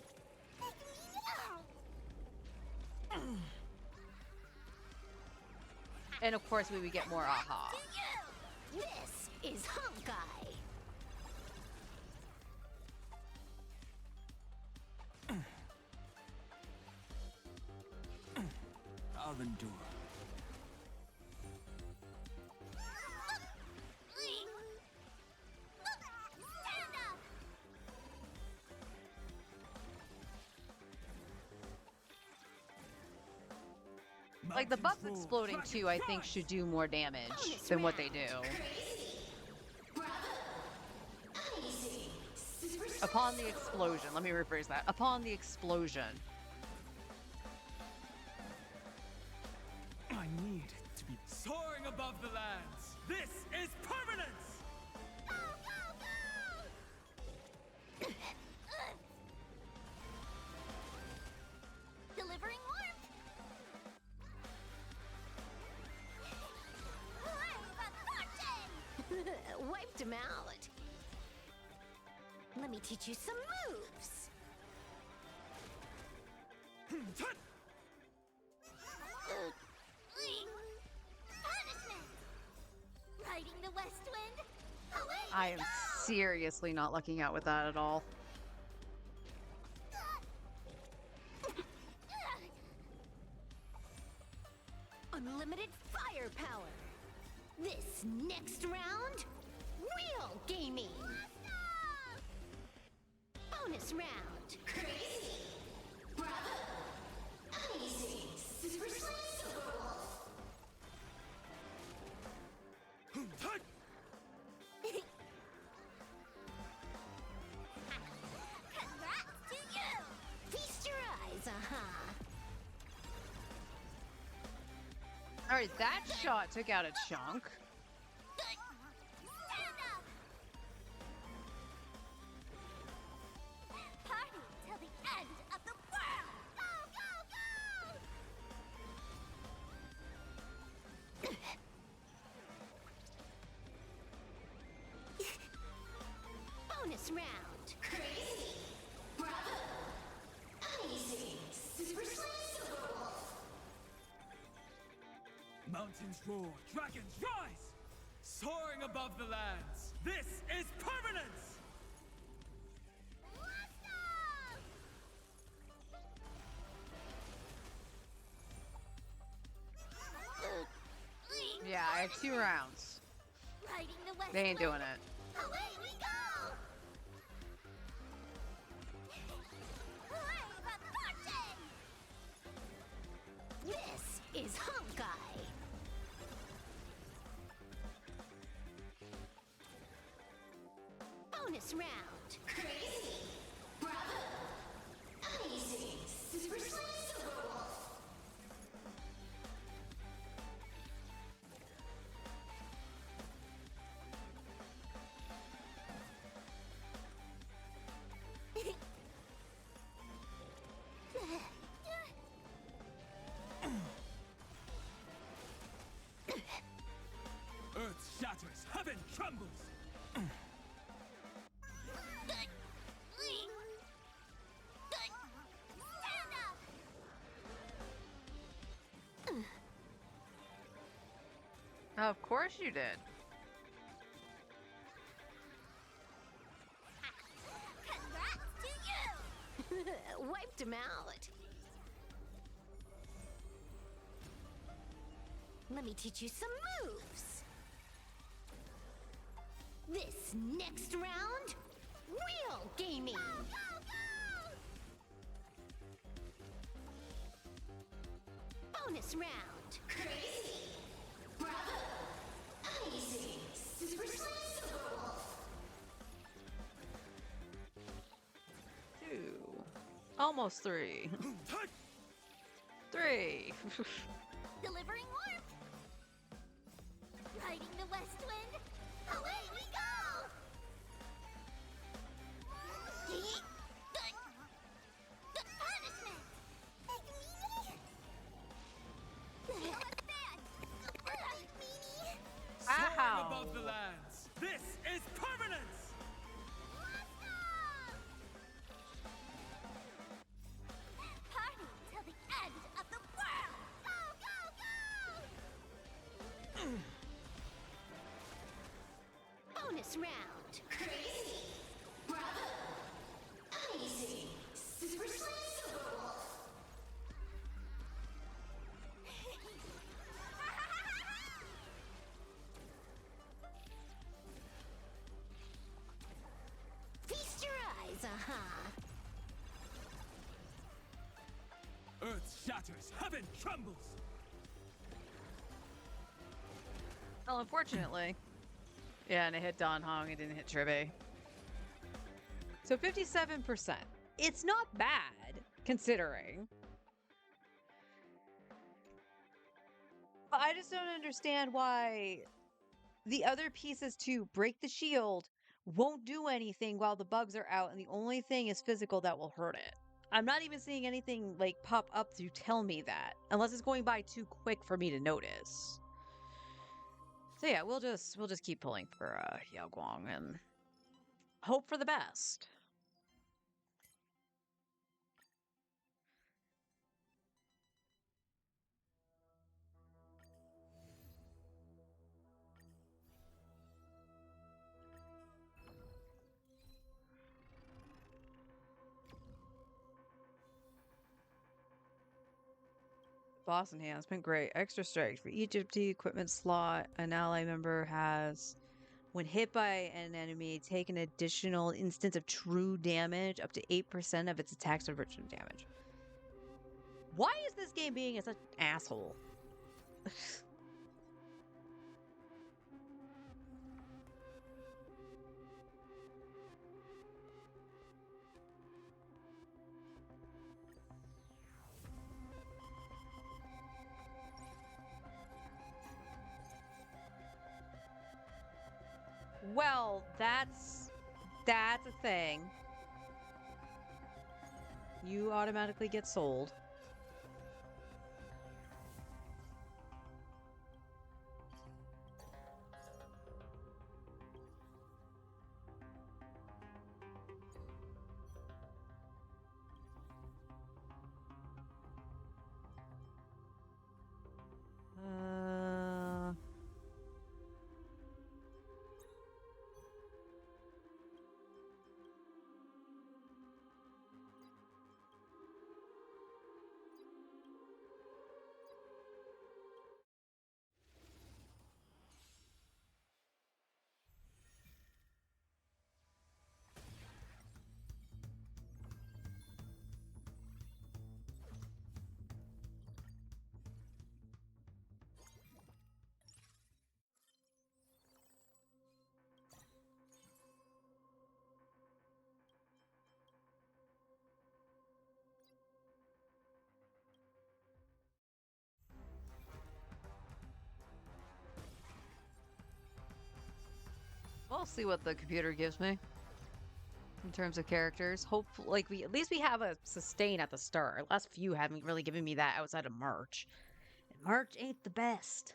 And of course, we would get more aha. This is Honkai. I'll endure. Stand up. Like, the buff Mountains roar, exploding dragons too, I think, rise. should do more damage than what they do. Upon the explosion, let me rephrase that. Upon the explosion. I need to be soaring above the lands. This is permanence. Delivering warmth. Wiped him out. Let me teach you some moves. Punishment. Riding the west wind. Away I we am go! seriously not lucking out with that at all. Unlimited firepower. This next round, real gaming. Bonus round. Crazy. Bravo. Amazing. Super Slam Silver Wolf. Congrats to you. Feast your eyes, Alright, that shot took out a chunk. Stand up. Party till the end of the world. Go, go, go! Bonus round. Crazy. Bravo. Amazing. Super Slam Silver Wolf. Mountains roar, dragons rise. Soaring above the lands. This is permanence. I have 2 rounds. Riding the west They ain't wind. doing it. Away we go! Hooray for fortune! This is Honkai. Bonus round. Crazy. Bravo. Amazing. Super Slice Silverwolf. Earth shatters, heaven trembles. Stand up! Of course you did. Congrats to you! Wiped him out. Let me teach you some moves. This next round, real gaming. Bonus round. Crazy. Bravo. Amazing. Super Slice Silverwolf. 2. Almost 3. 3. Delivering warmth. Riding the west wind. Away we go. The punishment. Soaring Ow. above the lands. This is permanence. Party till the end of the world. Go, go, go! Bonus round. Crazy. Bravo. Amazing. Super Slice Silverwolf. Feast your eyes, Earth shatters, heaven trembles. Well, unfortunately. Yeah, and it hit Don Hong. It didn't hit Tribby. So 57%. It's not bad, considering. But I just don't understand why the other pieces to break the shield won't do anything while the bugs are out, and the only thing is physical that will hurt it. I'm not even seeing anything like pop up to tell me that, unless it's going by too quick for me to notice. So yeah, we'll just keep pulling for Yao Guang and hope for the best. Boss enhancement, great. Extra strike for each empty equipment slot an ally member has. When hit by an enemy, take an additional instance of true damage, up to 8% of its attacks or virtual damage. Why is this game being such an asshole? Well, that's a thing. You automatically get sold. see what the computer gives me in terms of characters. Hopefully, like at least we have a sustain at the start. Our last few haven't really given me that outside of March. And March ain't the best.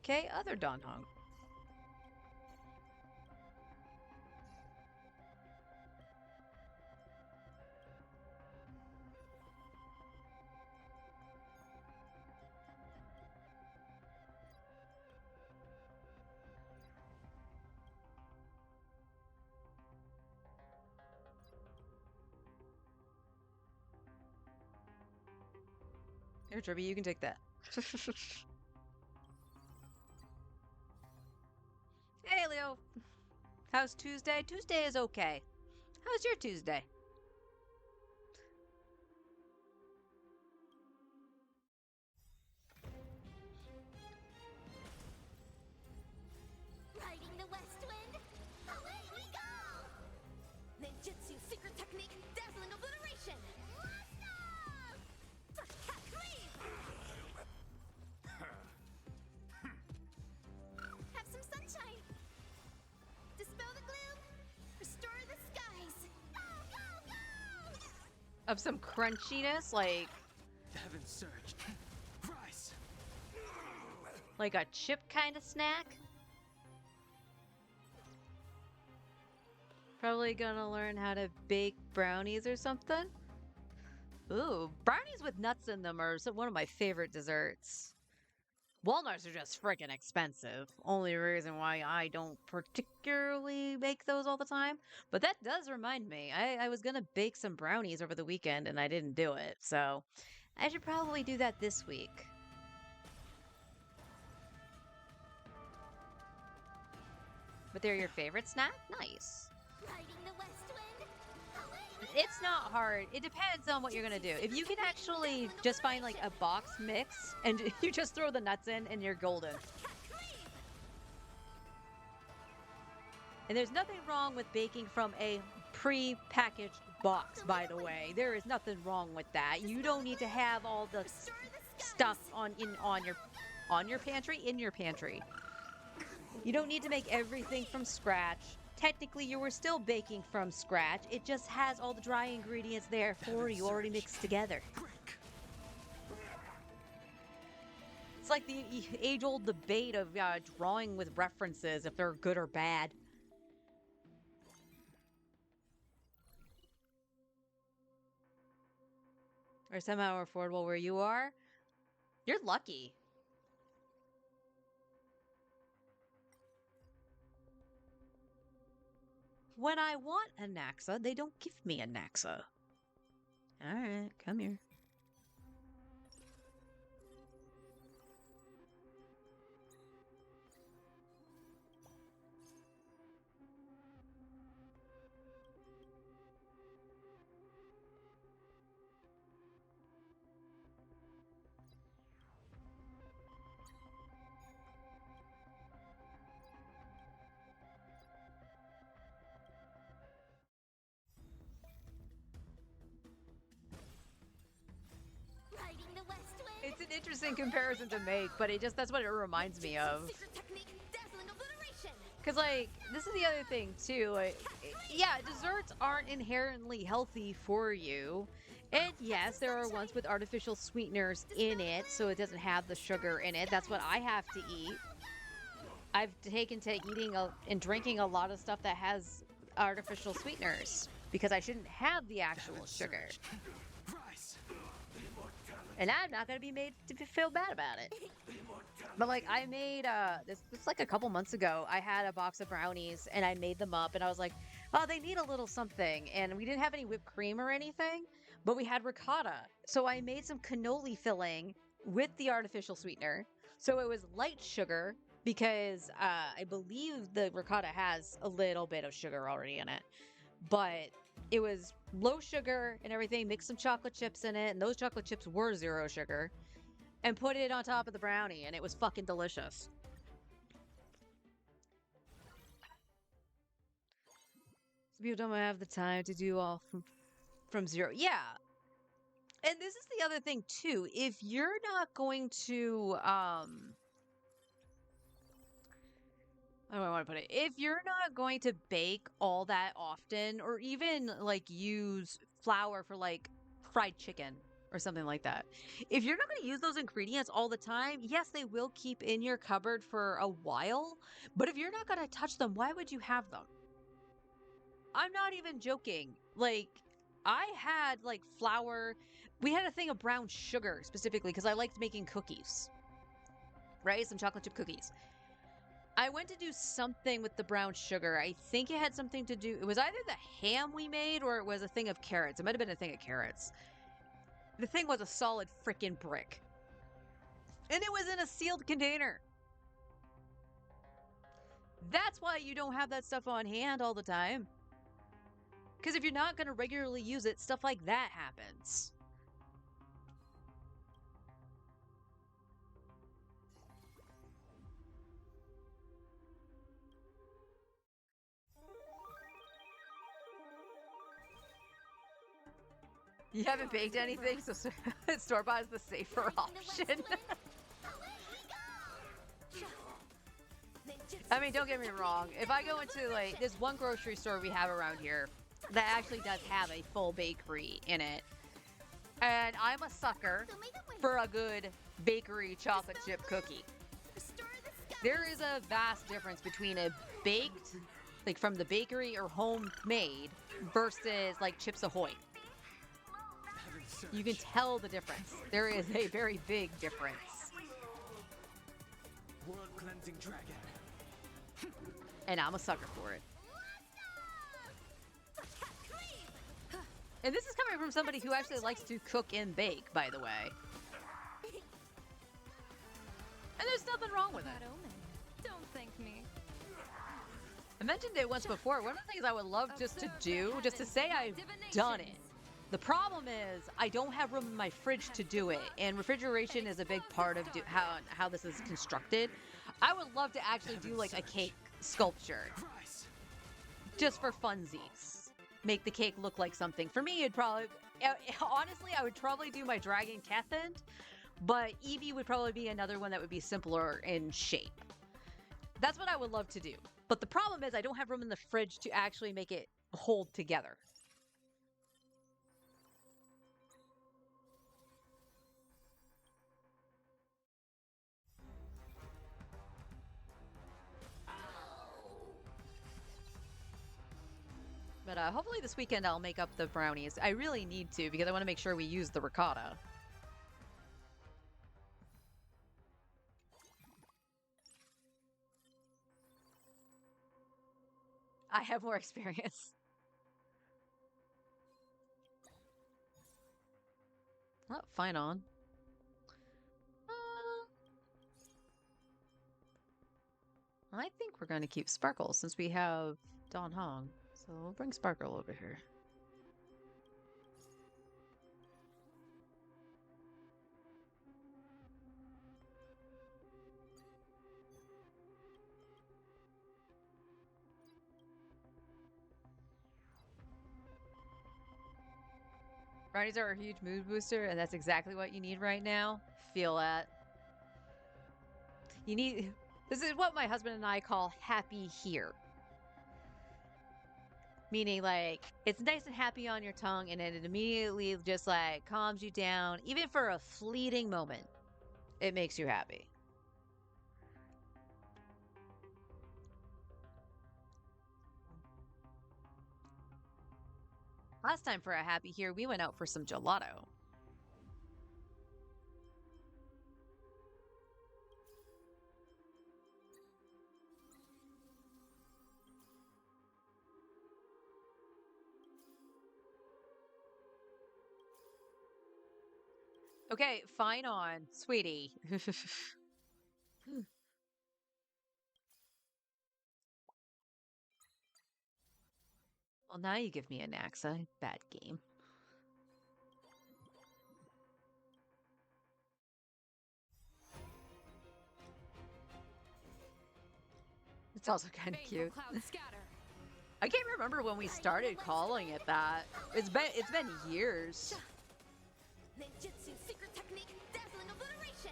Okay, other Dan Hong. Here, Tribby, you can take that. Hey, Leo. How's Tuesday? Tuesday is okay. How's your Tuesday? Riding the west wind, away we go! Ninjutsu secret technique, dazzling obliteration! Have some sunshine! Dispel the gloom! Restore the skies! Go, go, go! Of some crunchiness, Heaven surge. Rise. like a chip kind of snack? Probably gonna learn how to bake brownies or something. Ooh, brownies with nuts in them are one of my favorite desserts. Walnuts are just freaking expensive. Only reason why I don't particularly make those all the time. But that does remind me, I was gonna bake some brownies over the weekend and I didn't do it. So I should probably do that this week. But they're your favorite snack? Nice. Riding the west wind, away we It's not hard. It depends on what you're gonna do. If you can actually just find like a box mix and you just throw the nuts in and you're golden. And there's nothing wrong with baking from a pre-packaged box, by the way. There is nothing wrong with that. You don't need to have all the restore the stuff skies! on your pantry in your pantry. You don't need to make everything from scratch. Technically, you were still baking from scratch. It just has all the dry ingredients there for you already mixed together. It's like the age-old debate of drawing with references, if they're good or bad. Or somehow affordable where you are. You're lucky. When I want a Naxa, they don't give me a Naxa. Alright, come here. Riding the west wind, It's an interesting comparison to make, but that's what it reminds me of. secret technique, dazzling obliteration! Because, like, this is the other thing, too. Like, yeah, desserts aren't inherently healthy for you. And yes, there are ones with artificial sweeteners in it, so it doesn't have the sugar in it. That's what I have to eat. I've taken to eating and drinking a lot of stuff that has artificial sweeteners because I shouldn't have the actual sugar. Rise. And I'm not going to be made to feel bad about it. But like I made this like a couple months ago, I had a box of brownies and I made them up and I was like, oh, they need a little something. And we didn't have any whipped cream or anything, but we had ricotta. So I made some cannoli filling with the artificial sweetener. So it was light sugar, because I believe the ricotta has a little bit of sugar already in it, but it was low sugar and everything. Mix some chocolate chips in it, and those chocolate chips were 0 sugar, and put it on top of the brownie, and it was fucking delicious. Some people don't have the time to do all from zero. Yeah. And this is the other thing too. If you're not going to how do I want to put it? If you're not going to bake all that often, or even like use flour for like fried chicken or something like that, if you're not going to use those ingredients all the time, yes, they will keep in your cupboard for a while. But if you're not going to touch them, why would you have them? I'm not even joking. Like, I had like flour. We had a thing of brown sugar specifically because I liked making cookies, right? Some chocolate chip cookies. I went to do something with the brown sugar. I think it had something to do. It was either the ham we made or it was a thing of carrots. It might have been a thing of carrots. The thing was a solid freaking brick. And it was in a sealed container. That's why you don't have that stuff on hand all the time. Because if you're not going to regularly use it, stuff like that happens. You haven't baked anything, so store-bought is the safer option. I mean, don't get me wrong. If I go into, like, there's one grocery store we have around here that actually does have a full bakery in it. And I'm a sucker for a good bakery chocolate chip cookie. There is a vast difference between a baked, like from the bakery or homemade, versus like Chips Ahoy. You can tell the difference. There is a very big difference. World cleansing dragon. And I'm a sucker for it. And this is coming from somebody who actually likes to cook and bake, by the way. And there's nothing wrong with it. Don't thank me. I mentioned it once before. One of the things I would love just to do, just to say I've done it. The problem is I don't have room in my fridge to do it, and refrigeration is a big part of how this is constructed. I would love to actually do like a cake sculpture, just for funsies. Make the cake look like something. For me, it'd probably, honestly, I would probably do my dragon Cathunt, but Eevee would probably be another one that would be simpler in shape. That's what I would love to do. But the problem is I don't have room in the fridge to actually make it hold together. But hopefully this weekend I'll make up the brownies. I really need to because I want to make sure we use the ricotta. I have more experience. Oh, fine on. I think we're going to keep Sparkle since we have Dan Heng. So we'll bring Sparkle over here. Brownies are a huge mood booster, and that's exactly what you need right now. Feel that. You need... This is what my husband and I call happy here. Meaning, like, it's nice and happy on your tongue, and then it immediately just, like, calms you down. Even for a fleeting moment, it makes you happy. Last time for a happy here, we went out for some gelato. Okay, fine on, sweetie. Well, now you give me a Naxa. Bad game. It's also kind of cute. Cloud scatter. I can't remember when we started calling it that. It's been years. Ninjutsu secret technique, dazzling obliteration.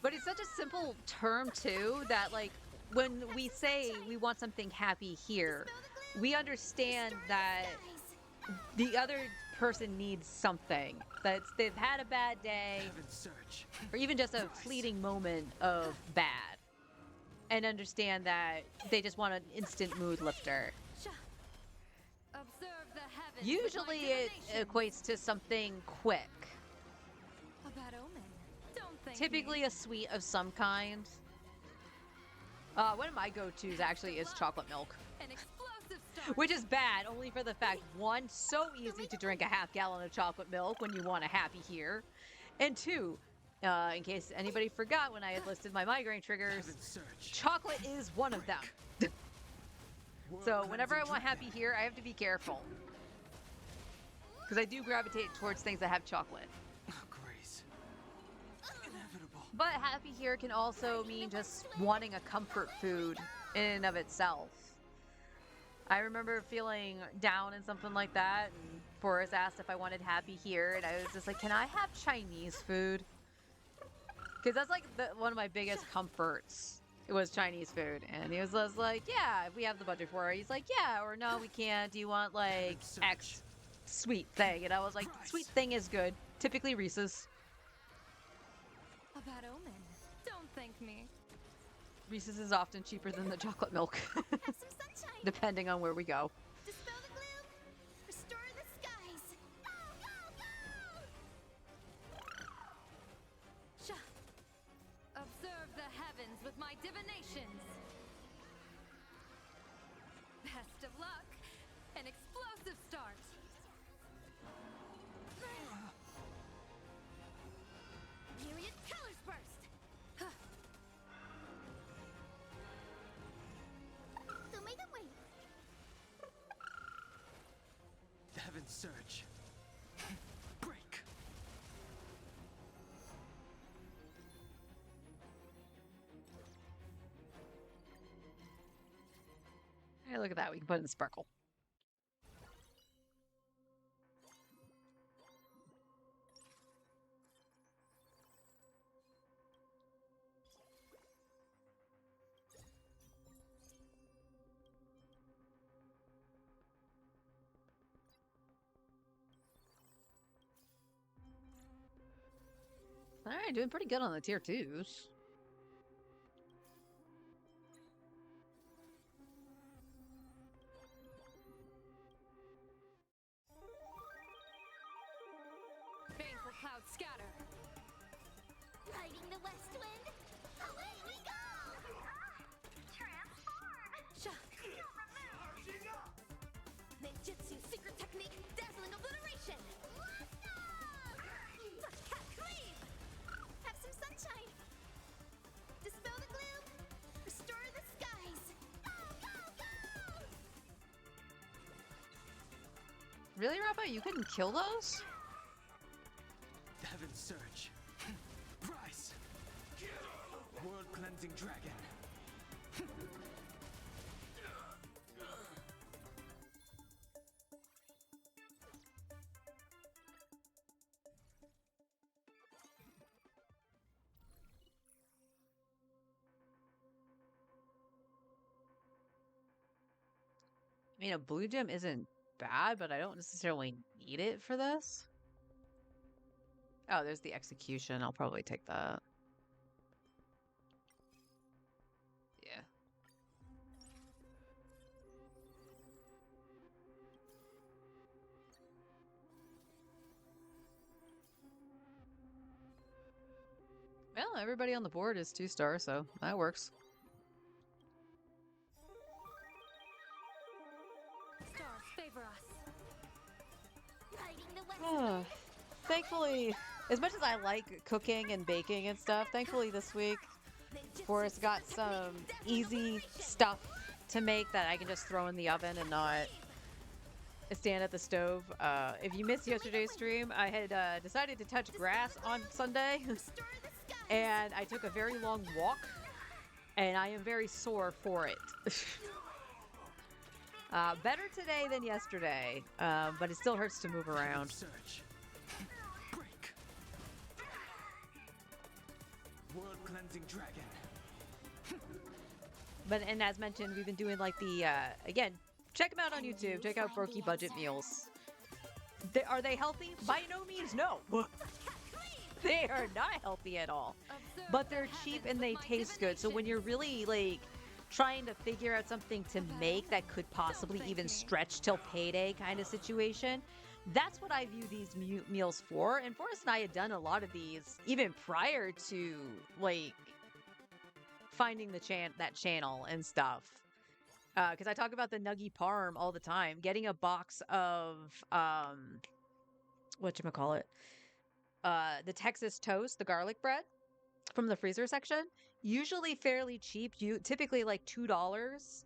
But it's such a simple term too that like when we say we want something happy here, we understand that the other person needs something. That they've had a bad day, Heaven's Search. or even just a fleeting moment of bad, and understand that they just want an instant mood lifter. Observe the heavens. with my Usually it divination. equates to something quick. A bad omen. Don't think Typically a sweet of some kind. One of my go-tos actually is chocolate milk. an explosive start. Which is bad, only for the fact, one, so easy to drink a half gallon of chocolate milk when you want a happy here. And two, in case anybody forgot when I had listed my migraine triggers, Heaven's Search. chocolate is one of them. So whenever I want happy here, I have to be careful. Because I do gravitate towards things that have chocolate. Oh, Grace. Inevitable. But happy here can also mean just wanting a comfort food in and of itself. I remember feeling down and something like that, and Forrest asked if I wanted happy here, and I was just like, can I have Chinese food? Because that's like one of my biggest comforts. It was Chinese food, and he was just like, yeah, if we have the budget for it. He's like, yeah, or no, we can't. Do you want like X sweet thing? And I was like, sweet thing is good. Typically Reese's. A bad omen. Don't thank me. Reese's is often cheaper than the chocolate milk, Have some sunshine. depending on where we go. Dispel the gloom. Restore the skies. Go, go, go! Sha. Observe the heavens with my divinations. Best of luck. An explosive start. Myriad colors burst. Who made them wait? Heaven's Search. Break. Hey, look at that. We can put in sparkle. All right, doing pretty good on the tier 2s. Baneful cloud scatter. Riding the west wind. Away we go! Transform! Sha. Ninjutsu secret technique, dazzling obliteration. Touch cat cleave. Have some sunshine. Dispel the gloom. Restore the skies. Go, go, go! Really, Rappa? You couldn't kill those? Heaven's Search. Price. World Cleansing Dragon. I mean, a blue gem isn't bad, but I don't necessarily need it for this. Oh, there's the execution. I'll probably take that. Yeah. Well, everybody on the board is 2-star, so that works. Stars favor us. Riding the west wind. Thankfully, as much as I like cooking and baking and stuff, thankfully this week Ninjutsu Forrest got secret some technique, dazzling easy obliteration. stuff to make that I can just throw in the oven and not stand at the stove. If you missed yesterday's stream, I had decided to touch grass on Sunday, and I took a very long walk, and I am very sore for it. Better today than yesterday, but it still hurts to move around. Search. Break. World cleansing dragon. And as mentioned, we've been doing like the again. Check them out on YouTube. Check out Brokey Budget Meals. Are they healthy? By no means, no. They are not healthy at all. But they're cheap and they taste good. So when you're really like trying to figure out something to make that could possibly even stretch till payday kind of situation, that's what I view these meals for. And Forrest and I had done a lot of these even prior to like finding that channel and stuff. Because I talk about the Nuggy Parm all the time. Getting a box of whatchamacallit? The Texas toast, the garlic bread from the freezer section. Usually fairly cheap. Typically like $2.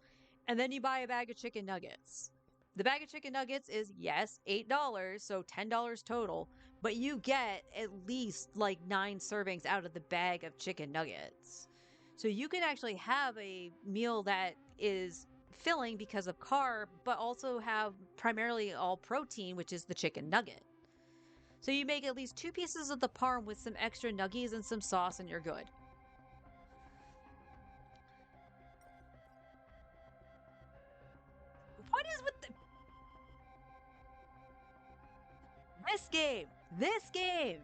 And then you buy a bag of chicken nuggets. The bag of chicken nuggets is, yes, $8, so $10 total. But you get at least like 9 servings out of the bag of chicken nuggets. So you can actually have a meal that is filling because of carb, but also have primarily all protein, which is the chicken nugget. So you make at least 2 pieces of the parm with some extra nuggies and some sauce, and you're good. What is with the... This game! This game!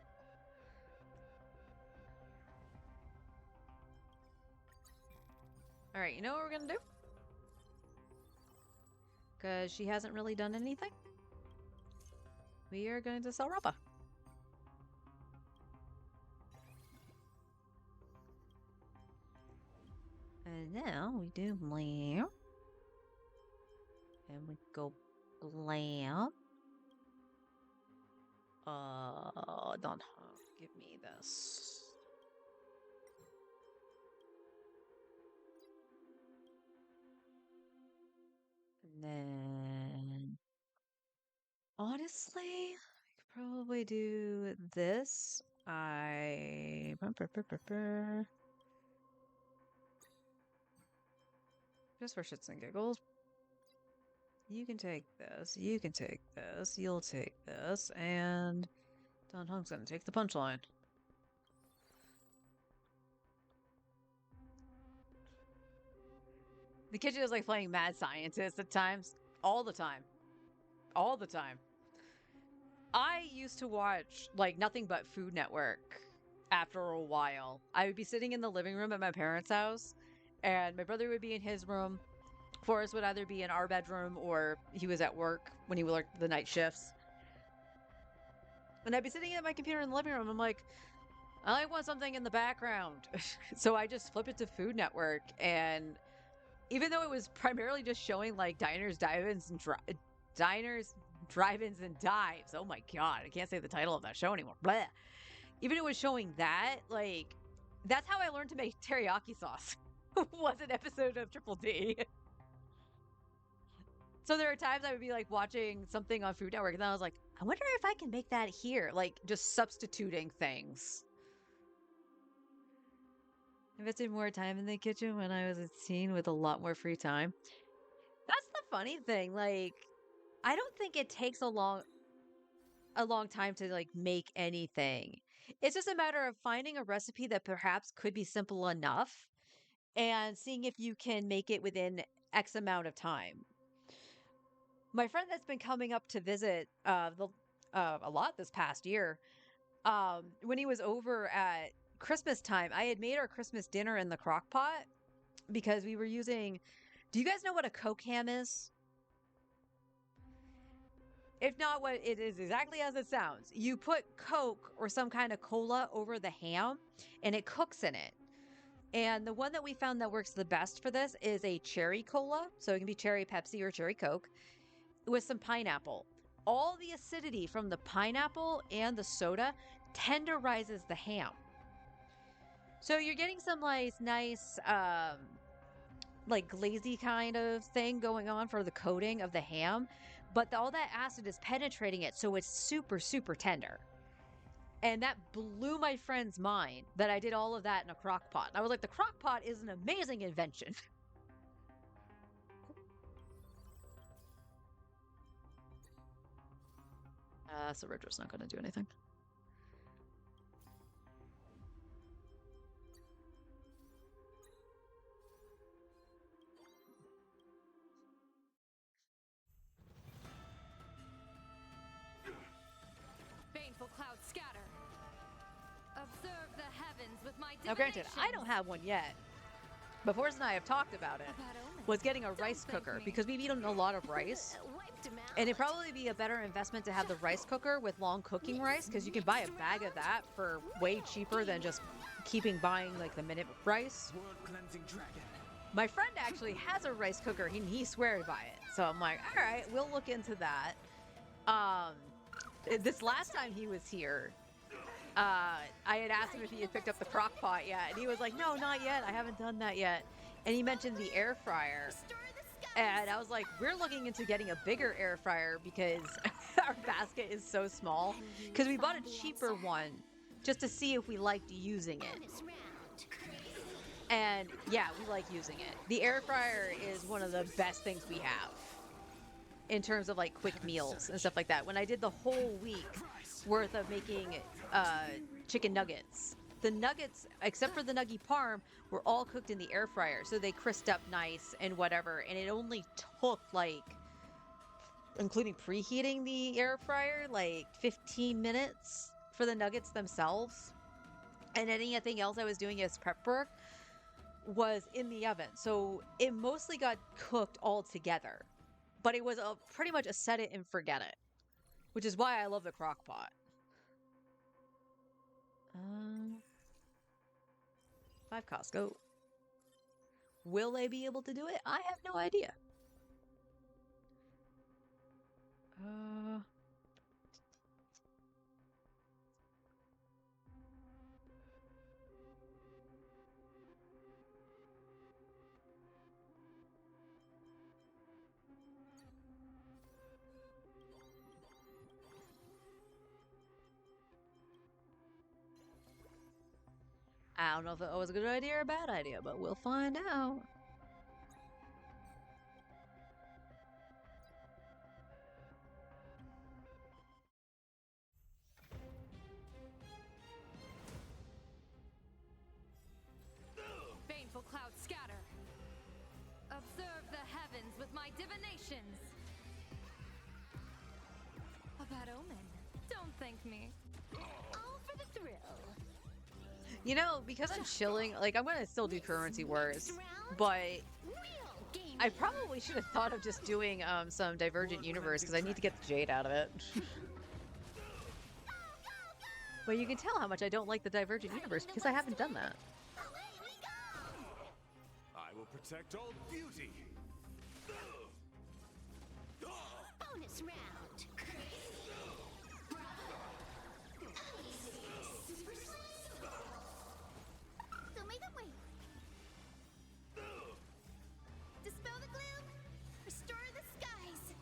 Alright, you know what we're gonna do? Because she hasn't really done anything. We are going to sell Rappa. And now we do blam. And we go blam. Don't give me this. And then, honestly, I could probably do this. Just for shits and giggles. You can take this, you can take this, you'll take this, and Don Hong's gonna take the punchline. The kitchen is like playing mad scientist at times. All the time. All the time. I used to watch like nothing but Food Network after a while. I would be sitting in the living room at my parents' house, and my brother would be in his room. Forrest would either be in our bedroom or he was at work when he worked the night shifts. And I'd be sitting at my computer in the living room. I'm like, I want something in the background. So I just flip it to Food Network, and even though it was primarily just showing like diners, drive-ins, and drive-ins and dives. Oh my god, I can't say the title of that show anymore. Blah. Even it was showing that, like, that's how I learned to make teriyaki sauce. Was an episode of Triple D. So there are times I would be like watching something on Food Network, and then I was like, I wonder if I can make that here, like just substituting things. Invested more time in the kitchen when I was a teen with a lot more free time. That's the funny thing. Like, I don't think it takes a long time to like make anything. It's just a matter of finding a recipe that perhaps could be simple enough and seeing if you can make it within X amount of time. My friend that's been coming up to visit a lot this past year, when he was over at Christmas time, I had made our Christmas dinner in the crock pot because we were using... Do you guys know what a Coke ham is? If not, what it is exactly as it sounds. You put Coke or some kind of cola over the ham and it cooks in it. And the one that we found that works the best for this is a cherry cola. So it can be cherry Pepsi or cherry Coke with some pineapple. All the acidity from the pineapple and the soda tenderizes the ham. So you're getting some nice like glazy kind of thing going on for the coating of the ham, but all that acid is penetrating it, so it's super, super tender. And that blew my friend's mind that I did all of that in a crock pot. I was like, the crock pot is an amazing invention. So Retro's not going to do anything. Baneful clouds scatter. Observe the heavens with my Now, granted, I don't have one yet. But Forrest and I have talked about it. Was getting a rice cooker because we've eaten a lot of rice. And it'd probably be a better investment to have the rice cooker with long cooking rice because you can buy a bag of that for way cheaper than just buying like the minute rice. World cleansing dragon. My friend actually has a rice cooker and he swears by it. So I'm like, all right, we'll look into that. This last time he was here, I had asked him if he had picked up the crock pot yet. And he was like, no, not yet. I haven't done that yet. And he mentioned the air fryer. And I was like, we're looking into getting a bigger air fryer because our basket is so small. Because we bought a cheaper one just to see if we liked using it. And yeah, we like using it. The air fryer is one of the best things we have in terms of like quick meals and stuff like that. When I did the whole week worth of making chicken nuggets, the nuggets, except for the nugget parm, were all cooked in the air fryer. So they crisped up nice and whatever. And it only took like, including preheating the air fryer, like 15 minutes for the nuggets themselves. And anything else I was doing as prep work was in the oven. So it mostly got cooked all together. But it was pretty much a set it and forget it. Which is why I love the crock pot. 5 Costco. Will they be able to do it? I have no idea. I don't know if that was a good idea or a bad idea, but we'll find out. Baneful clouds scatter. Observe the heavens with my divinations. A bad omen. Don't thank me. All for the thrill. You know, because I'm chilling, like, I'm gonna still do Currency Wars, but I probably should have thought of just doing some Divergent Universe, because I need to get the Jade out of it. But you can tell how much I don't like the Divergent Universe, because I haven't done that. I will protect all beauty. Bonus round. Don't make them wait. Dispel the gloom. Restore the skies.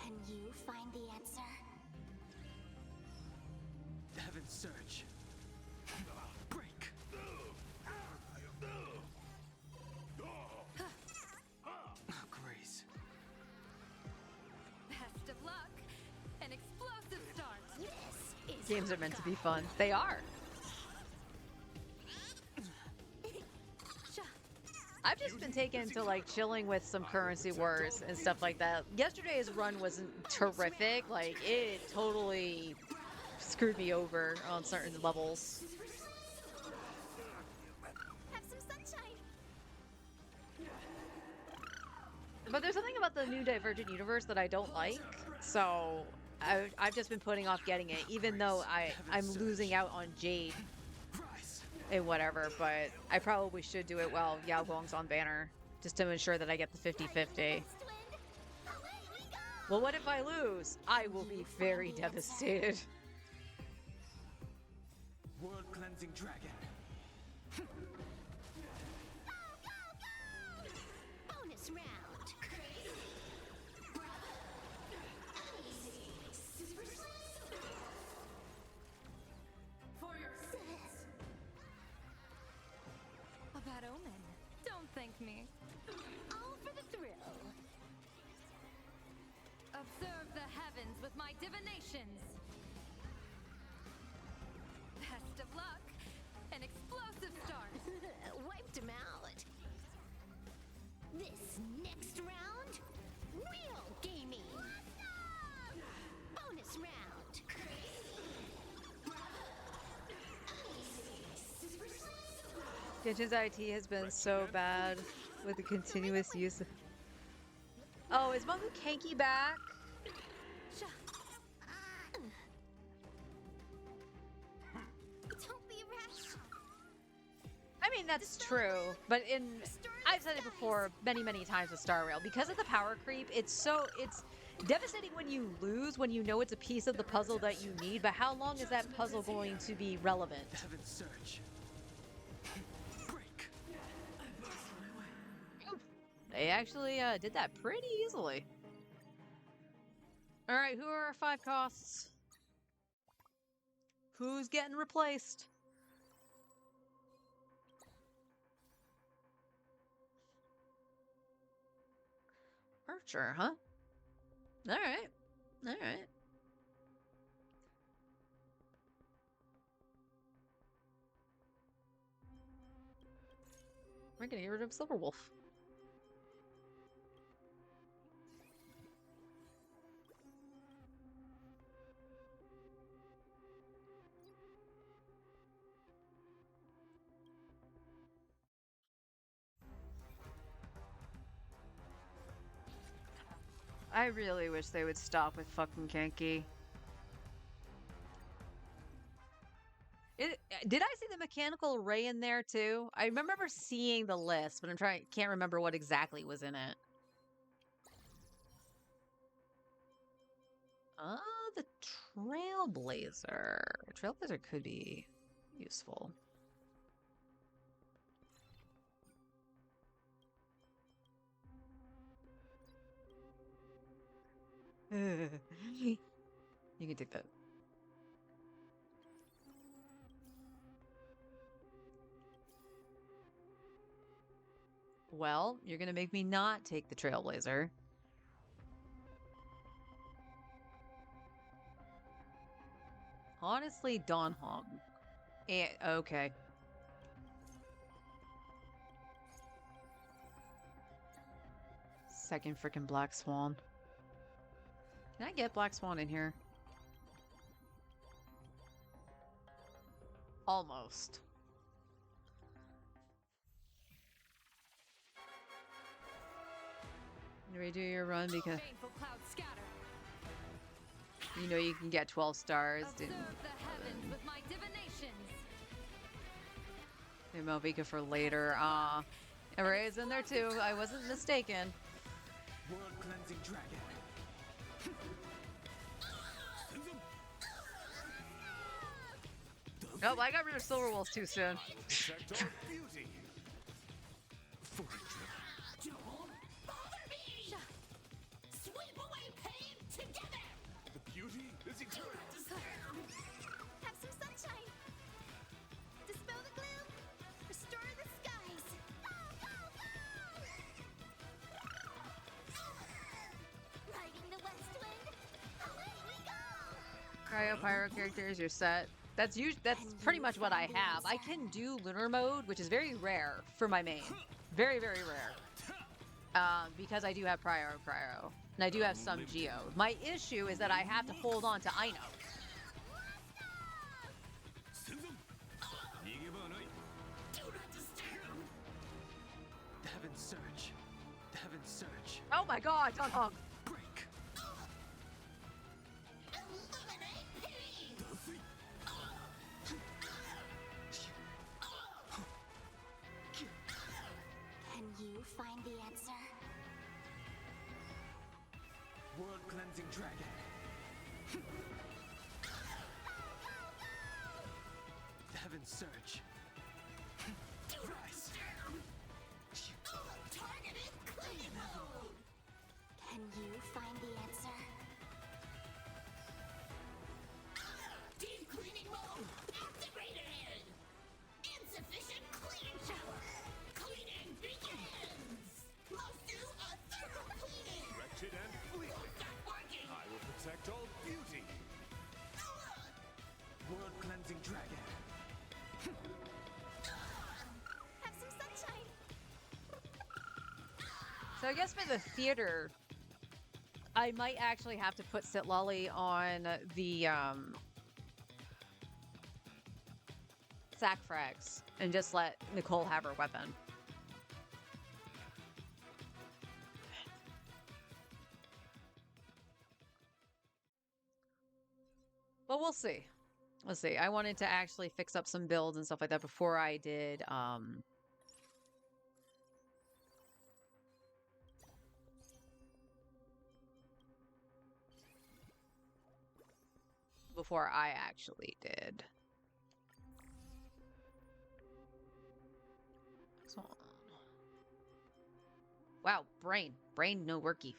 Can you find the answer? Heaven surge. Break. Grace. Best of luck. An explosive start. This is Games are meant to be fun. They are. I've just been taken to like chilling with some Currency Wars and stuff like that. Yesterday's run wasn't terrific. Like, it totally screwed me over on certain levels. have some sunshine. But there's something about the new Divergent Universe that I don't like. So I've just been putting off getting it, even though I'm losing out on Jade and whatever. But I probably should do it while Yao Guang's on banner, just to ensure that I get the 50-50. Well, what if I lose? I will be very devastated. World cleansing dragon. me. All for the thrill. Observe the heavens with my divinations. Best of luck. An explosive start. Wiped him out. This next round, real gaming. Bonus round. Genshin's IT has been so bad with the continuous use of... Oh, is Mogu Kanki back? Don't be rash. I mean, that's true, but I've said it before many, many times with Star Rail. Because of the power creep, it's devastating when you lose, when you know it's a piece of the puzzle that you need, but how long is that puzzle going to be relevant? Heaven's Surge. Break. They actually did that pretty easily. Alright, who are our 5 costs? Who's getting replaced? Archer, huh? Alright. Alright. We're gonna get rid of Silverwolf. I really wish they would stop with fucking Kanki. Did I see the mechanical ray in there too? I remember seeing the list, but can't remember what exactly was in it. The Trailblazer. Trailblazer could be useful. You can take that. Well, you're gonna make me not take the Trailblazer. Honestly, Dawnhog. Okay. Second freaking Black Swan. Can I get Black Swan in here? Almost. Redo your run because Baneful clouds scatter. you know you can get 12 stars. Observe the heavens with my divinations. Maybe Malvika for later. Array's in there too. I wasn't mistaken. World cleansing dragon. Nope, I got rid of Silverwolf too soon. Protect our beauty. Don't bother me! Sweep away pain together! The beauty is eternal. Have some sunshine! Dispel the gloom! Restore the skies! Go, go, go! Riding the west wind! Away we go! Cryo Pyro characters, you're set. That's pretty much what I have. I can do lunar mode, which is very rare for my main. Very, very rare. Because I do have Cryo. And I do have some Geo. My issue is that I have to hold on to Ino. Heaven's Surge. Heaven's Surge. Oh my god, Dawnhog! Break. Illuminate peace! Can you find the answer? World cleansing dragon. Heaven's Surge. Rise. Targeted clean mode! Can you find the answer? Deep cleaning mode activated! Insufficient cleaning power! Cleaning begins! and fleet. I will protect all beauty. World cleansing dragon. Have some sunshine. So I guess for the theater, I might actually have to put Sitlolly on the sack frags and just let Nicole have her weapon. But we'll see. Let's see. I wanted to actually fix up some builds and stuff like that before I did before I actually did. So, wow, brain no worky.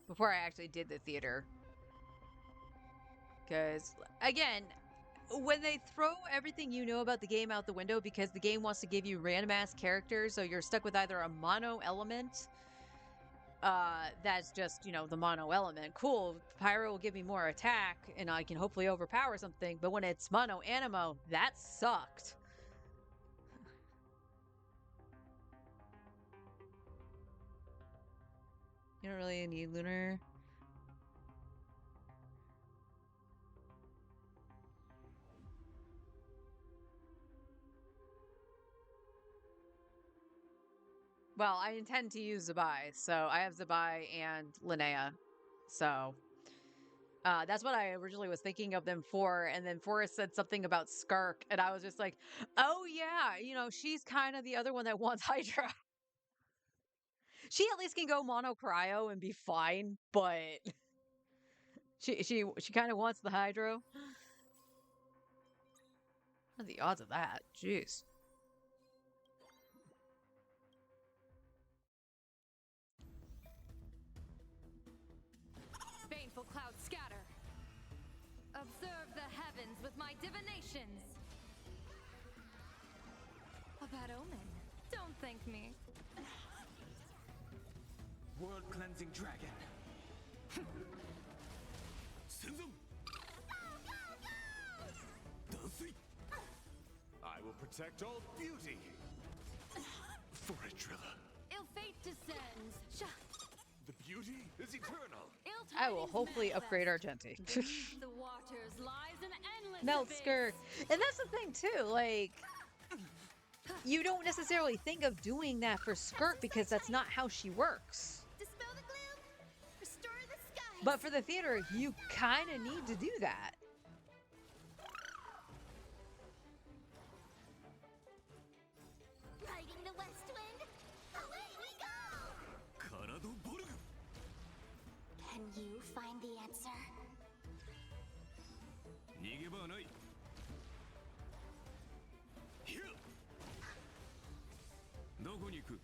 Before I actually did the theater. Because, again, when they throw everything you know about the game out the window because the game wants to give you random ass characters, so you're stuck with either a mono element that's just, you know, the mono element. Cool, Pyro will give me more attack and I can hopefully overpower something, but when it's mono animo, that sucked. You don't really need Lunar. Well, I intend to use Zabai, so I have Zabai and Linnea. So that's what I originally was thinking of them for, and then Forrest said something about Skark, and I was just like, oh yeah, you know, she's kind of the other one that wants Hydra. She at least can go mono cryo and be fine, but she kind of wants the Hydro. What are the odds of that? Jeez. Baneful clouds scatter. Observe the heavens with my divinations. A bad omen. Don't thank me. World cleansing dragon. Senzum. Dulcie. I will protect all beauty. For Trilla. Ill fate descends. The beauty is eternal. I will hopefully upgrade Argenti. The waters lies an endless Melt abyss. Skirk. And that's the thing too, like, you don't necessarily think of doing that for Skirk because that's not how she works. Dispel the gloom. Restore the skies. But for the theater, you kind of need to do that. Riding the west wind. Away we go. Karado Borgu. Can you find the answer? 逃げ場はない。ひゃっ。どこに行く？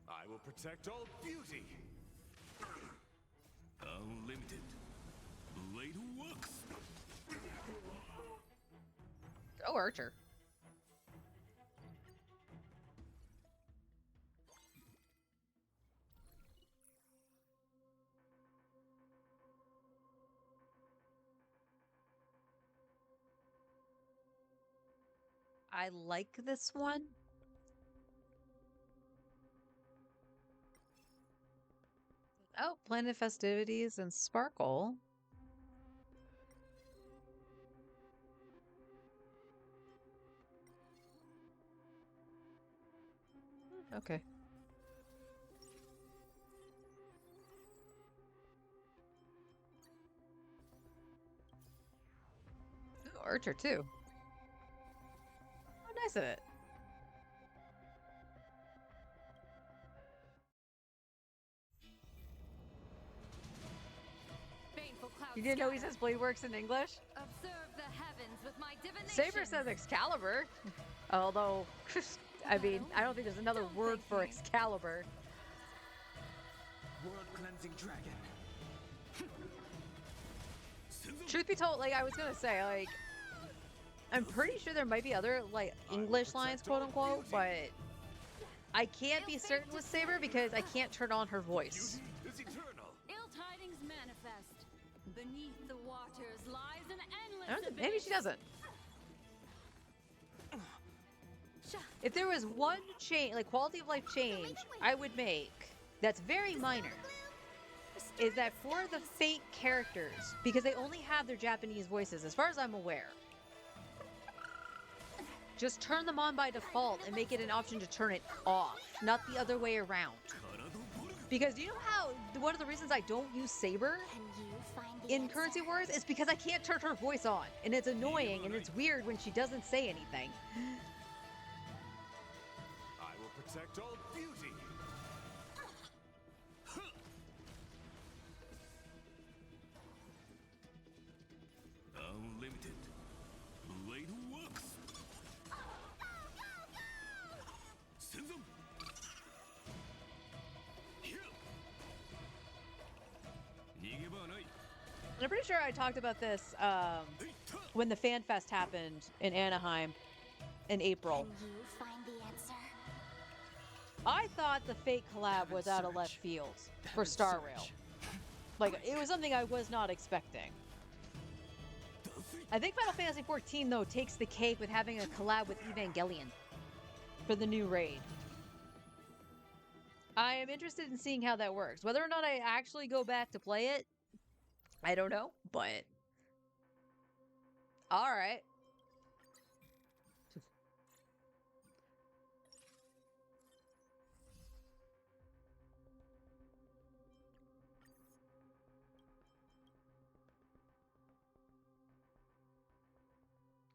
I will protect all beauty. Unlimited. Blade works. Oh, Archer. I like this one. Oh, Planet Festivities and Sparkle. Okay. Ooh, Archer too. Oh, nice of it. Baneful clouds You didn't know he scatter. says Blade works in English? Observe the heavens with my divinations. Saber says Excalibur. Although, I mean, I don't think there's another word for Excalibur. World cleansing dragon. truth be told, like I was gonna say, like I'm pretty sure there might be other like English lines, quote unquote, but I can't be certain with Saber because I can't turn on her voice. Beauty is eternal. Ill tidings manifest. Beneath the waters lies an endless I don't, maybe she doesn't. Sha. If there was one change, like quality of life change, I would make that's very minor, is that for the Fate characters, because they only have their Japanese voices, as far as I'm aware, just turn them on by default and make it an option to turn it off, not the other way around. Because you know how one of the reasons I don't use Saber Can you find the in answer? Currency Wars is because I can't turn her voice on, and it's annoying and it's weird when she doesn't say anything. I will protect all beauty. Unlimited. Blade works. Send them. Here. I'm pretty sure I talked about this when the Fan Fest happened in Anaheim in April. Can you find the answer? I thought the Fate collab was out of left field for Star Rail. Like, it was something I was not expecting. I think Final Fantasy XIV, though, takes the cake with having a collab with Evangelion for the new raid. I am interested in seeing how that works. Whether or not I actually go back to play it, I don't know, but... Alright.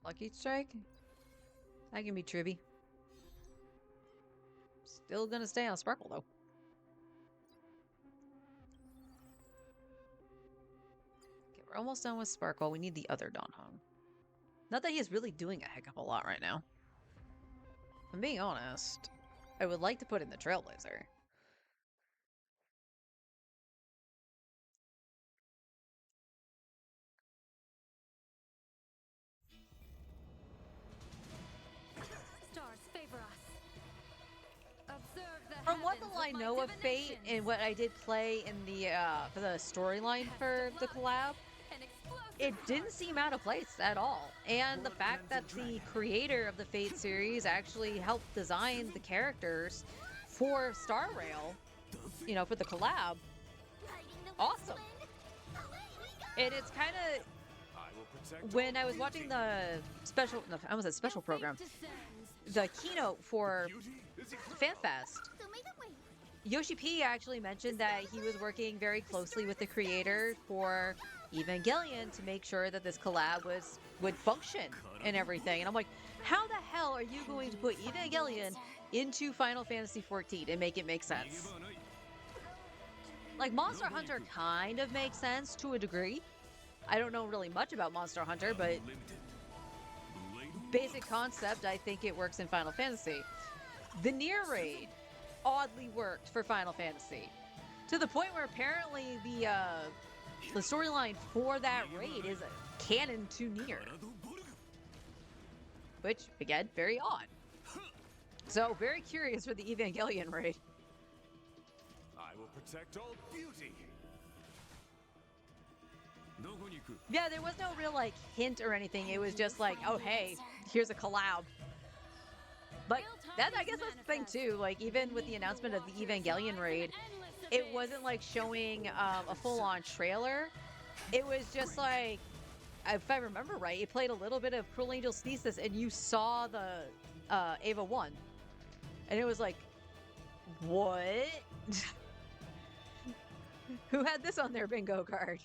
Lucky Strike? That can be Tribby. Still gonna stay on Sparkle, though. Okay, we're almost done with Sparkle. We need the other Don Hong. Not that he is really doing a heck of a lot right now. If I'm being honest, I would like to put in the Trailblazer. Stars favor us. Observe the From what heavens little I with my know of Fate divinations. and what I did play in the for the storyline for the collab, An explosive it didn't heart. seem out of place at all. And the fact that the creator of the Fate series actually helped design the characters for Star Rail, you know, for the collab, Riding the awesome. west wind. Away we go. And it's kind of I will protect when all I was beauty. watching the special, no, I almost said special Your fate program, descends. the keynote for Beauty is eternal. FanFest. So make it wait. Yoshi P actually mentioned that he was working very closely with the creator for Evangelion to make sure that this collab would function and everything. And I'm like, how the hell are you going to put Evangelion into Final Fantasy XIV and make it make sense? Like, Monster Hunter kind of makes sense to a degree. I don't know really much about Monster Hunter, but Unlimited. Blade basic concept, I think it works in Final Fantasy. The Nier raid oddly worked for Final Fantasy, to the point where apparently the storyline for that raid is canon to Nier, which again, very odd. So very curious for the Evangelion raid. I will protect all beauty. Yeah, there was no real like hint or anything. It was just like, oh hey, here's a collab. But that, I guess that's the thing too. Like, even with the announcement of the Evangelion raid, it wasn't like showing a full-on trailer. It was just like, if I remember right, it played a little bit of Cruel Angel's Thesis, and you saw the Ava 1, and it was like, what? Who had this on their bingo card?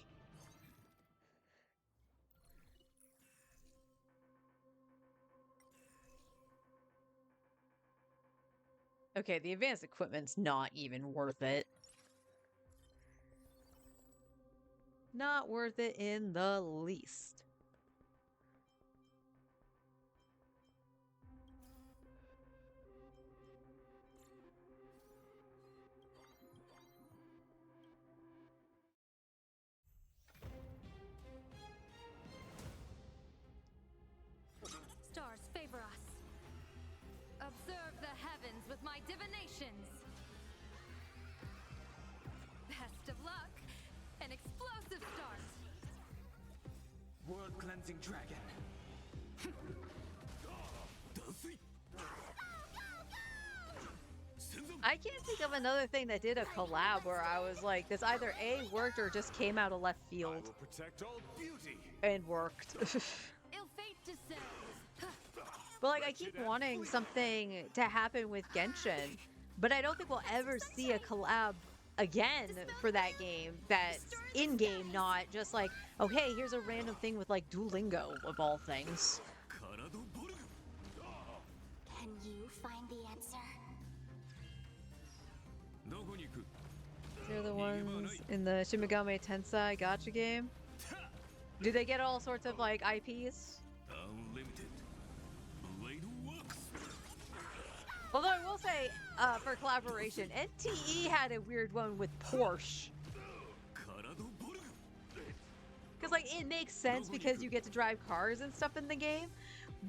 Okay, the advanced equipment's not even worth it. Not worth it in the least. cleansing dragon. I can't think of another thing that did a collab where I was like, this either A, worked or just came out of left I field will protect all beauty. and worked. Ill fate descends. But like, I keep wanting something to happen with Genshin, but I don't think we'll ever see a collab again for that game that's in-game, not just like, oh hey, here's a random thing with like Duolingo of all things. Can you find the answer? They're the ones in the Shin Megami Tensei gacha game. Do they get all sorts of like IPs? Unlimited. Blade works. Although I will say, for collaboration, NTE had a weird one with Porsche. Because, like, it makes sense because you get to drive cars and stuff in the game.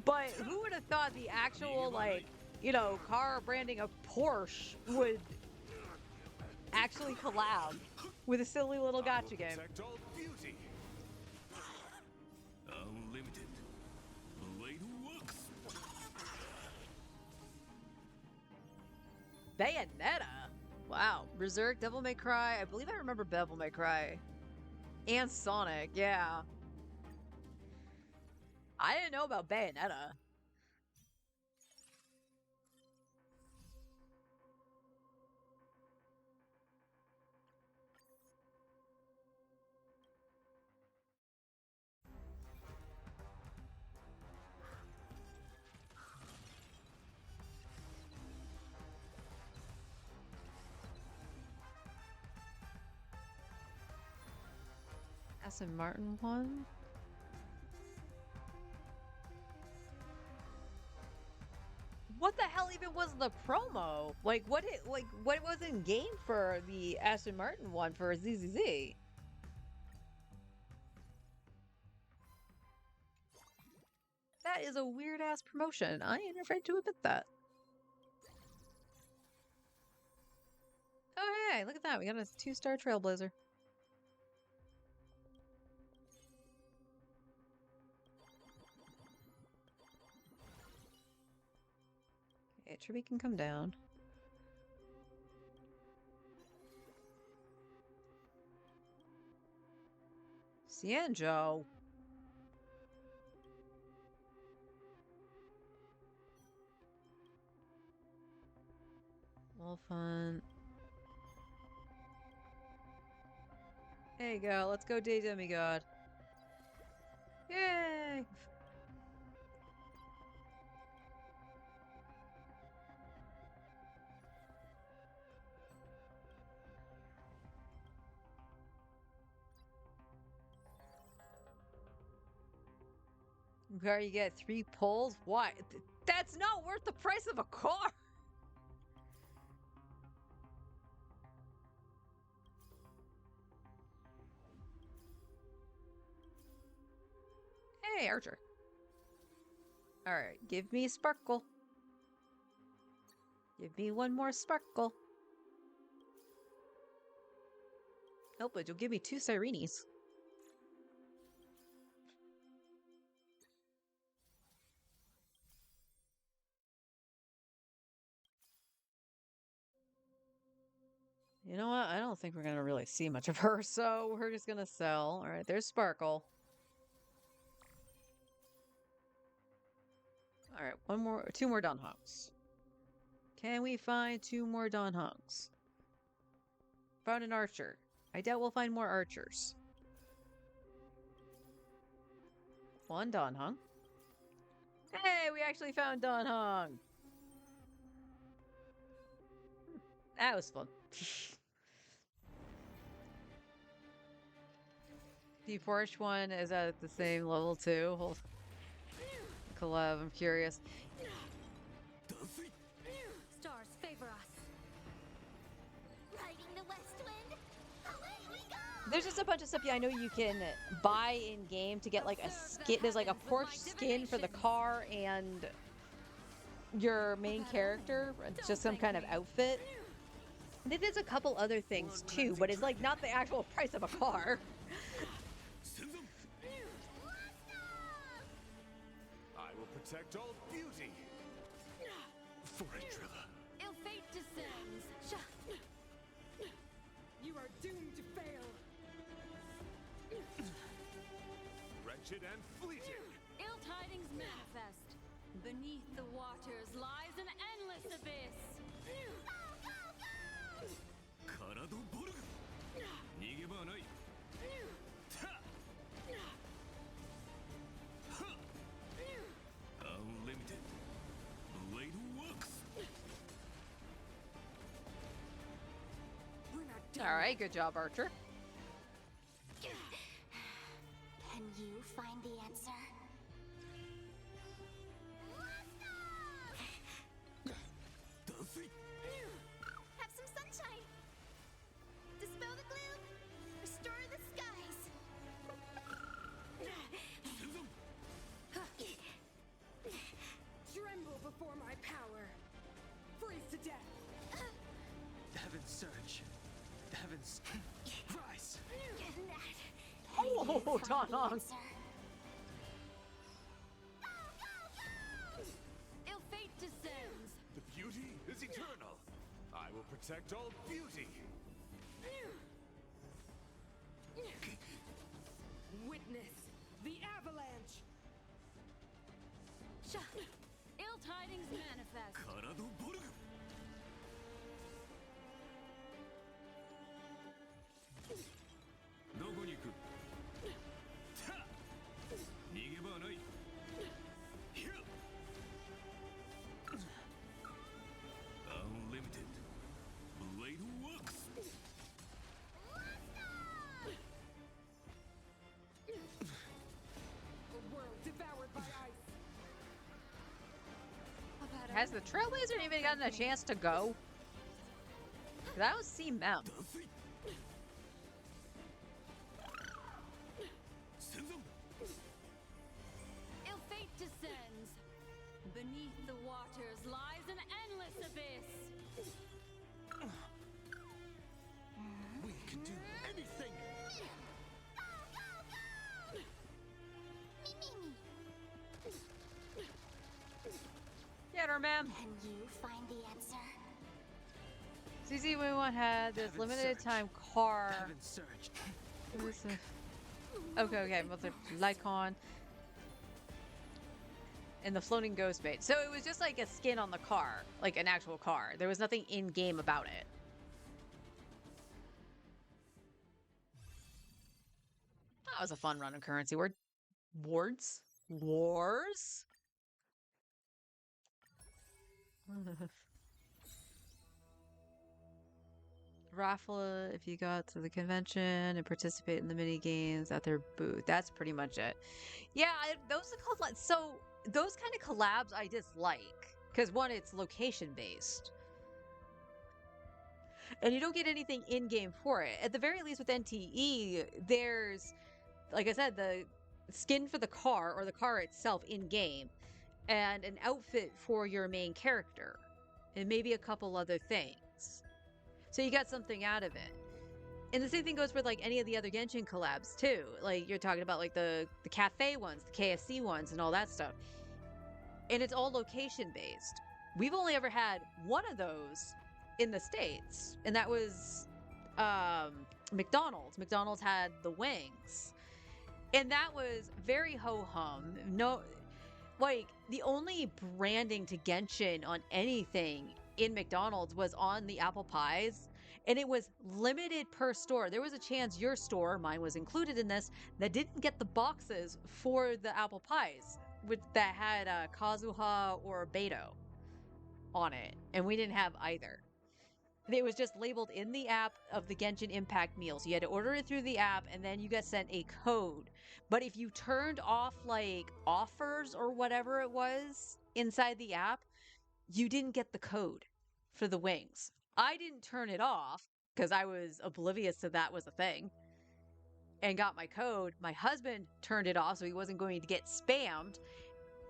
But who would have thought the actual, like, you know, car branding of Porsche would actually collab with a silly little gacha game? Protect all beauty. Unlimited. Blade works. Bayonetta? Wow. Berserk, Devil May Cry. I believe I remember Devil May Cry. And Sonic, yeah. I didn't know about Bayonetta. Aston Martin one? What the hell even was the promo? Like what was in game for the Aston Martin one for ZZZ? That is a weird ass promotion. I ain't afraid to admit that. Oh hey, look at that. We got a 2-star Trailblazer. Okay, Tribby can come down. Xianzhou. Wolfhunt. There you go. Let's go, Day Demigod. Yay! Where you get 3 pulls? Why? That's not worth the price of a car! Hey, Archer. Alright, give me Sparkle. Give me one more Sparkle. Nope, but you'll give me 2 Sirenes. You know what? I don't think we're gonna really see much of her, so we're just gonna sell. Alright, there's Sparkle. Alright, 2 more Dan Hongs. Can we find 2 more Dan Hongs? Found an archer. I doubt we'll find more archers. 1 Dan Hong. Hey, we actually found Dan Hong! That was fun. The Porsche one is at the same level too. Hold. Collab, I'm curious. Stars favor us. Riding the west wind, away we go! There's just a bunch of stuff I know you can buy in game to get like a skin. There's like a Porsche skin for the car and your main character, just some kind of outfit. I think there's a couple other things too, but it's like not the actual price of a car. protect all beauty. For Trilla. Ill fate descends. You are doomed to fail. Wretched and fleeting. Ill tidings manifest. Beneath the waters lies an endless abyss. Karado Borg. Nigeba nai. Ta. Ha. Unlimited. Blade works. We're not done. All right, good job, Archer. Can you find the answer? Dusty. Have some sunshine. Dispel the gloom. Restore the skies. Susan. Tremble before my power. Freeze to death. Heaven surge. Heavens rise. Oh, Donong. Ill fate descends. The beauty is eternal. I will protect all beauty. Witness the avalanche. Ill tidings manifest. Karado Borg. どこに行く？た。逃げ場はない。ひゃ。Unlimited. Blade works. A world devoured by ice. Has the Trailblazer even gotten a chance to go? 'Cause I don't see Mem. Dusty. Susan. Ill fate descends. Beneath the waters lies an endless abyss. We can do anything. Get her, Mem. Can you find the answer? CZ11 had this Heaven limited surge. time car. Heaven surge. Okay, with the Lycon. And the floating ghost bait. So it was just like a skin on the car, like an actual car. There was nothing in game about it. That was a fun run of currency word. Wards? Wars? Raffle if you got to the convention and participate in the mini games at their booth. That's pretty much it. Yeah, those so those kind of collabs I dislike because one, it's location based, and you don't get anything in game for it. At the very least, with NTE, there's, like I said, the skin for the car or the car itself in game, and an outfit for your main character, and maybe a couple other things. So you got something out of it. And the same thing goes for like any of the other Genshin collabs too. Like you're talking about like the cafe ones, the KFC ones and all that stuff. And it's all location based. We've only ever had one of those in the States, and that was McDonald's. McDonald's had the wings. And that was very ho-hum. No, like the only branding to Genshin on anything in McDonald's was on the apple pies, and it was limited per store. There was a chance your store, mine was included in this, that didn't get the boxes for the apple pies that had Kazuha or Beto on it, and we didn't have either. It was just labeled in the app of the Genshin Impact meals. You had to order it through the app, and then you got sent a code. But if you turned off like offers or whatever it was inside the app, you didn't get the code for the wings. I didn't turn it off because I was oblivious to that was a thing and got my code. My husband turned it off so he wasn't going to get spammed,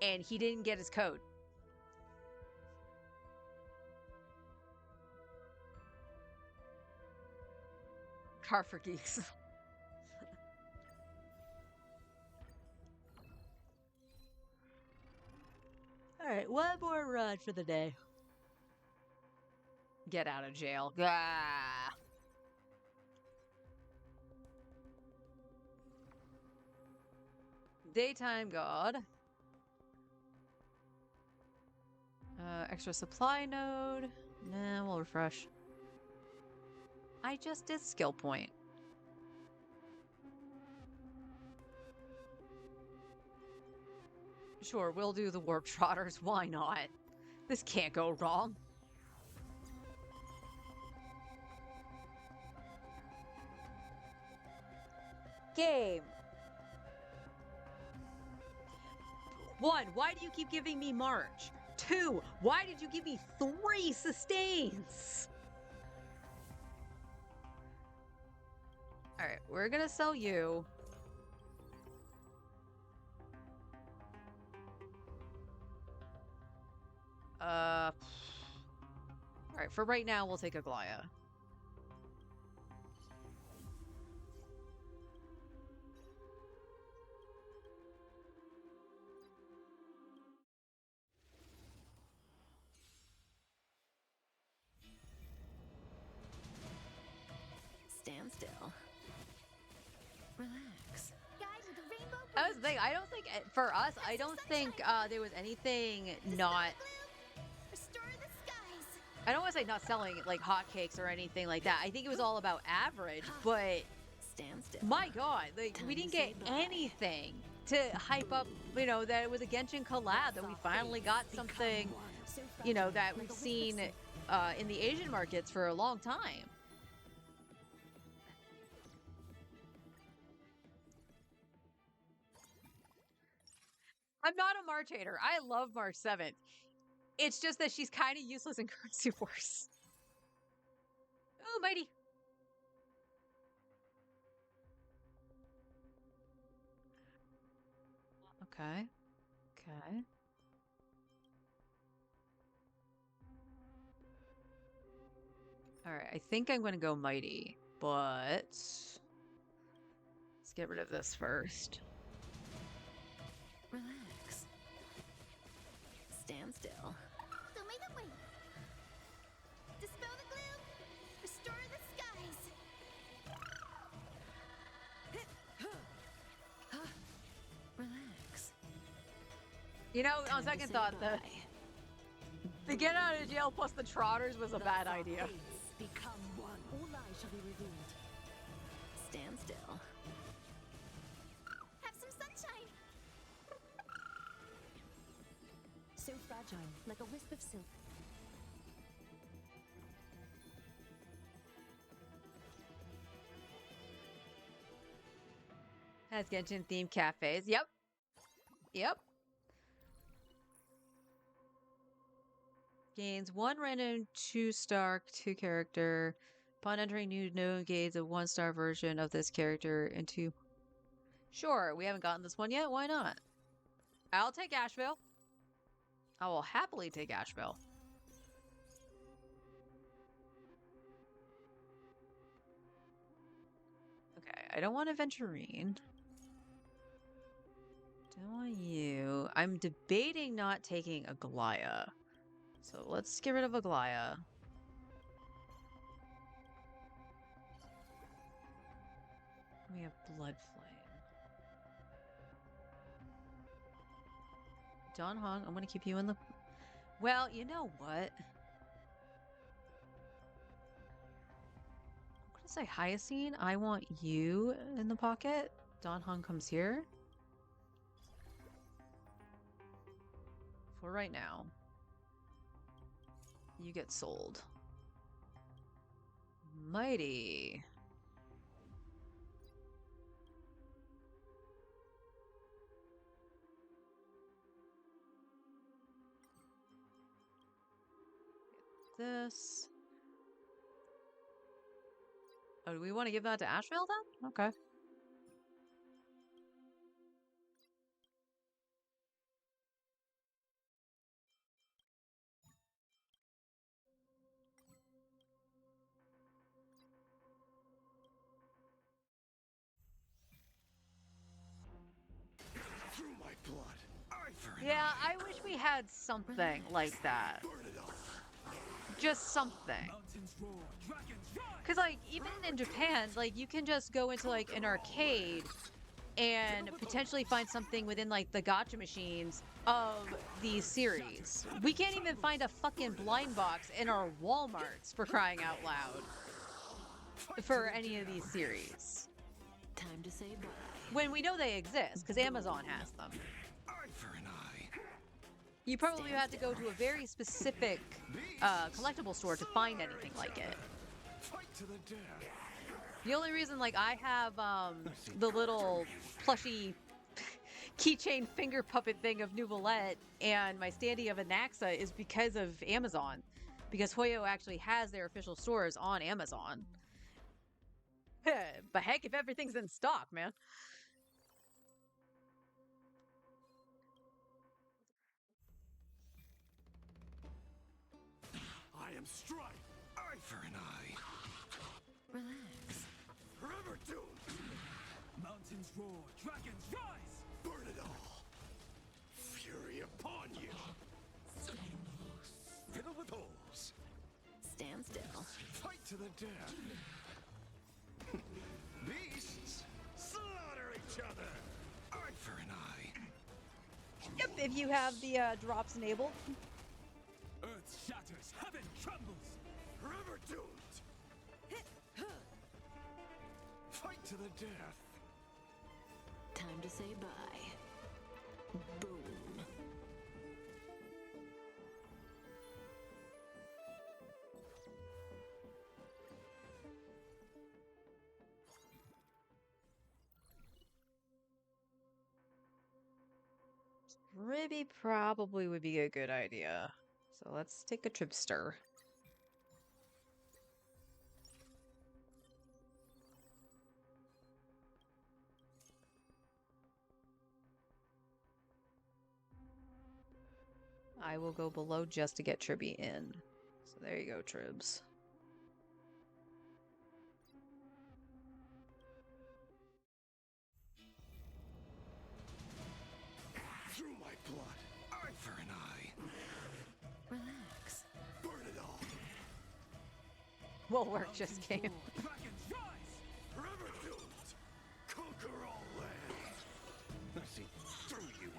and he didn't get his code. Car for geeks. Alright, one more run for the day. Get out of jail. Ah. Daytime God. Extra supply node. Nah, we'll refresh. I just did skill point. Sure, we'll do the Warp Trotters. Why not? This can't go wrong. Game. 1, why do you keep giving me March? 2, why did you give me 3 sustains? Alright, we're gonna sell you. Alright, for right now, we'll take Aglaya. Stand still. Relax. Guide with a rainbow That was the thing. I don't think, for us, I don't think there was anything not... Restore the skies. I don't want to say not selling like hotcakes or anything like that. I think it was all about average, but Stand still. my god, like we Time didn't to get say bye. anything to hype up, you know, that it was a Genshin collab, that we finally got something, you know, that we've seen in the Asian markets for a long time. I'm not a March hater. I love March 7th. It's just that she's kind of useless in Currency Wars. Oh, mighty. Okay. Okay. Alright, I think I'm gonna go mighty, but let's get rid of this first. Relax. Stand still. So make them wait. Dispel the gloom. Restore the skies. Relax. You know, on Time to second say thought, bye. the get out of jail plus the trotters was a bad idea. Become one. All lies shall be revealed. Stand still. Have some sunshine. So fragile, like a wisp of silk. Has Genshin themed cafes. Yep. Yep. Gains 1 random 2-star 2 character. Upon entering new node, gains a 1-star version of this character into. Sure, we haven't gotten this one yet. Why not? I'll take Asheville. I will happily take Asheville. Okay, I don't want Aventurine. Don't want you. I'm debating not taking Aglaya. So let's get rid of Aglaya. We have Blood Flame. Don Hong, I'm gonna keep you in the... Well, you know what? I'm gonna say Hyacine. I want you in the pocket. Don Hong comes here. For right now. You get sold. Mighty. Get this. Oh, do we want to give that to Asheville then? Okay. Through my blood, eye for an Yeah, I wish we had something like that. Just something. Mountains roar, dragons rise. Because, like, even in Japan, like, you can just go into, like, an arcade and potentially find something within, like, the gacha machines of these series. We can't even find a fucking blind box in our Walmarts, for crying out loud, for any of these series. Time to say bye. When we know they exist, because Amazon has them. Eye for an eye. You probably have to go to a very specific collectible store to find anything like it. Fight to the death. The only reason, like, I have the little plushy keychain finger puppet thing of Nouvellette and my standee of Anaxa is because of Amazon. Because Hoyo actually has their official stores on Amazon. But heck, if everything's in stock, man. I am Strife. Eye for an eye. Relax. Forever doomed. Mountains roar, dragons rise. Burn it all. Fury upon you. Fiddle with holes. Stand still. Fight to the death. Beasts slaughter each other. Eye for an eye. Yep, if you have the drops enabled. Earth shatters, heaven trembles. Forever doomed. Fight to the death. Time to say bye. Boom. Ribby probably would be a good idea. So let's take a tripster. I will go below just to get Tribby in. So there you go, Tribs. Through my blood. Eye for an eye. Relax. Burn it all. Well, work just came. Dragons rise. Forever doomed. Conquer all lands. I see through you.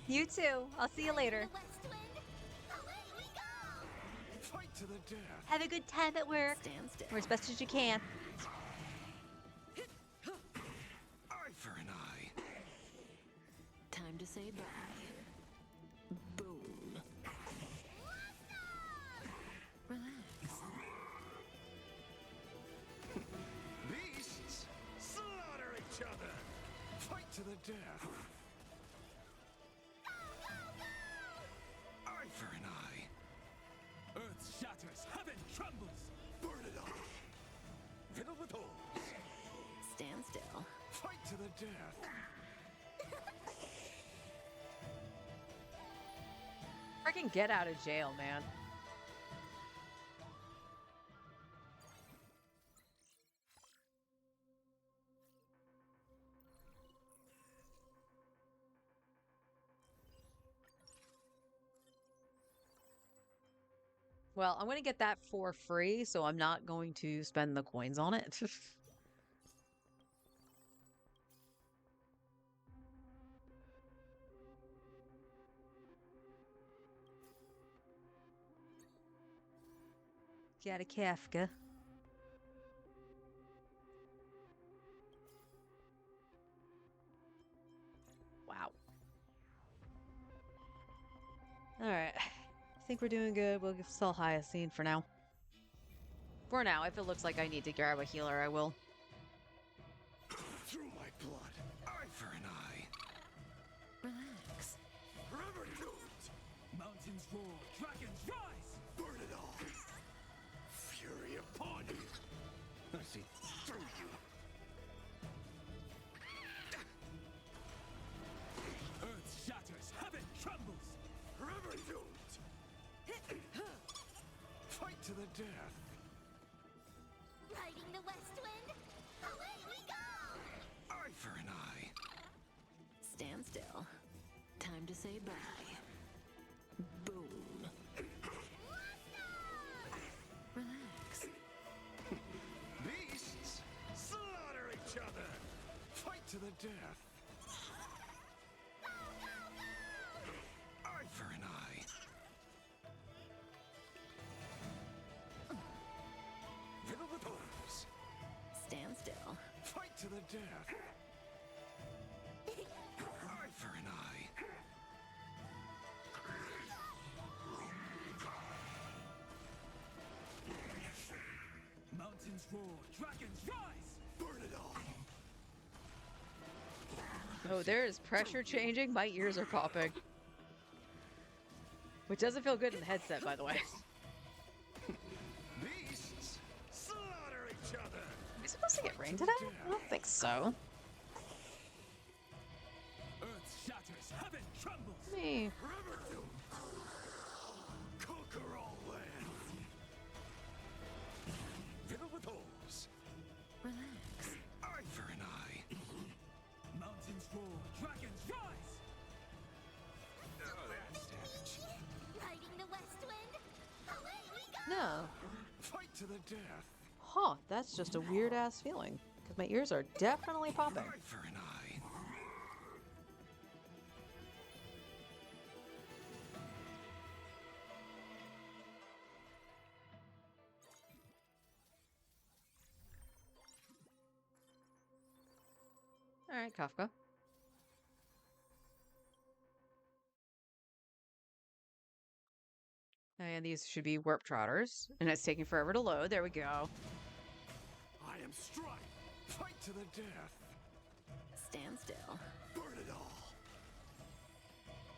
You too. I'll see you later. The west wind. Away we go. Fight to the death. Have a good time at work. Stand still. Or as best as you can. Eye for an eye. Time to say bye. Boom. Relax. Beasts slaughter each other. Fight to the death. Eye for an eye. Earth shatters, heaven trembles. Burn it all. Fiddle with holes. Stand still. Fight to the death. Freaking get out of jail, man. Well, I'm going to get that for free, so I'm not going to spend the coins on it. Got a Kafka. Wow. Alright. I think we're doing good. We'll sell Hyacine for now. For now, if it looks like I need to grab a healer, I will. Through my blood. Eye for an eye. Relax. Forever doomed. Mountains roar, dragons rise. Burn it all. Fury upon you. I see through you. Earth shatters, heaven trembles. Forever doomed. Fight to the death. Riding the west wind. Away we go. Eye for an eye. say bye. Boom. Relax. Beasts, slaughter each other. Fight to the death. Eye for an eye. Fiddle with horns. Stand still. Fight to the death. Eye for an eye. Mountains roar, dragons rise! Burn it all. Oh, there is pressure changing. My ears are popping. Which doesn't feel good in the headset, by the way. Beasts, slaughter each other. Am I supposed to get rain today? I don't think so. Earth shatters, heaven trembles! Me. River Doom. Conquer all lands. Fiddle with holes. Relax. Eye for an eye. Mountains roar, dragons rise! Oh, that's damage. Riding the west wind. Away we go! No. Fight to the death. Huh, that's just a weird ass feeling. Because my ears are definitely popping. Eye for an eye. Alright, Kafka. And these should be warp trotters. And it's taking forever to load. There we go. I am Strife. Fight to the death. Stand still. Burn it all.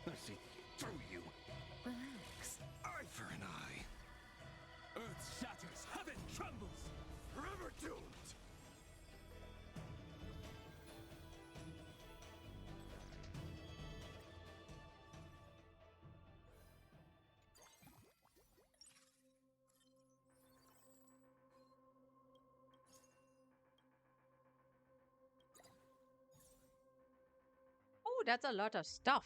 I see through you. Relax. Eye for an eye. Earth shatters, heaven trembles! River doomed. Oh, that's a lot of stuff.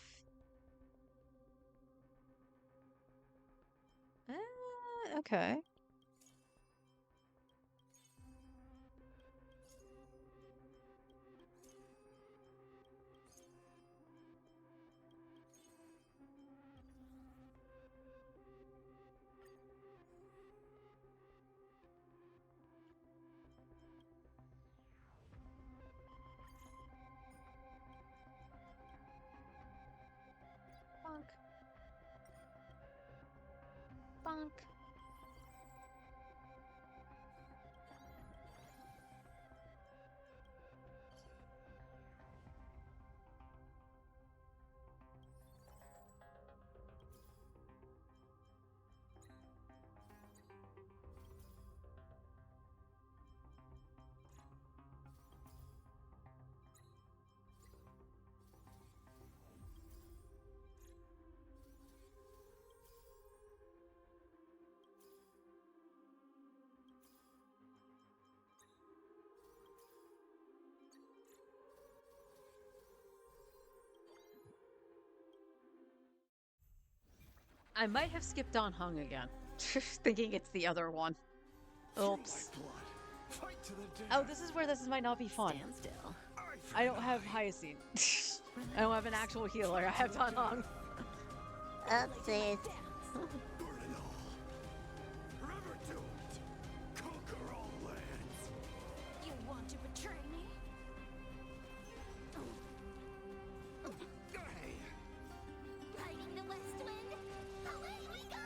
Okay. Bonk. Bonk. I might have skipped on Hung again, thinking it's the other one. Oops. Blood. Fight to the death. Oh, this is where this might not be fun. Stand still. Eye for I an don't have eye. Hyacine. I don't have an actual healer. I have Tan Hung. Upsies. Burn it all. River doomed. Conquer all lands. You want to betray me? Hey. Riding the west wind. Away we go!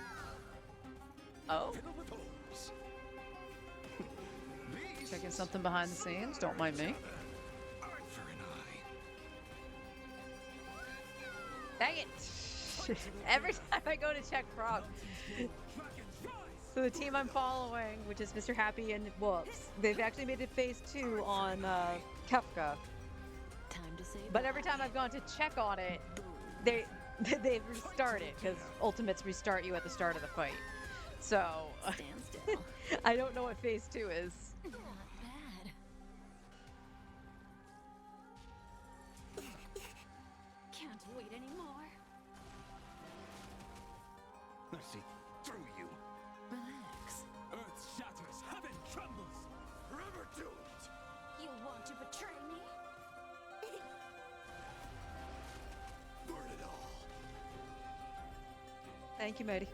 Oh, Fiddle with holes. Beasts, checking something behind the scenes. Don't mind me. eye for an eye. Dang it! Every time I go to check Frog. So the team I'm following, which is Mr. Happy and Whoops, they've actually made it phase 2 on Kefka. Time to say But every time I've gone to check on it, they've restarted because ultimates restart you at the start of the fight. So stand still. I don't know what phase 2 is. Not bad. Can't wait anymore. Thank you, Mighty.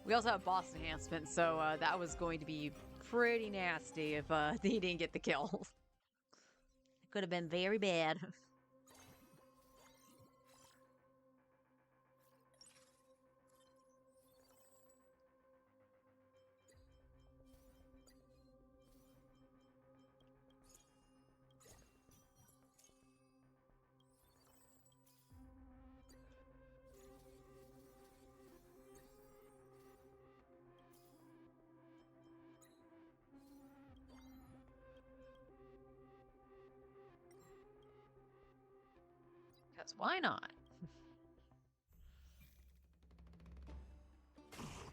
We also have boss enhancement, so that was going to be pretty nasty if he didn't get the kill. It could have been very bad. Because why not?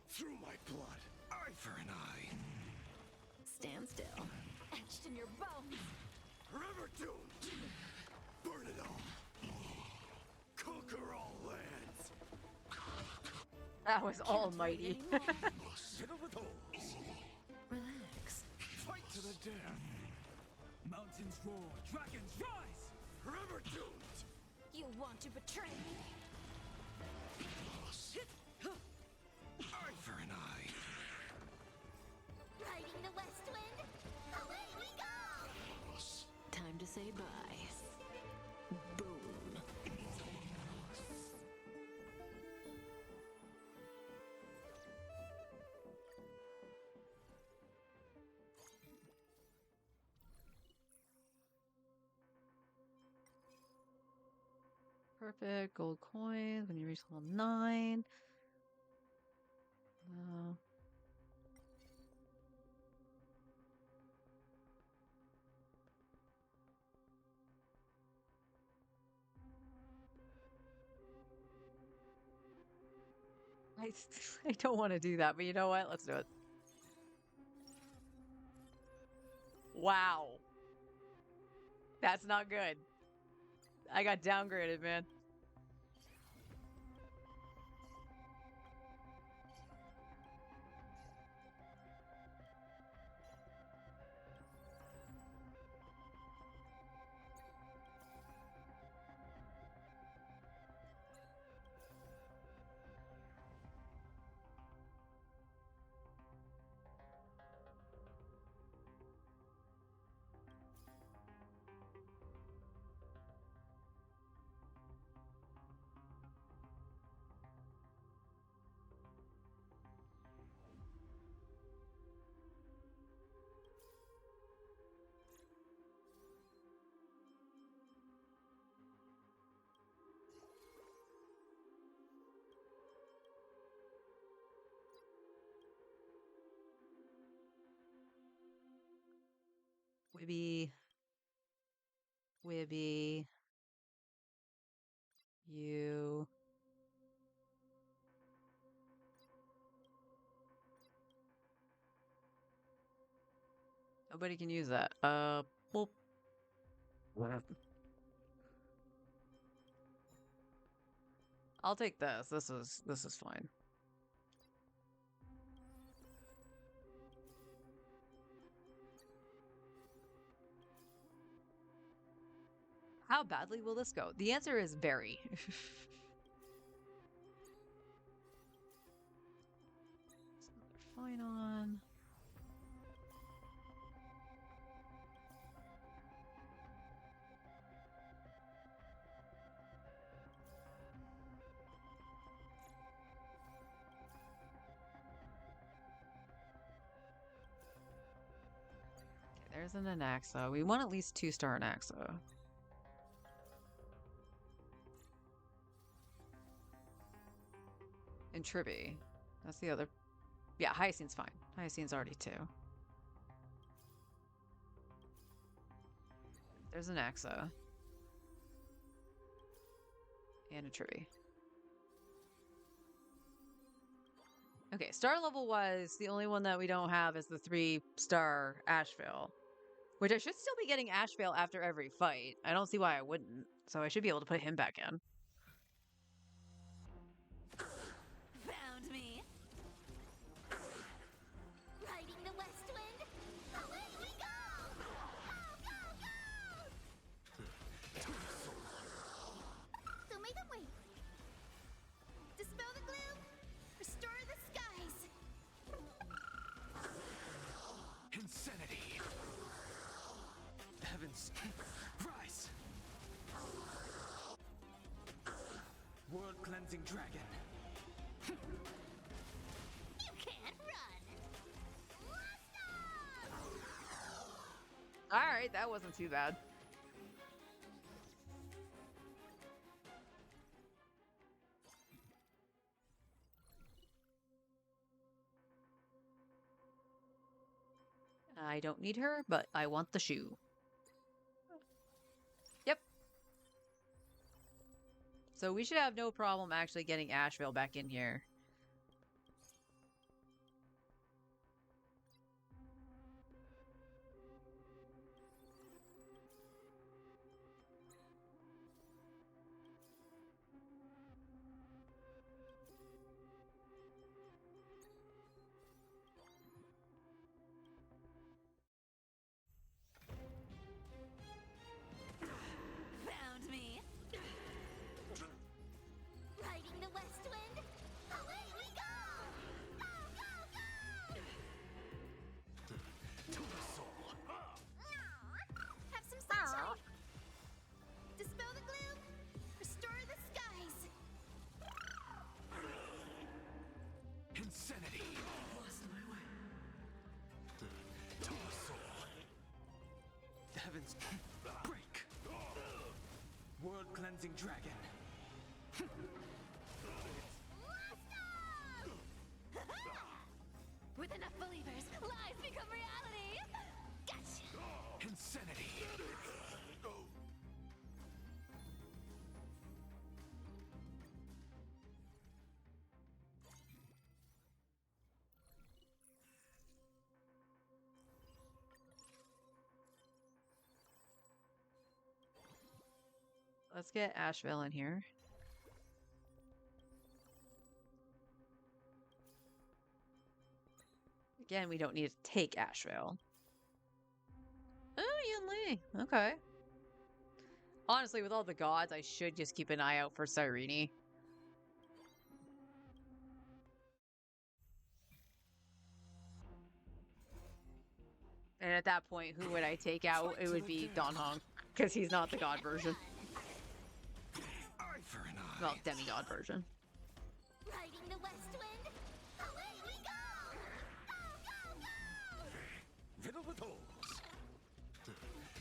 Through my blood, eye for an eye. Stand still. Etched in your bones. Forever doomed. Burn it all. Conquer all lands. That was almighty. Relax. Fight to the death. Mountains roar, dragons rise! Forever doomed. You want to betray me? Eye for an eye. Riding the west wind? Away we go! Time to say bye. Boom. Perfect. Gold coins when you reach level 9. I, I don't want to do that, but you know what? Let's do it. Wow. That's not good. I got downgraded, man. Wibby. Wibby. You. Nobody can use that. Boop. I'll take this. This is fine. How badly will this go? The answer is very. Fine on. Okay, there's an Anaxa. We want at least 2-star Anaxa. And Tribby. That's the other. Yeah, Hyacine's fine. Hyacine's already 2. There's an Axa. And a Tribby. Okay, star level wise, the only one that we don't have is the 3-star Ashvale. Which I should still be getting Ashvale after every fight. I don't see why I wouldn't. So I should be able to put him back in. Found me. Riding the west wind? Away we go! Go, go, go! So make them wait. Dispel the glare! cleansing dragon. You can't run. All right, that wasn't too bad. I don't need her, but I want the shoe. Yep. So we should have no problem actually getting Asheville back in here. Found me. Riding the west wind. Away we go. Go, go, go. To the soul. Have some sunshine. Dispel the gloom. Restore the skies. Insanity. Lost my way. To the soul. The heavens break. World cleansing dragon. With enough believers, lies become reality. Gotcha. Insanity. Let's get Asheville in here. Again, we don't need to take Asheville. Oh, Yun Li. Okay. Honestly, with all the gods, I should just keep an eye out for Cyrene. And at that point, who would I take out? It would be Don Hong, because he's not the god version. Eye for an eye. Well, demigod version. Riding the west wind. Away we go. Go, go, go. Riddle with holes.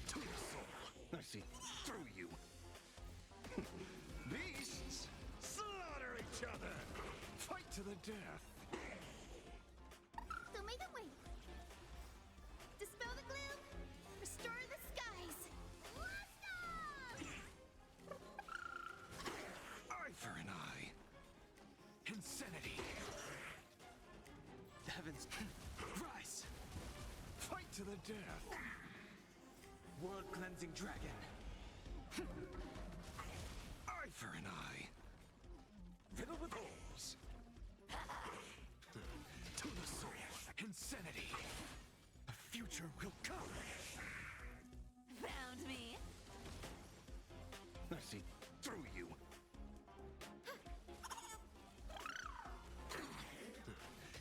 To the soul. I see through you. Beasts slaughter each other. Fight to the death. So may the wait. Dispel the gloom. Restore the skies. Eye for an eye. Insanity. The heavens rise. Fight to the death. World cleansing dragon. Eye for an eye. Riddle with holes. To the soul. Insanity. The future will come. Found me. I see through you.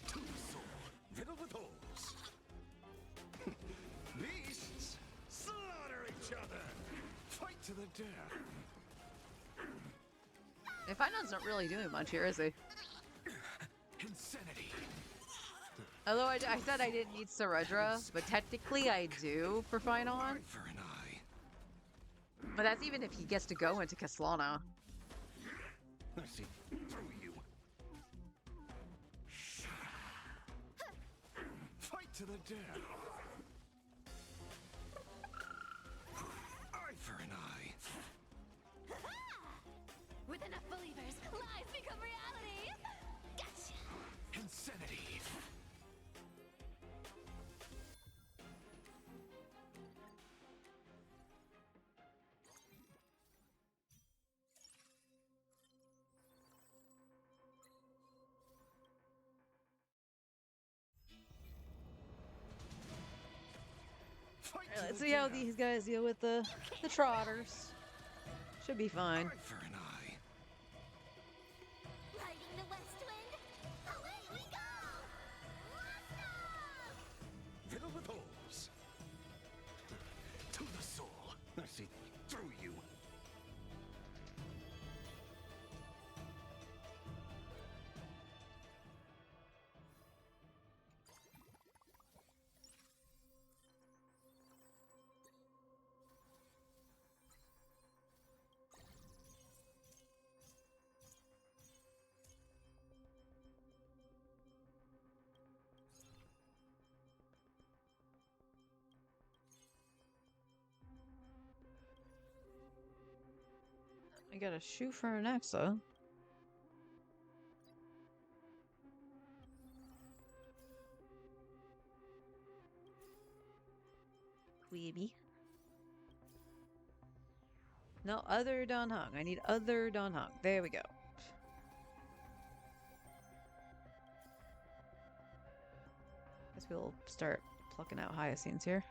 To the soul. Riddle with holes. Beasts slaughter each other. Fight to the death. Finon's not really doing much here, is he? Insanity. Although I said I didn't need Saredra, but technically I do for Finon. Eye for an eye. But that's even if he gets to go into Caslana. I see through you. Fight to the death. Eye for an eye. With enough believers, lies become reality. Gotcha. Insanity. Fight to Let's the see how death. these guys deal with the Trotters. Should be fine. Eye for an eye. Riding the west wind. Away we go. Riddle with holes. To the soul. I see through you. I got a shoe for an Axa. Queeby. No, other Dan Heng. I need other Dan Heng. There we go. Guess we'll start plucking out Hyacines here.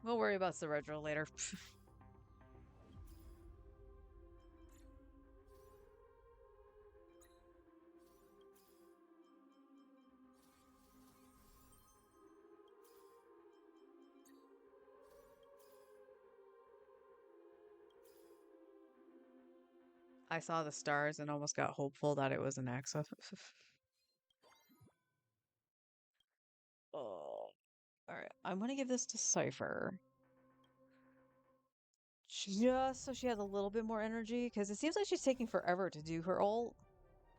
We'll worry about Cerebral later. I saw the stars and almost got hopeful that it was an Axa. Oh. Alright, I'm gonna give this to Cypher. Just so she has a little bit more energy, because it seems like she's taking forever to do her ult.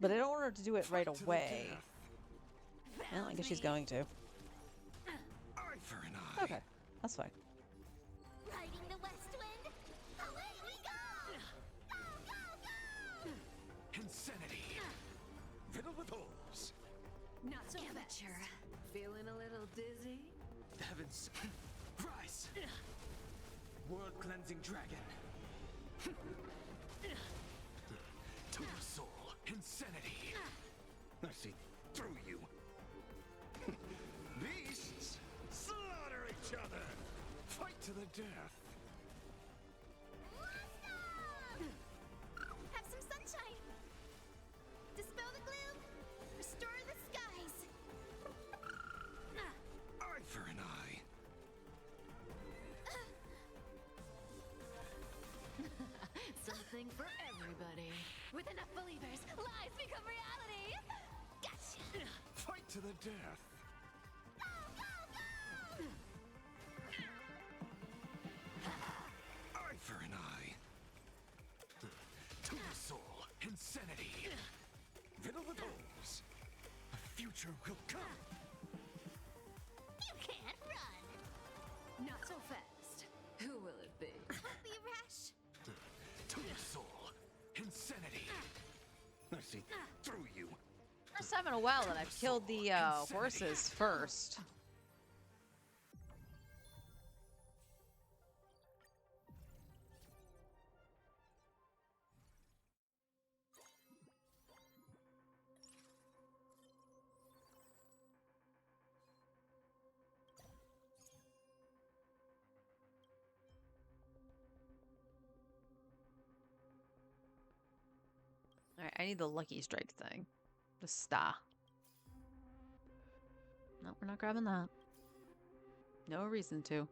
But I don't want her to do it right away. Well, I guess she's going to. Eye for an eye. Okay, that's fine. Riding the west wind, away we go! Go, go, go! Insanity. Riddle with holes. Not so amateur. Feeling a little dizzy? Heavens. Rise! World cleansing dragon. To the soul. Insanity. I see through you. Beasts, slaughter each other. Fight to the death. Have some sunshine. Dispel the gloom. Restore the skies. Eye for an eye. Something for everybody. With enough believers, lies become reality. Gotcha. Fight to the death. Go, go, go! Eye for an eye. To the soul. Insanity. Riddle with holes. A future will come. You can't run. Not so fast. Who will it be? Don't be rash. To the soul. Insanity. I see through you. First time in a while that I've killed the horses first. Alright, I need the Lucky Strike thing. The star. No, we're not grabbing that. No reason to.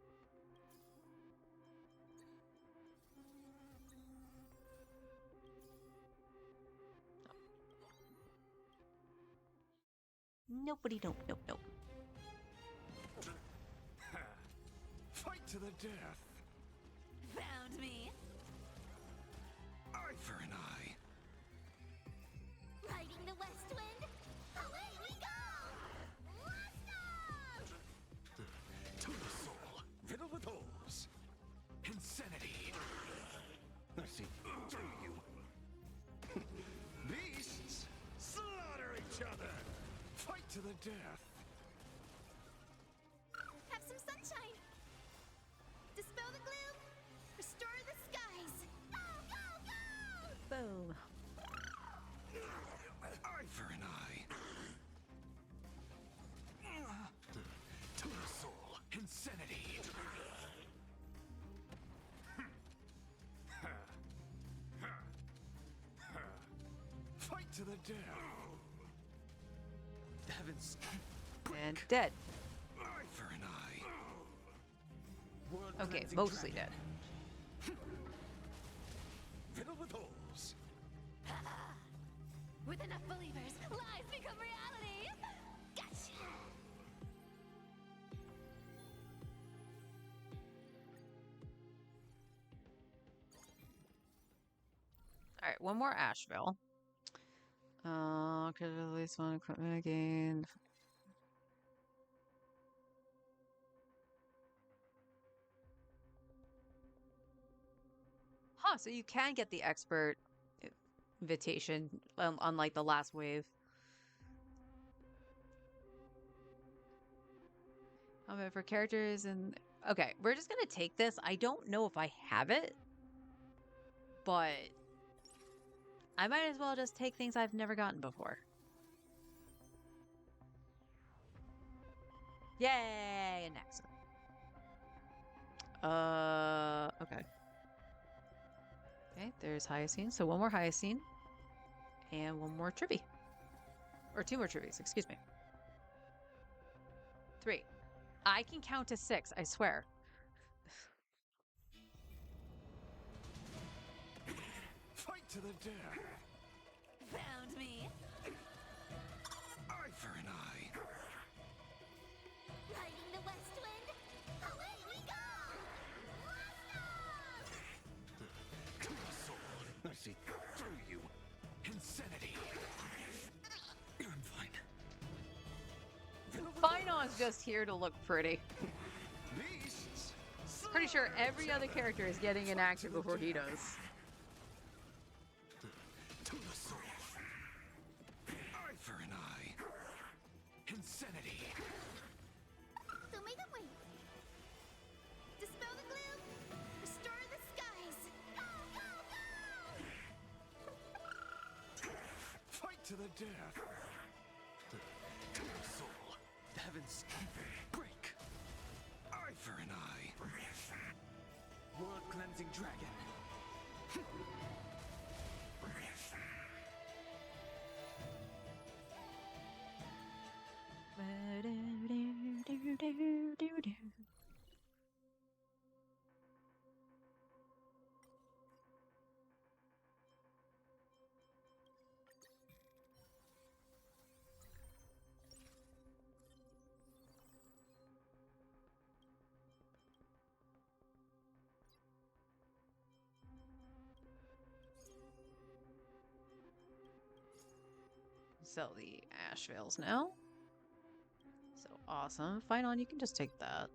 Nobody don't. Nope, nope. Fight to the death. Found me. Eye for an eye. Riding the west wind, away we go! Blast off! To the soul. Riddle with holes. Insanity. I see through you. Beasts, slaughter each other. Fight to the death. Have some sunshine. Dispel the gloom. Restore the skies. Go, go, go! Boom. Eye for an eye. To the soul. Insanity. Fight to the death. Heavens. And dead. Eye for an eye. World Okay, cleansing mostly dragon. dead. Riddle with holes. With enough believers, lies become reality. Gotcha. one more Asheville. Could at least one equipment again. Huh, so you can get the expert invitation, unlike the last wave. For characters and... Okay, we're just gonna take this. I don't know if I have it, but I might as well just take things I've never gotten before. Yay! An accent. Okay. Okay, there's Hyacine. So one more Hyacine. And one more Tribby. Or two more Tribbies, excuse me. 3. I can count to 6, I swear. Fight to the death. Found me. Eye for an eye. Riding the west wind. Away we go. To the soul. I see through you. Insanity. I'm fine. Finon's just here to look pretty. Beasts. Pretty sure every other character is getting an action before he does. To the soul. Eye for an eye. Insanity. So make them wait. Dispel the gloom. Restore the skies. Go, go, go! Fight to the death. To the soul. The heavens break. Eye for an eye. World cleansing dragon. Sell the Ashevales now. So awesome. Finon, you can just take that.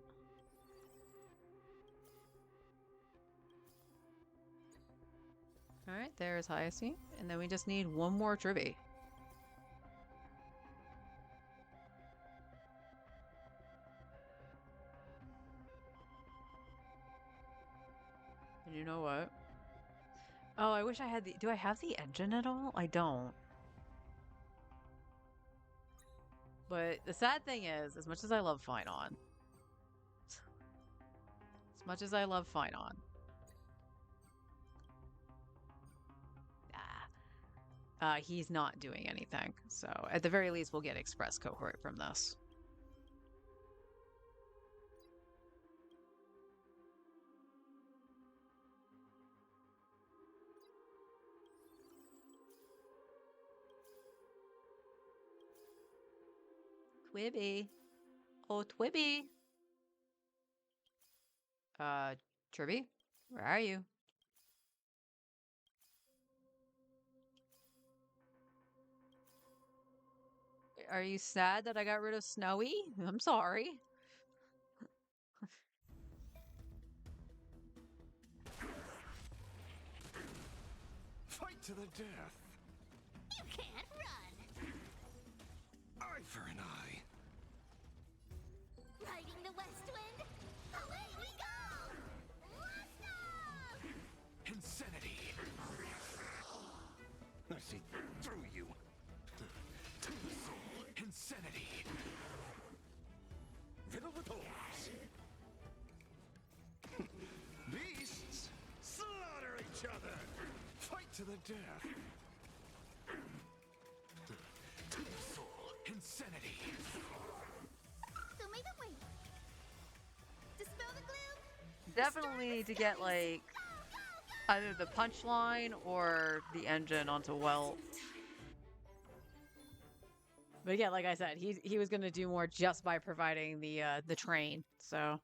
Alright, there's Hyacine. And then we just need one more Tribby. And you know what? Oh, I wish I had the... Do I have the engine at all? I don't. But the sad thing is, as much as I love Finon, he's not doing anything. So at the very least, we'll get Express Cohort from this. Twibby. Oh, Twibby. Tribby? Where are you? Are you sad that I got rid of Snowy? I'm sorry. Fight to the death. You can't run. Eye for an eye. Riding the west wind. Away we go. Blast off! Insanity. I see through you. To the soul. Insanity. Riddle with holes. Beasts slaughter each other. Fight to the death. To the soul. Insanity. So make them wait. Dispel the gloom. Definitely need to get, like, either the punchline or the engine onto Welt. But yeah, like I said, he was going to do more just by providing the train, so...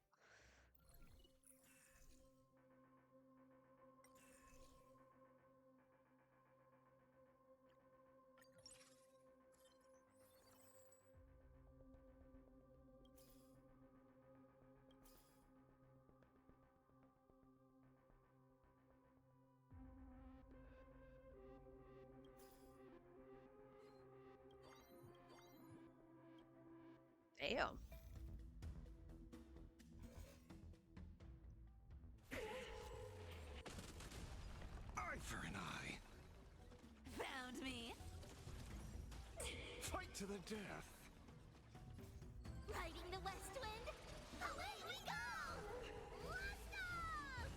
Damn. Eye for an eye. Found me. Fight to the death. Riding the west wind. Away we go! Blast off!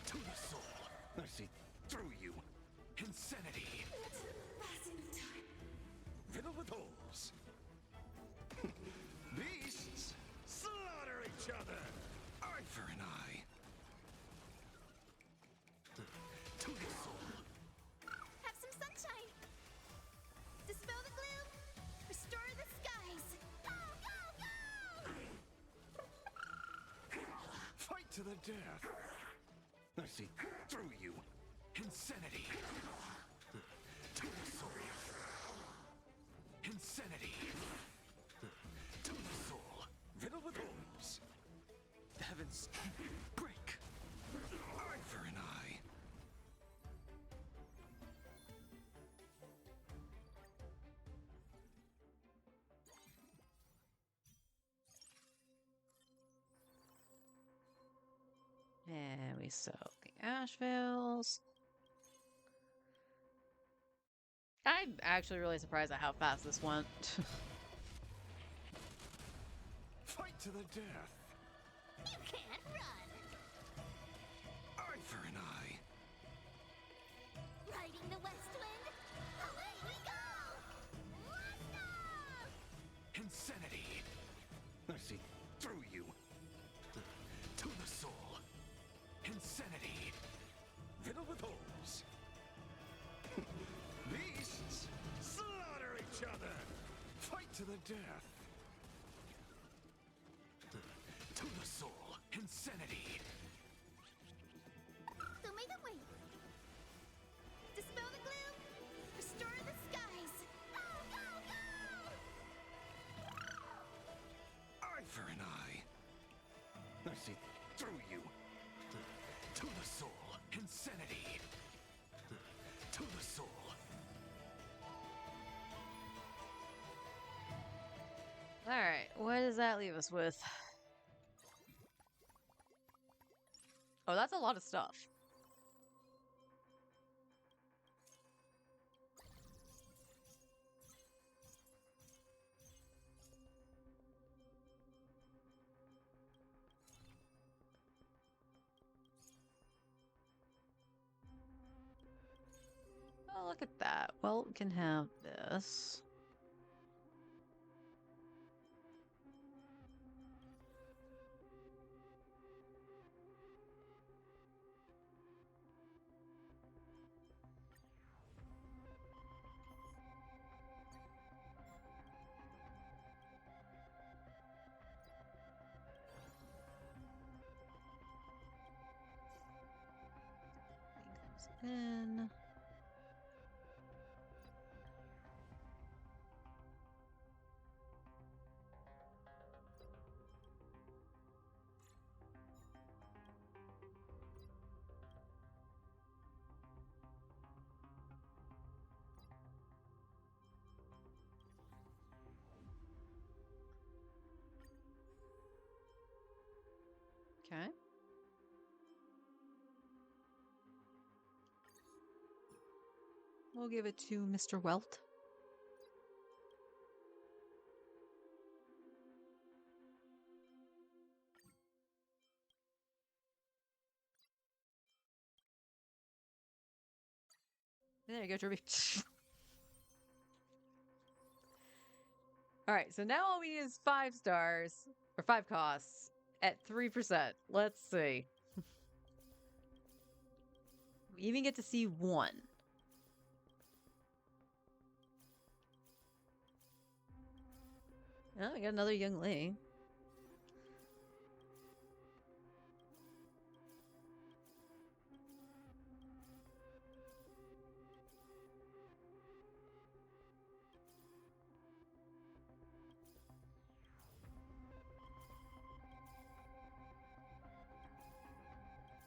To the soul. I see through you. Insanity. Passing time. Riddle with holes. Beasts slaughter each other. Eye for an eye. To the soul. Have some sunshine. Dispel the gloom. Restore the skies. Go, go, go! Fight to the death. I see through you. Insanity. To the soul. Insanity. To the soul. Riddle with holes. The heavens break. Eye for an eye. And we soak the ash veils. I'm actually really surprised at how fast this went. Fight to the death. You can't run. Eye for an eye. Riding the west wind. Away we go! Blast off! Insanity. I see through you. To the soul. Insanity. Riddle with holes. Beasts slaughter each other. Fight to the death. To the soul. Insanity. So may them wait. Dispel the gloom. Restore the skies. Go, go, go! Eye for an eye. I see through you. To the soul. Insanity. To the soul. Alright, what does that leave us with? Oh, that's a lot of stuff. Oh, look at that. Well, we can have this. In. Okay. We'll give it to Mr. Welt. There you go, Derby. Alright, so now all we need is 5 stars, or 5 costs, at 3%. Let's see. We even get to see 1. Oh, we got another Young Lee.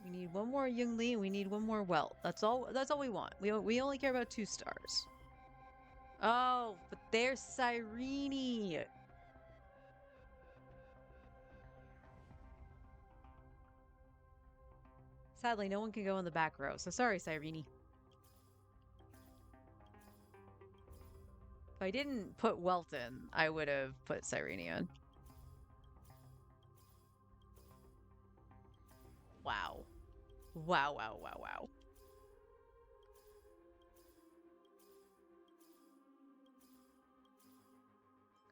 We need one more Young Lee and we need one more Welt. That's all we want. We only care about 2 stars. Oh, but there's Cyrene. Sadly, no one can go in the back row, so sorry, Cyrene. If I didn't put Welton, I would have put Cyrene in. Wow. Wow, wow, wow, wow.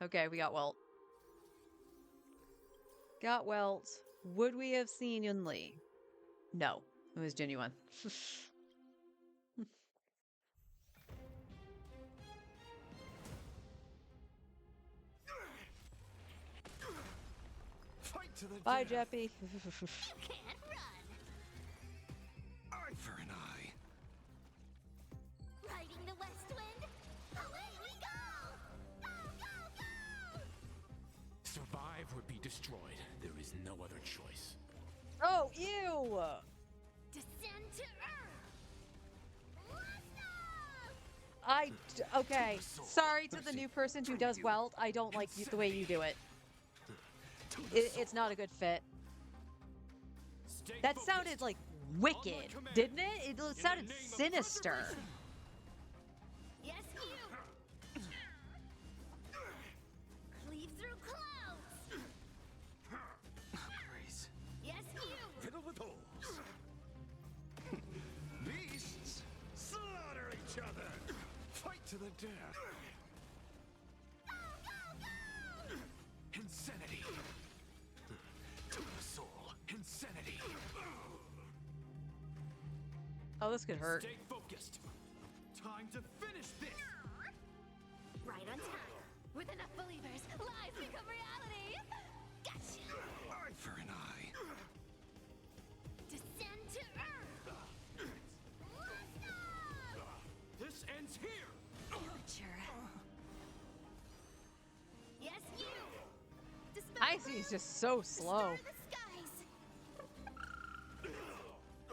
Okay, we got Welt. Got Welt. Would we have seen Yun Li? No, it was genuine. Fight to the Bye, death. Jeppy. Can't run. Eye for an eye. Riding the west wind. Away we go. Go, go, go. Survive or be destroyed. There is no other choice. Oh, ew! Descend to earth. Okay. Sorry to the new person who does Welt. I don't like the way you do it. It's not a good fit. That sounded like wicked, didn't it? It sounded sinister. Yes, you. Cleave through clouds. Grace. Yes, you. Fiddle with holes. Beasts slaughter each other. Fight to the death. Go, go, go. Insanity. To the soul. Insanity. Oh, this could hurt. Stay focused. Time to finish this. Right on time. With enough believers, lies become reality. Gotcha. Eye for an eye. Descend to earth. Let's go. This ends here. Amateur. Yes, you. Dispel Icy is just so slow. Star the skies.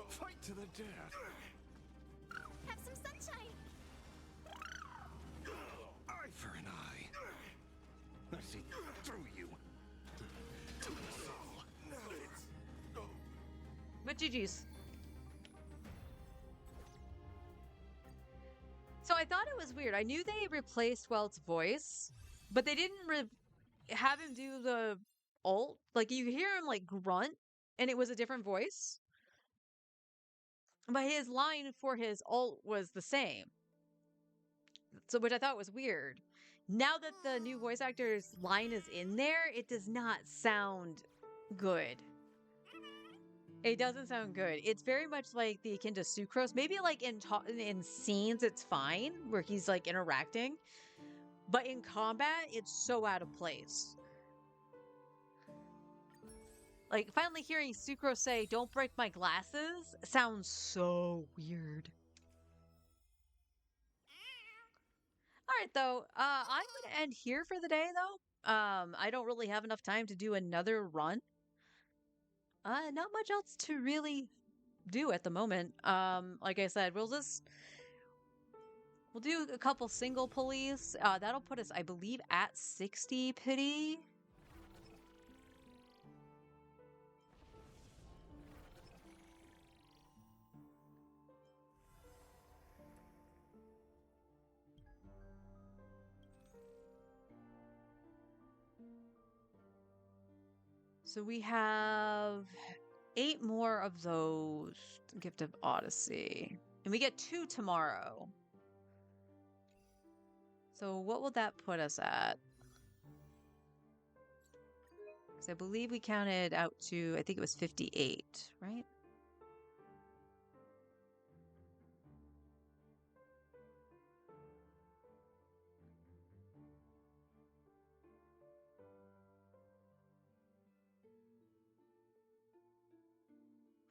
Fight to the death. Have some sunshine. Eye for an eye. I see through you. To the soul. But GG's. So I thought it was weird. I knew they replaced Welt's voice, but they didn't have him do the ult. Like, you hear him, like, grunt, and it was a different voice. But his line for his ult was the same. So, which I thought was weird. Now that the new voice actor's line is in there, it does not sound good. It doesn't sound good. It's very much like the akin to Sucrose. Maybe like in scenes it's fine where he's like interacting, but in combat it's so out of place. Like finally hearing Sucrose say, "Don't break my glasses," sounds so weird. All right, though. I'm gonna end here for the day, though. I don't really have enough time to do another run. Not much else to really do at the moment. Like I said, we'll do a couple single pulleys. That'll put us, I believe, at 60 pity. So we have 8 more of those. Gift of Odyssey. And we get 2 tomorrow. So what will that put us at? Because I believe we counted out to, I think it was 58, right?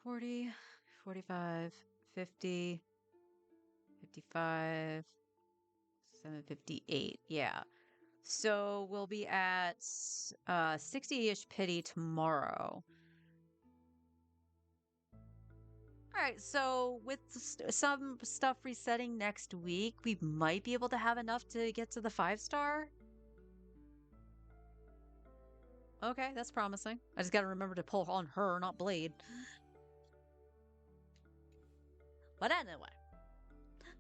$40, $45, $50, $55, $758. Yeah. So we'll be at 60-ish pity tomorrow. All right, so with some stuff resetting next week, we might be able to have enough to get to the 5-star. Okay, that's promising. I just got to remember to pull on her, not Blade. But anyway,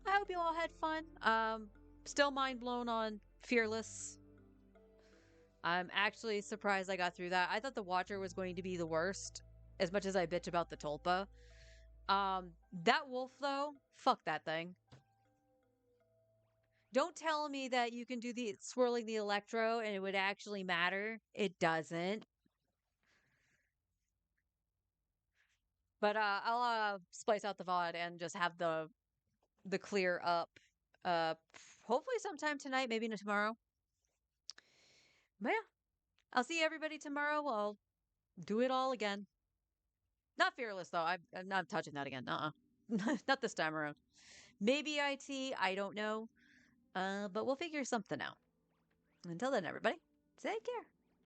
I hope you all had fun. Still mind blown on Fearless. I'm actually surprised I got through that. I thought the Watcher was going to be the worst, as much as I bitch about the Tulpa. That wolf, though, fuck that thing. Don't tell me that you can do the swirling the electro and it would actually matter. It doesn't. But I'll splice out the VOD and just have the clear up. Hopefully sometime tonight, maybe tomorrow. But yeah, I'll see everybody tomorrow. I'll do it all again. Not Fearless though. I'm not touching that again. Not this time around. Maybe IT. I don't know. But we'll figure something out. Until then, everybody, take care.